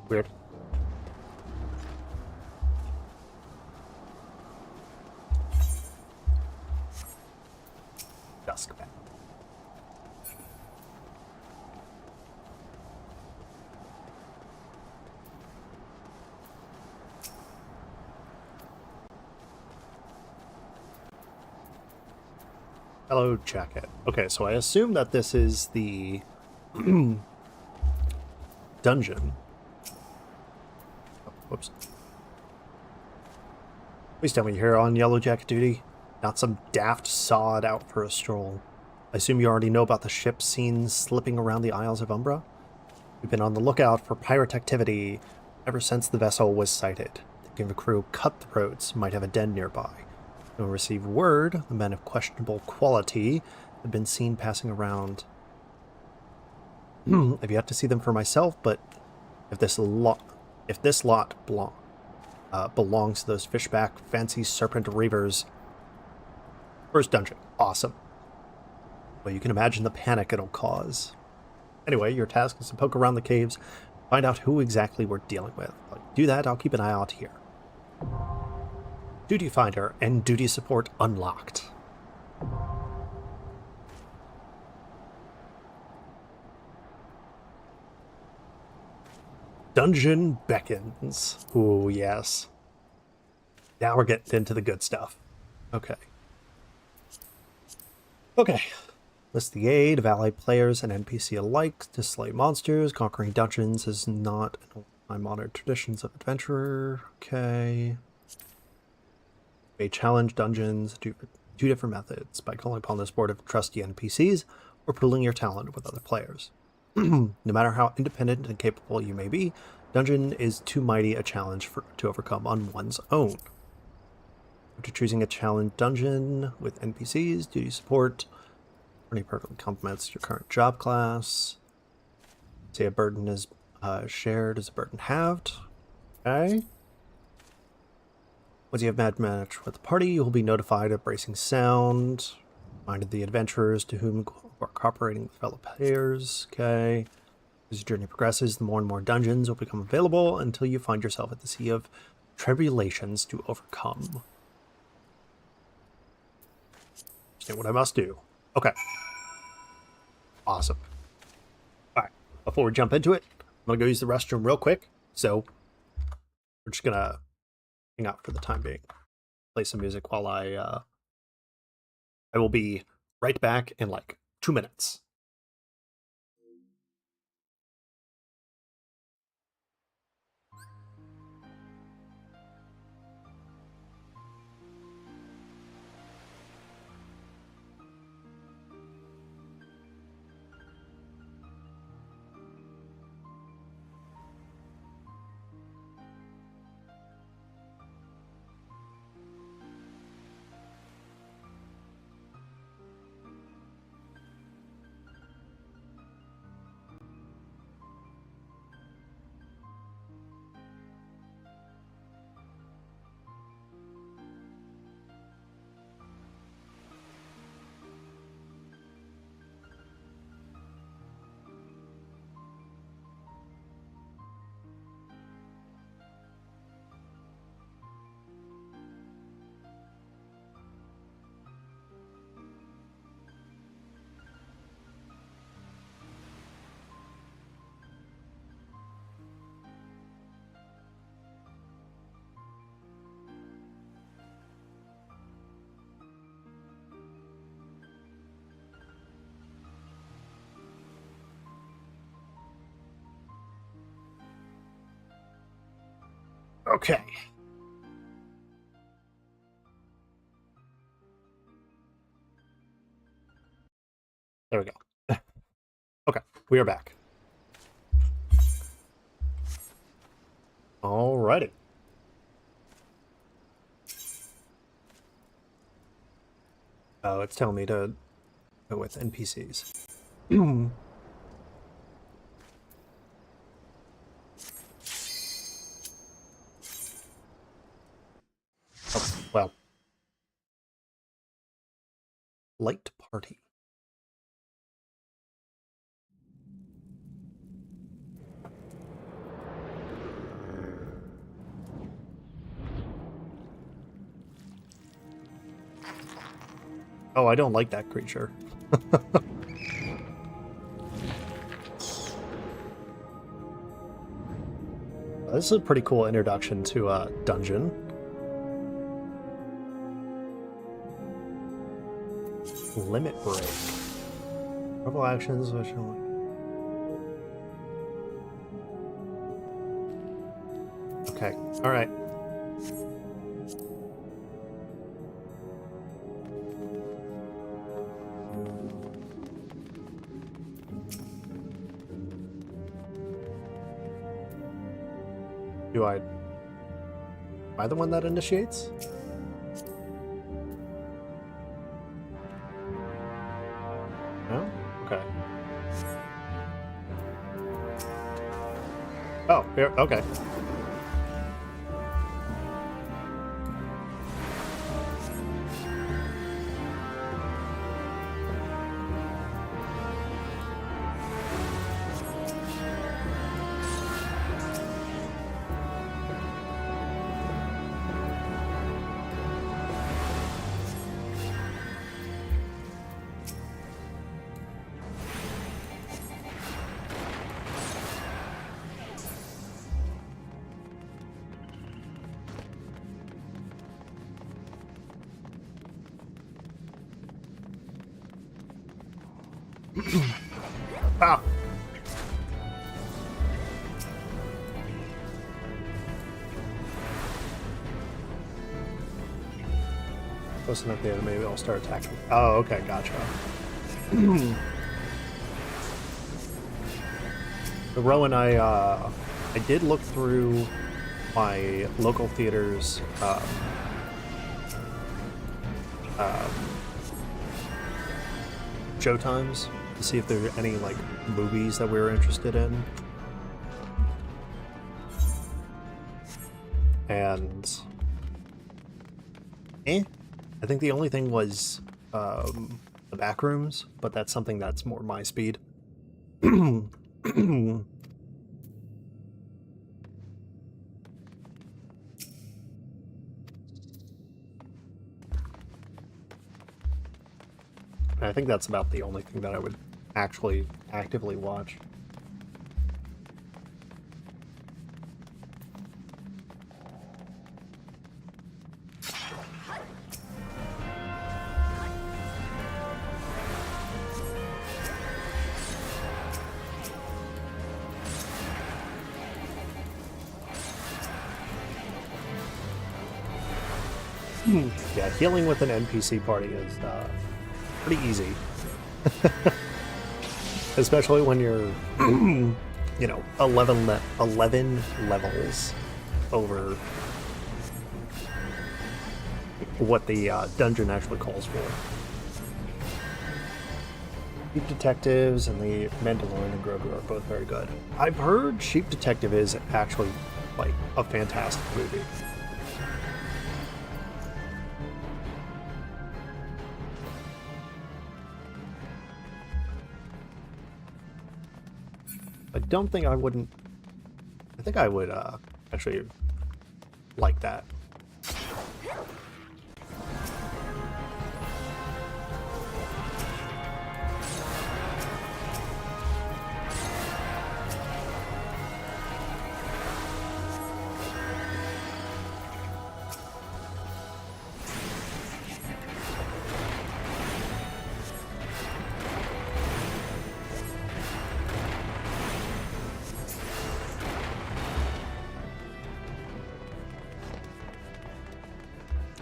Weird. Dusk back. Hello, jacket. Okay, so I assume that this is the dungeon. Oh, whoops. Please tell me you're here on Yellow Jacket duty, not some daft sod out for a stroll. I assume you already know about the ship seen slipping around the Isles of Umbra? We've been on the lookout for pirate activity ever since the vessel was sighted. Thinking the crew cutthroats might have a den nearby. We'll receive word the men of questionable quality have been seen passing around. I've yet to see them for myself, but if this lot belongs to those fishback fancy serpent reavers. First dungeon, awesome. Well, you can imagine the panic it'll cause. Anyway, your task is to poke around the caves, find out who exactly we're dealing with. While you do that, I'll keep an eye out here. Duty Finder and Duty Support unlocked. Dungeon beckons. Ooh, yes. Now we're getting into the good stuff. Okay. Okay. List the aid of allied players and NPC alike to slay monsters. Conquering dungeons is not in my modern traditions of adventurer. Okay. May challenge dungeons do two different methods, by calling upon this board of trusty NPCs or pooling your talent with other players. No matter how independent and capable you may be, dungeon is too mighty a challenge to overcome on one's own. After choosing a challenge dungeon with NPCs, duty support pretty perfectly complements your current job class. Say a burden is shared, is a burden halved. Okay. Once you have match with the party, you will be notified of bracing sound. Reminded the adventurers to whom are cooperating with fellow players. Okay. As your journey progresses, the more and more dungeons will become available until you find yourself at the sea of tribulations to overcome. Understand what I must do. Okay. Awesome. Alright. Before we jump into it, I'm going to go use the restroom real quick. So, we're just going to hang out for the time being. Play some music while I will be right back in like 2 minutes. Okay. There we go. Okay, we are back. Alrighty. Oh, it's telling me to go with NPCs. Oh, well. Light party. Oh, I don't like that creature. This is a pretty cool introduction to a dungeon. Limit break. Couple actions which okay, alright. Am I the one that initiates? No? Okay. Oh, here, okay. Ah. Close enough there, maybe I'll start attacking. Oh, okay, gotcha. The Rowan, I did look through my local theater's showtimes to see if there are any like movies that we were interested in, and I think the only thing was the back rooms, but that's something that's more my speed. I think that's about the only thing that I would actually actively watch. Yeah, healing with an NPC party is pretty easy. Especially when you're, you know, 11 levels over what the dungeon actually calls for. Sheep Detectives and the Mandalorian and Grogu are both very good. I've heard Sheep Detective is actually, like, a fantastic movie. I don't think I wouldn't... I think I would, actually like that.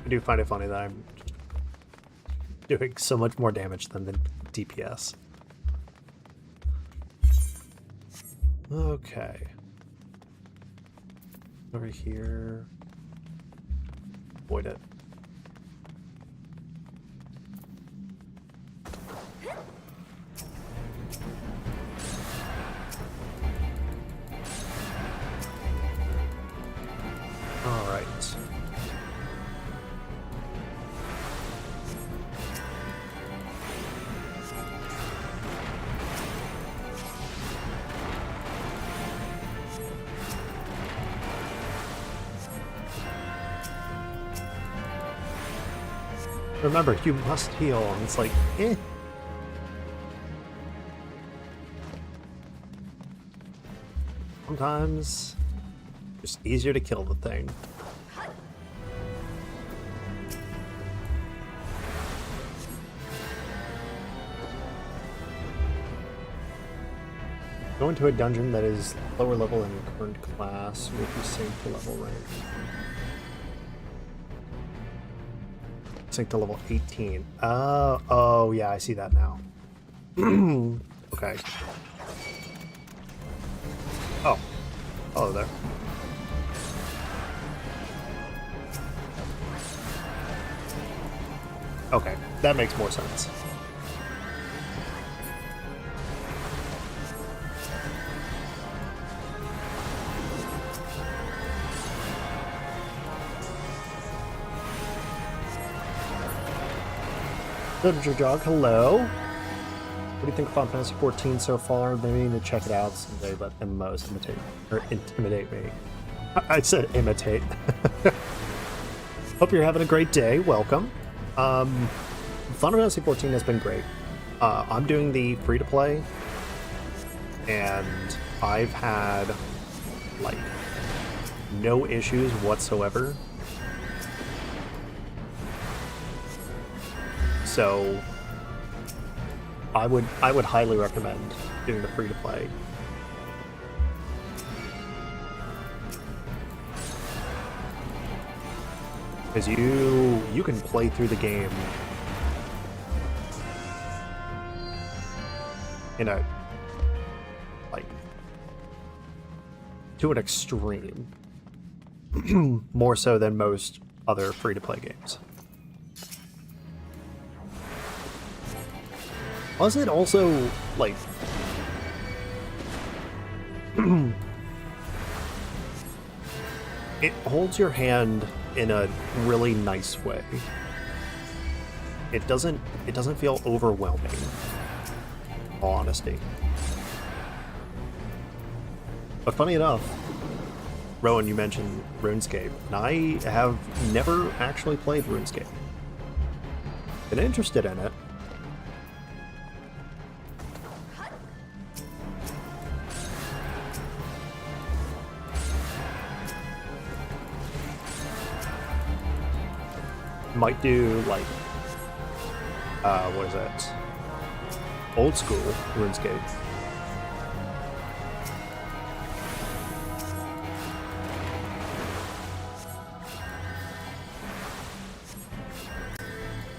I do find it funny that I'm doing so much more damage than the DPS. Okay. Over here. Avoid it. All right. Remember, you must heal, and it's like, eh. Sometimes, it's easier to kill the thing. Go into a dungeon that is lower level than your current class with the same level rank. Sync to level 18. Oh, yeah, I see that now. Okay. Oh. Oh, there. Okay, that makes more sense. Literature Jog, hello. What do you think of Final Fantasy 14 so far? They need to check it out someday, let MMOs intimidate me. I said imitate. Hope you're having a great day. Welcome. Final Fantasy 14 has been great. I'm doing the free-to-play, and I've had, like, no issues whatsoever. So I would highly recommend doing the free to play. Because you can play through the game in a, like, to an extreme. More so than most other free to play games. Was it also, like, it holds your hand in a really nice way. It doesn't feel overwhelming, in all honesty. But funny enough, Rowan, you mentioned RuneScape, and I have never actually played RuneScape. Been interested in it. Might do, like, what is it? Old school RuneScape.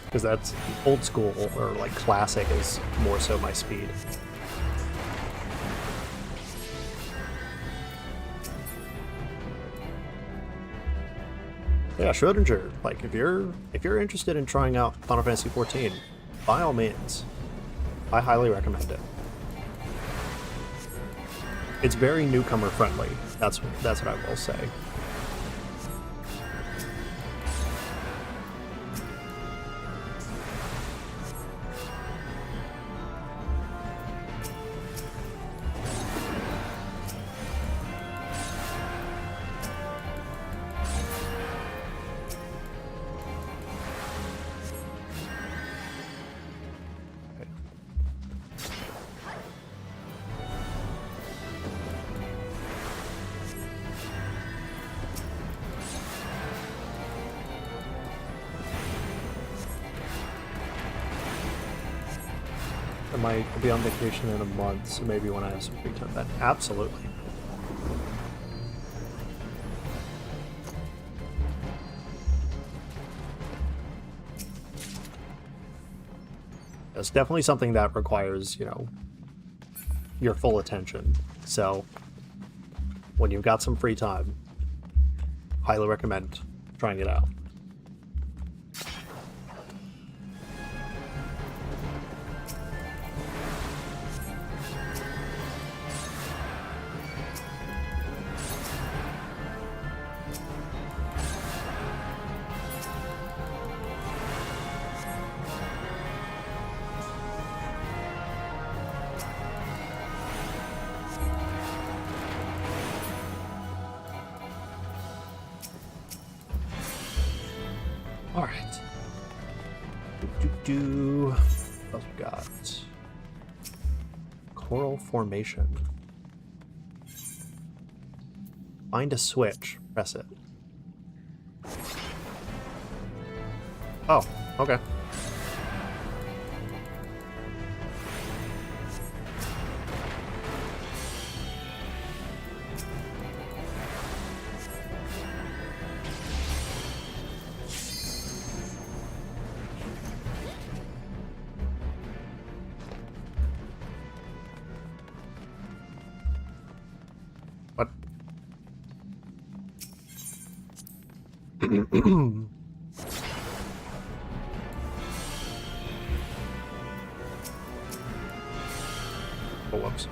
Because that's old school, or like classic, is more so my speed. Yeah, Schrodinger, like if you're interested in trying out Final Fantasy XIV, by all means, I highly recommend it. It's very newcomer friendly. That's what I will say. I'll be on vacation in a month, so maybe when I have some free time then. Absolutely. It's definitely something that requires, you know, your full attention. So, when you've got some free time, highly recommend trying it out. All right. What else we got? Coral formation. Find a switch. Press it. Oh, okay. Oh, whoops.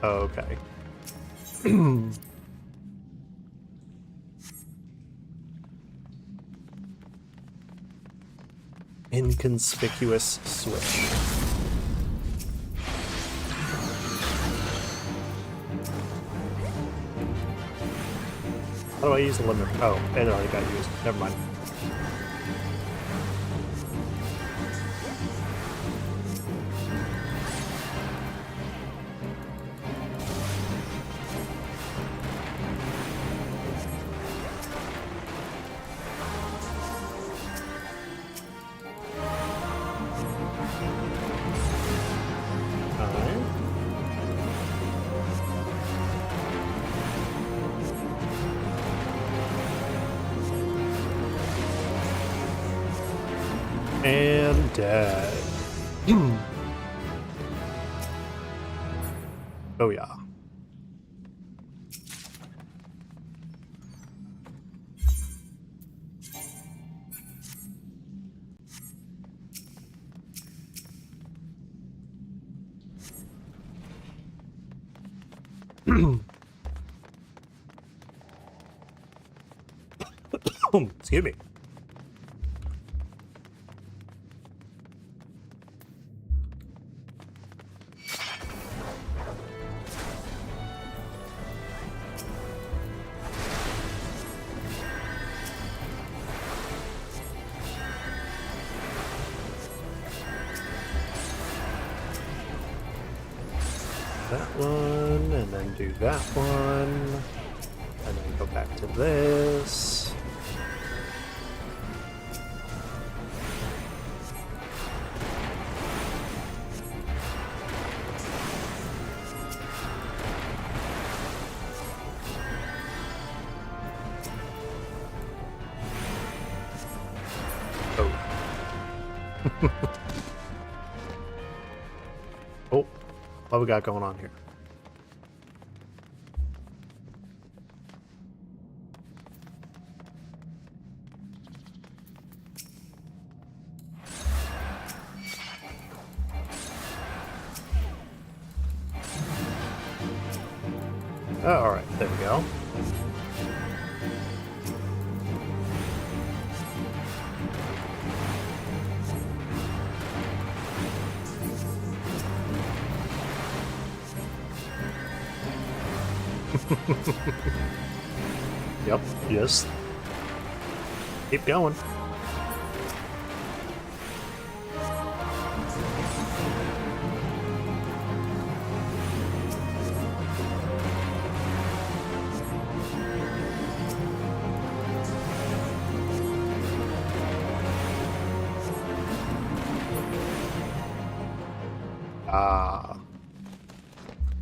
Okay. Inconspicuous switch. How do I use the limit? Oh, it already got used. Never mind. And dead. Oh yeah. Excuse me. That one, and then do that one, and then go back to this. Oh. Oh. What we got going on here? Oh, all right, there we go. Yep, yes. Keep going. Ah.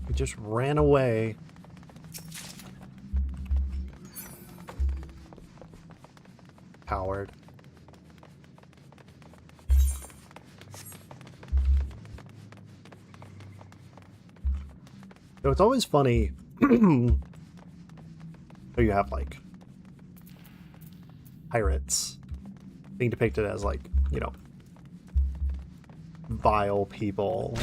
We just ran away. Coward. So it's always funny. So you have like pirates being depicted as like, you know, vile people,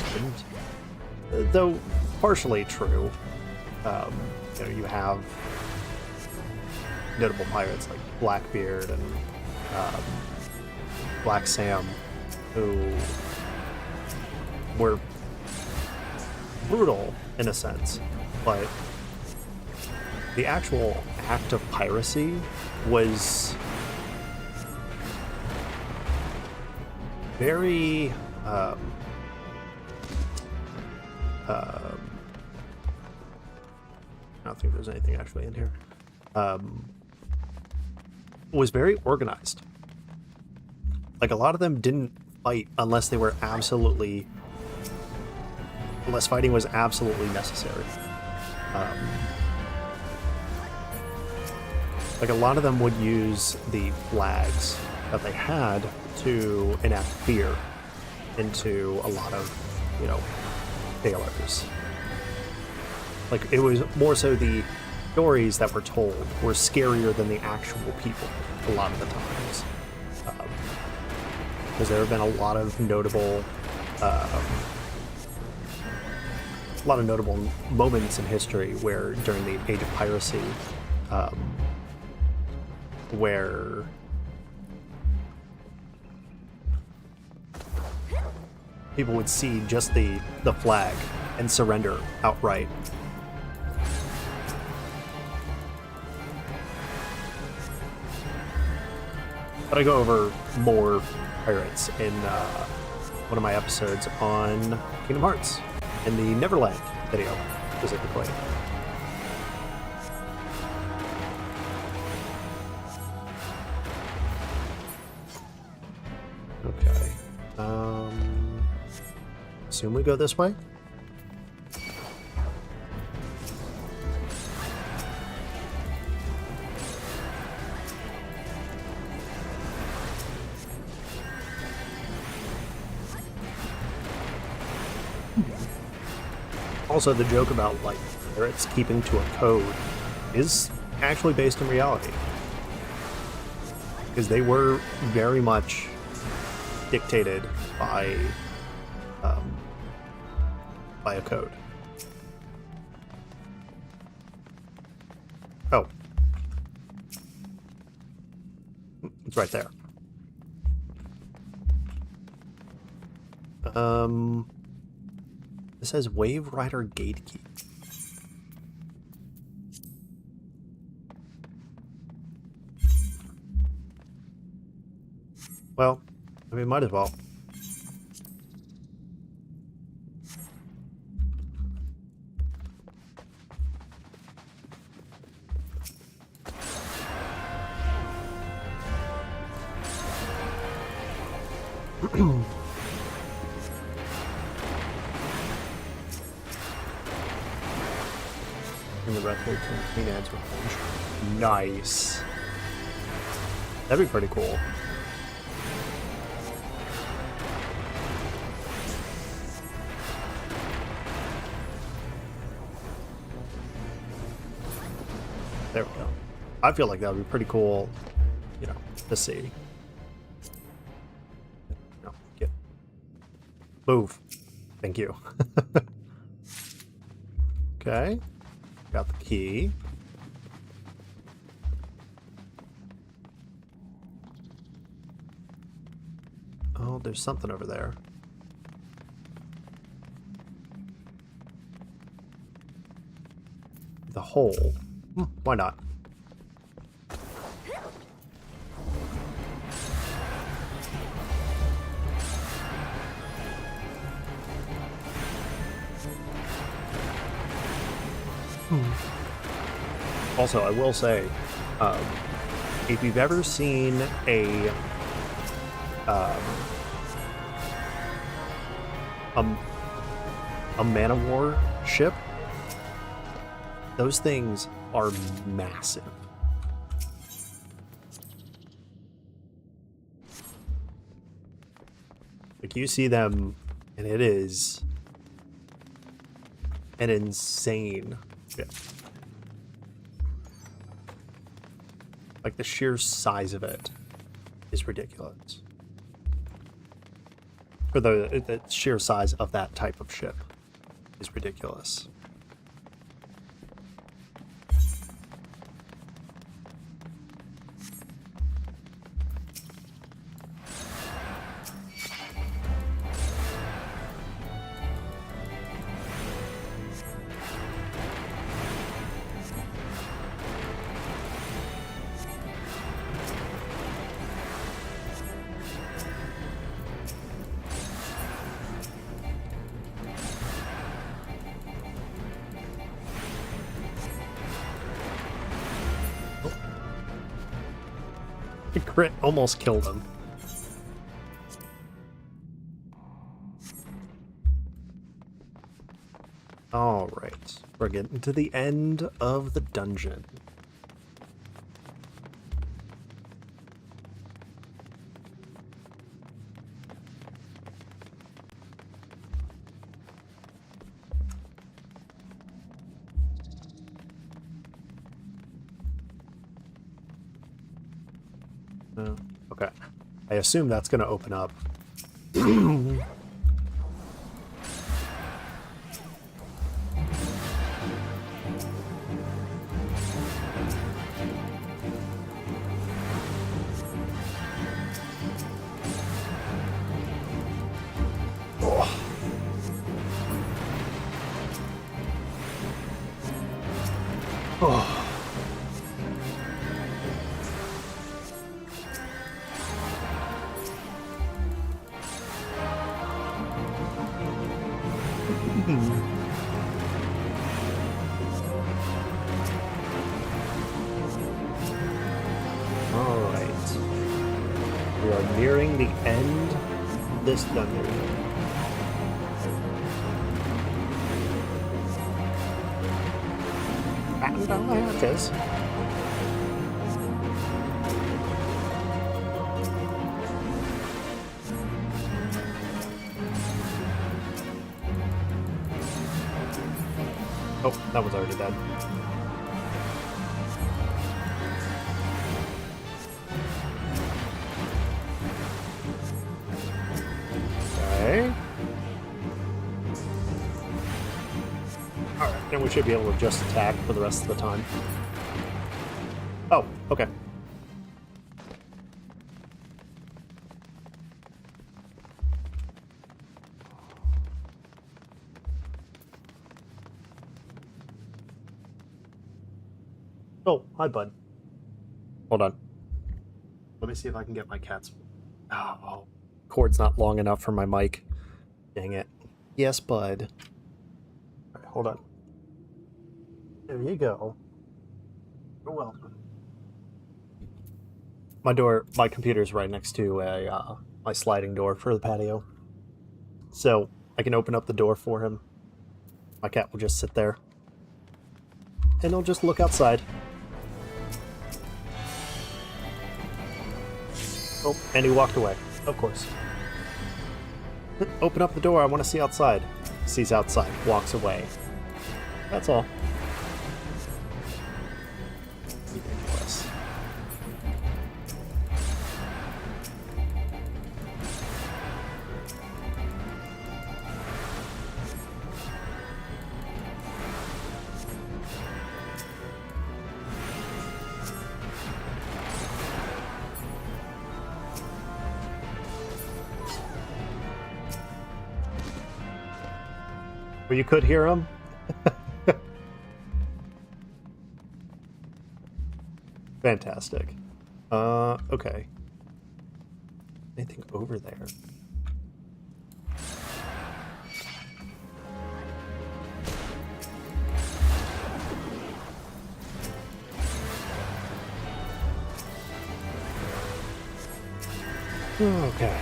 and though partially true, you know, you have notable pirates like Blackbeard and Black Sam, who were brutal in a sense, but the actual act of piracy was very I don't think there's anything actually in here. Was very organized. Like, a lot of them didn't fight unless they were absolutely, unless fighting was absolutely necessary. Like, a lot of them would use the flags that they had to enact fear into a lot of, you know, sailors. Like, it was more so the stories that were told were scarier than the actual people a lot of the times. Because there have been a lot of notable moments in history where, during the age of piracy, where people would see just the flag and surrender outright. But I go over more pirates in one of my episodes on Kingdom Hearts, in the Neverland video, specifically. Okay. Assume we go this way? Also, the joke about, like, pirates keeping to a code is actually based in reality. Because they were very much dictated by a code. It's right there. This says Wave Rider Gate Key. Well, I mean, might as well. In the record from Queen Anne's Revenge. Nice. That'd be pretty cool. There we go. I feel like that would be pretty cool, you know, to see. No, get. Move. Thank you. Okay. Got the key. Oh, there's something over there. The hole. Why not? Also, I will say, if you've ever seen a man-of-war ship, those things are massive. Like, you see them, and it is an insane ship. Like, the sheer size of it is ridiculous. Or the sheer size of that type of ship is ridiculous. The crit almost killed him. Alright, we're getting to the end of the dungeon. Okay. I assume that's going to open up. Oh. Alright. We are nearing the end of this dungeon. Batten down the hatches. Oh, that was already dead. Okay. Alright, then we should be able to just attack for the rest of the time. Oh, okay. Oh, hi, bud. Hold on. Let me see if I can get my cat's... Oh, cord's not long enough for my mic. Dang it. Yes, bud. All right, hold on. There you go. You're welcome. My computer's right next to my sliding door for the patio. So I can open up the door for him. My cat will just sit there. And he'll just look outside. Oh, and he walked away. Of course. Open up the door, I want to see outside. Sees outside, walks away. That's all. Ridiculous. Well, you could hear him. Fantastic. Okay. Anything over there? Okay.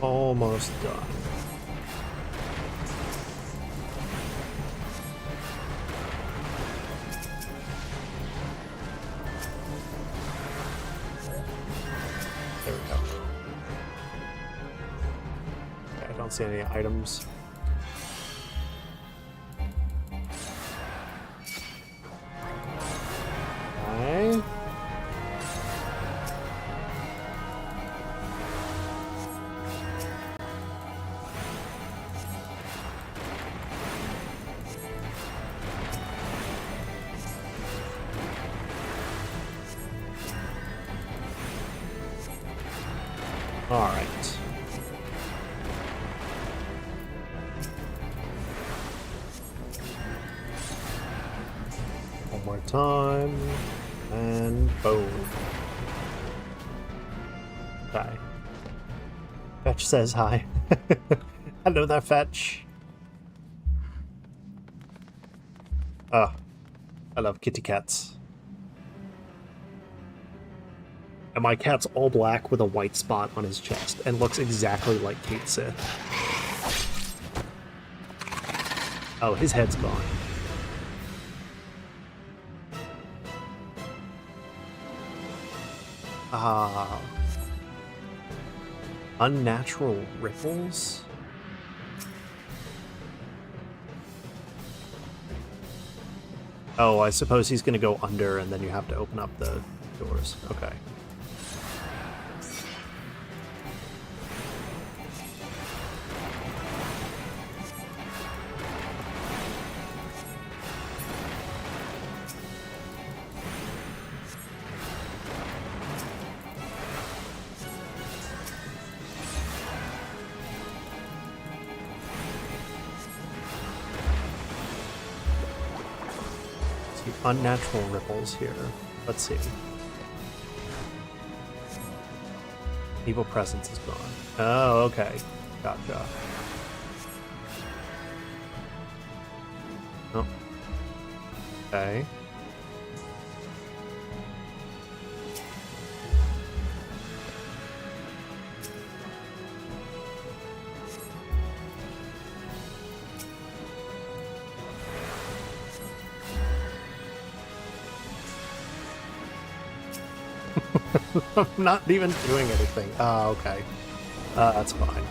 Almost done. There we go. Okay, I don't see any items. Okay. All right. One more time, and boom. Okay. Fetch says hi. Hello there, Fetch. Ah, I love kitty cats. And my cat's all black with a white spot on his chest and looks exactly like Kate Sith. Oh, his head's gone. Ah. Unnatural ripples? Oh, I suppose he's gonna go under and then you have to open up the doors. Okay. Unnatural ripples here. Let's see. Evil presence is gone. Oh, okay. Gotcha. Oh. Okay. I'm not even doing anything. Oh, okay. That's fine.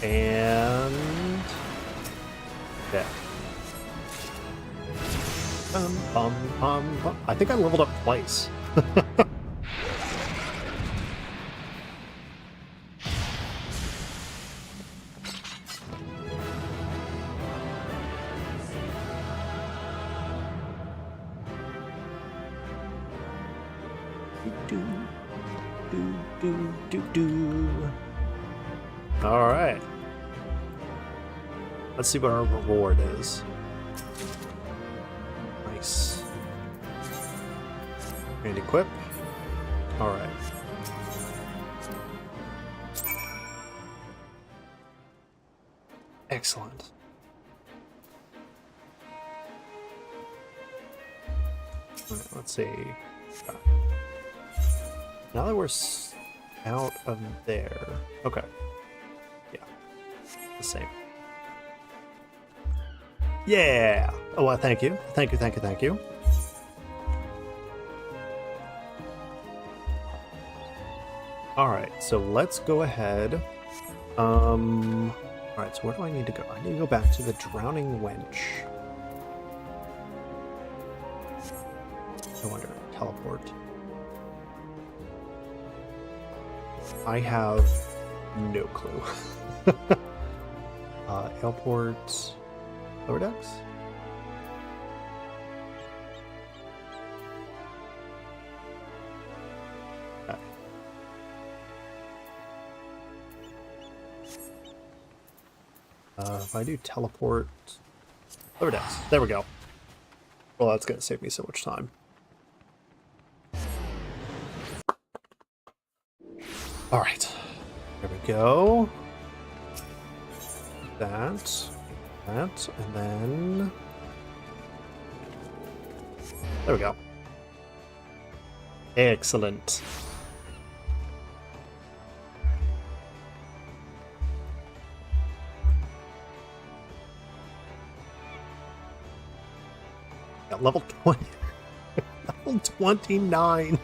And... death. I think I leveled up twice. All right. Let's see what our reward is. Nice. And equip. All right. Excellent. All right, let's see. Now that we're out of there. Okay. Yeah. The same. Yeah! Oh, well, thank you. Thank you, thank you, thank you. Alright, so let's go ahead. Alright, so where do I need to go? I need to go back to the Drowning Wench. I wonder, teleport. I have no clue. Airport... Lower decks? Okay. If I do teleport... Lower decks. There we go. Well, that's going to save me so much time. Alright. There we go. That, and then... There we go. Excellent. Yeah, level 20. Level 29.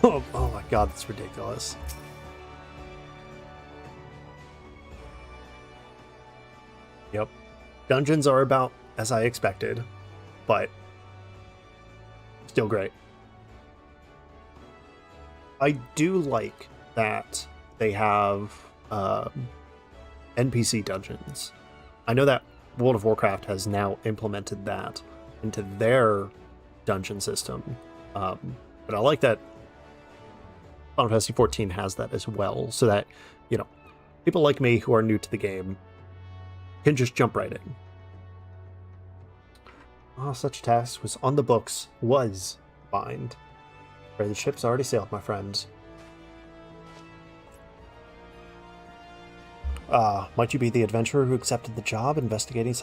Oh my god, that's ridiculous. Yep. Dungeons are about as I expected, but still great. I do like that they have NPC dungeons. I know that World of Warcraft has now implemented that into their dungeon system, but I like that Final Fantasy XIV has that as well, so that, you know, people like me who are new to the game can just jump right in. Oh, such a task was on the books, was bind. The ship's already sailed, my friends. Might you be the adventurer who accepted the job investigating It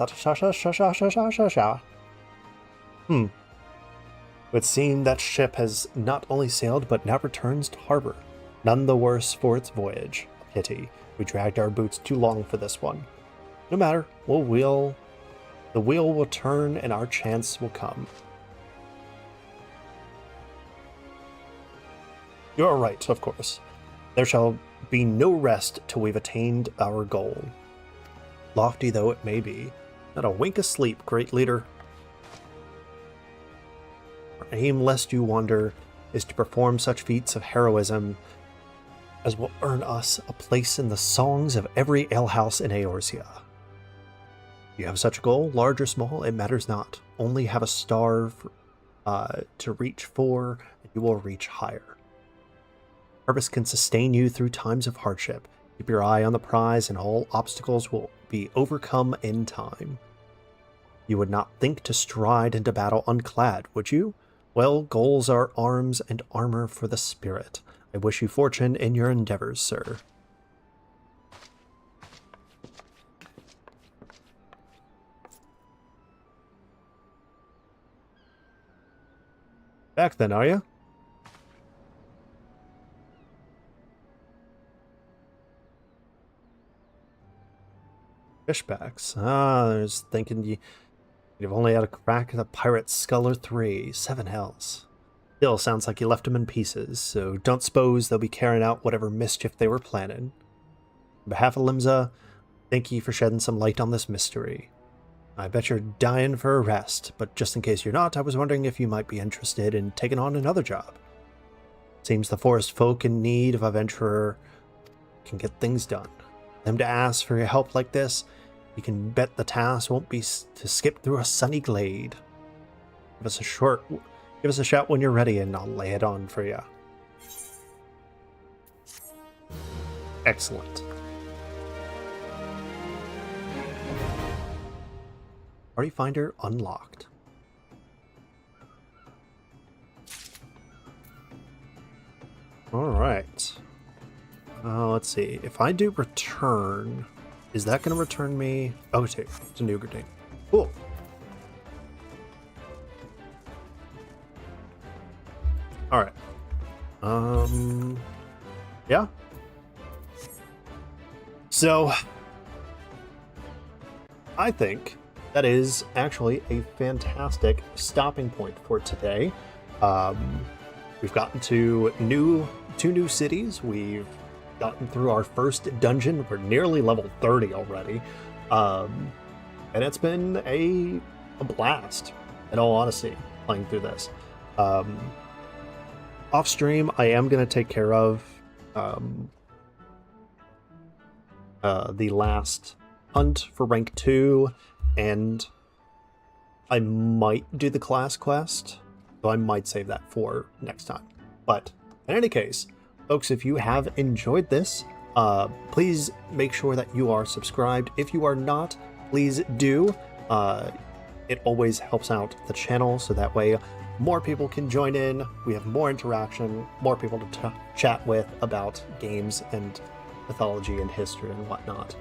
would seem that ship has not only sailed, but now returns to harbor. None the worse for its voyage. A pity. We dragged our boots too long for this one. No matter, the wheel will turn and our chance will come. You are right, of course. There shall be no rest till we've attained our goal. Lofty though it may be, not a wink of sleep, great leader. Our aim, lest you wonder, is to perform such feats of heroism as will earn us a place in the songs of every alehouse in Eorzea. You have such a goal, large or small, it matters not. Only have a star to reach for, and you will reach higher. Purpose can sustain you through times of hardship. Keep your eye on the prize, and all obstacles will be overcome in time. You would not think to stride into battle unclad, would you? Well, goals are arms and armor for the spirit. I wish you fortune in your endeavors, sir. Back then, are you? Fishbacks. There's thinking you've only had a crack at the pirate's skull or 3. 7 hells. Still sounds like you left them in pieces, so don't suppose they'll be carrying out whatever mischief they were planning. On behalf of Limsa, thank ye for shedding some light on this mystery. I bet you're dying for a rest, but just in case you're not, I was wondering if you might be interested in taking on another job. Seems the forest folk in need of a venturer can get things done. Them to ask for your help like this, you can bet the task won't be to skip through a sunny glade. Give us a shout when you're ready and I'll lay it on for you. Excellent. Party Finder unlocked. Alright. Let's see. If I do return, is that going to return me? Oh, it's a new grenade. Cool. Alright. Yeah. So, I think that is actually a fantastic stopping point for today. We've gotten to two new cities. We've gotten through our first dungeon. We're nearly level 30 already. And it's been a blast, in all honesty, playing through this. Off stream, I am going to take care of the last hunt for rank 2, and I might do the class quest, so I might save that for next time. But in any case, folks, if you have enjoyed this, please make sure that you are subscribed. If you are not, please do. It always helps out the channel, so that way more people can join in. We have more interaction, more people to chat with about games and mythology and history and whatnot.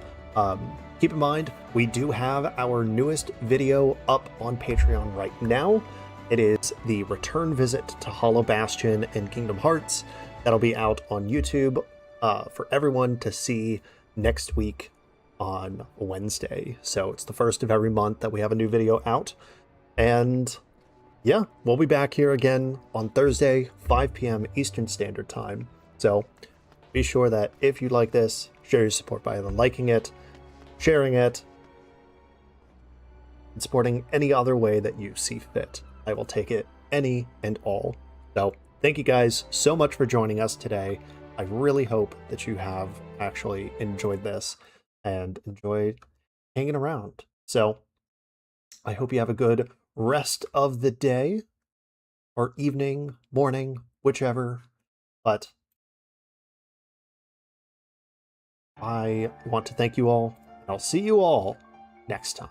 Keep in mind, we do have our newest video up on Patreon right now. It is the return visit to Hollow Bastion in Kingdom Hearts. That'll be out on YouTube for everyone to see next week on Wednesday. So it's the first of every month that we have a new video out. And yeah, we'll be back here again on Thursday, 5 p.m. Eastern Standard Time. So be sure that if you like this, share your support by either liking it, sharing it, and supporting any other way that you see fit. I will take it any and all. So thank you guys so much for joining us today. I really hope that you have actually enjoyed this and enjoyed hanging around. So I hope you have a good rest of the day or evening, morning, whichever. But I want to thank you all, and I'll see you all next time.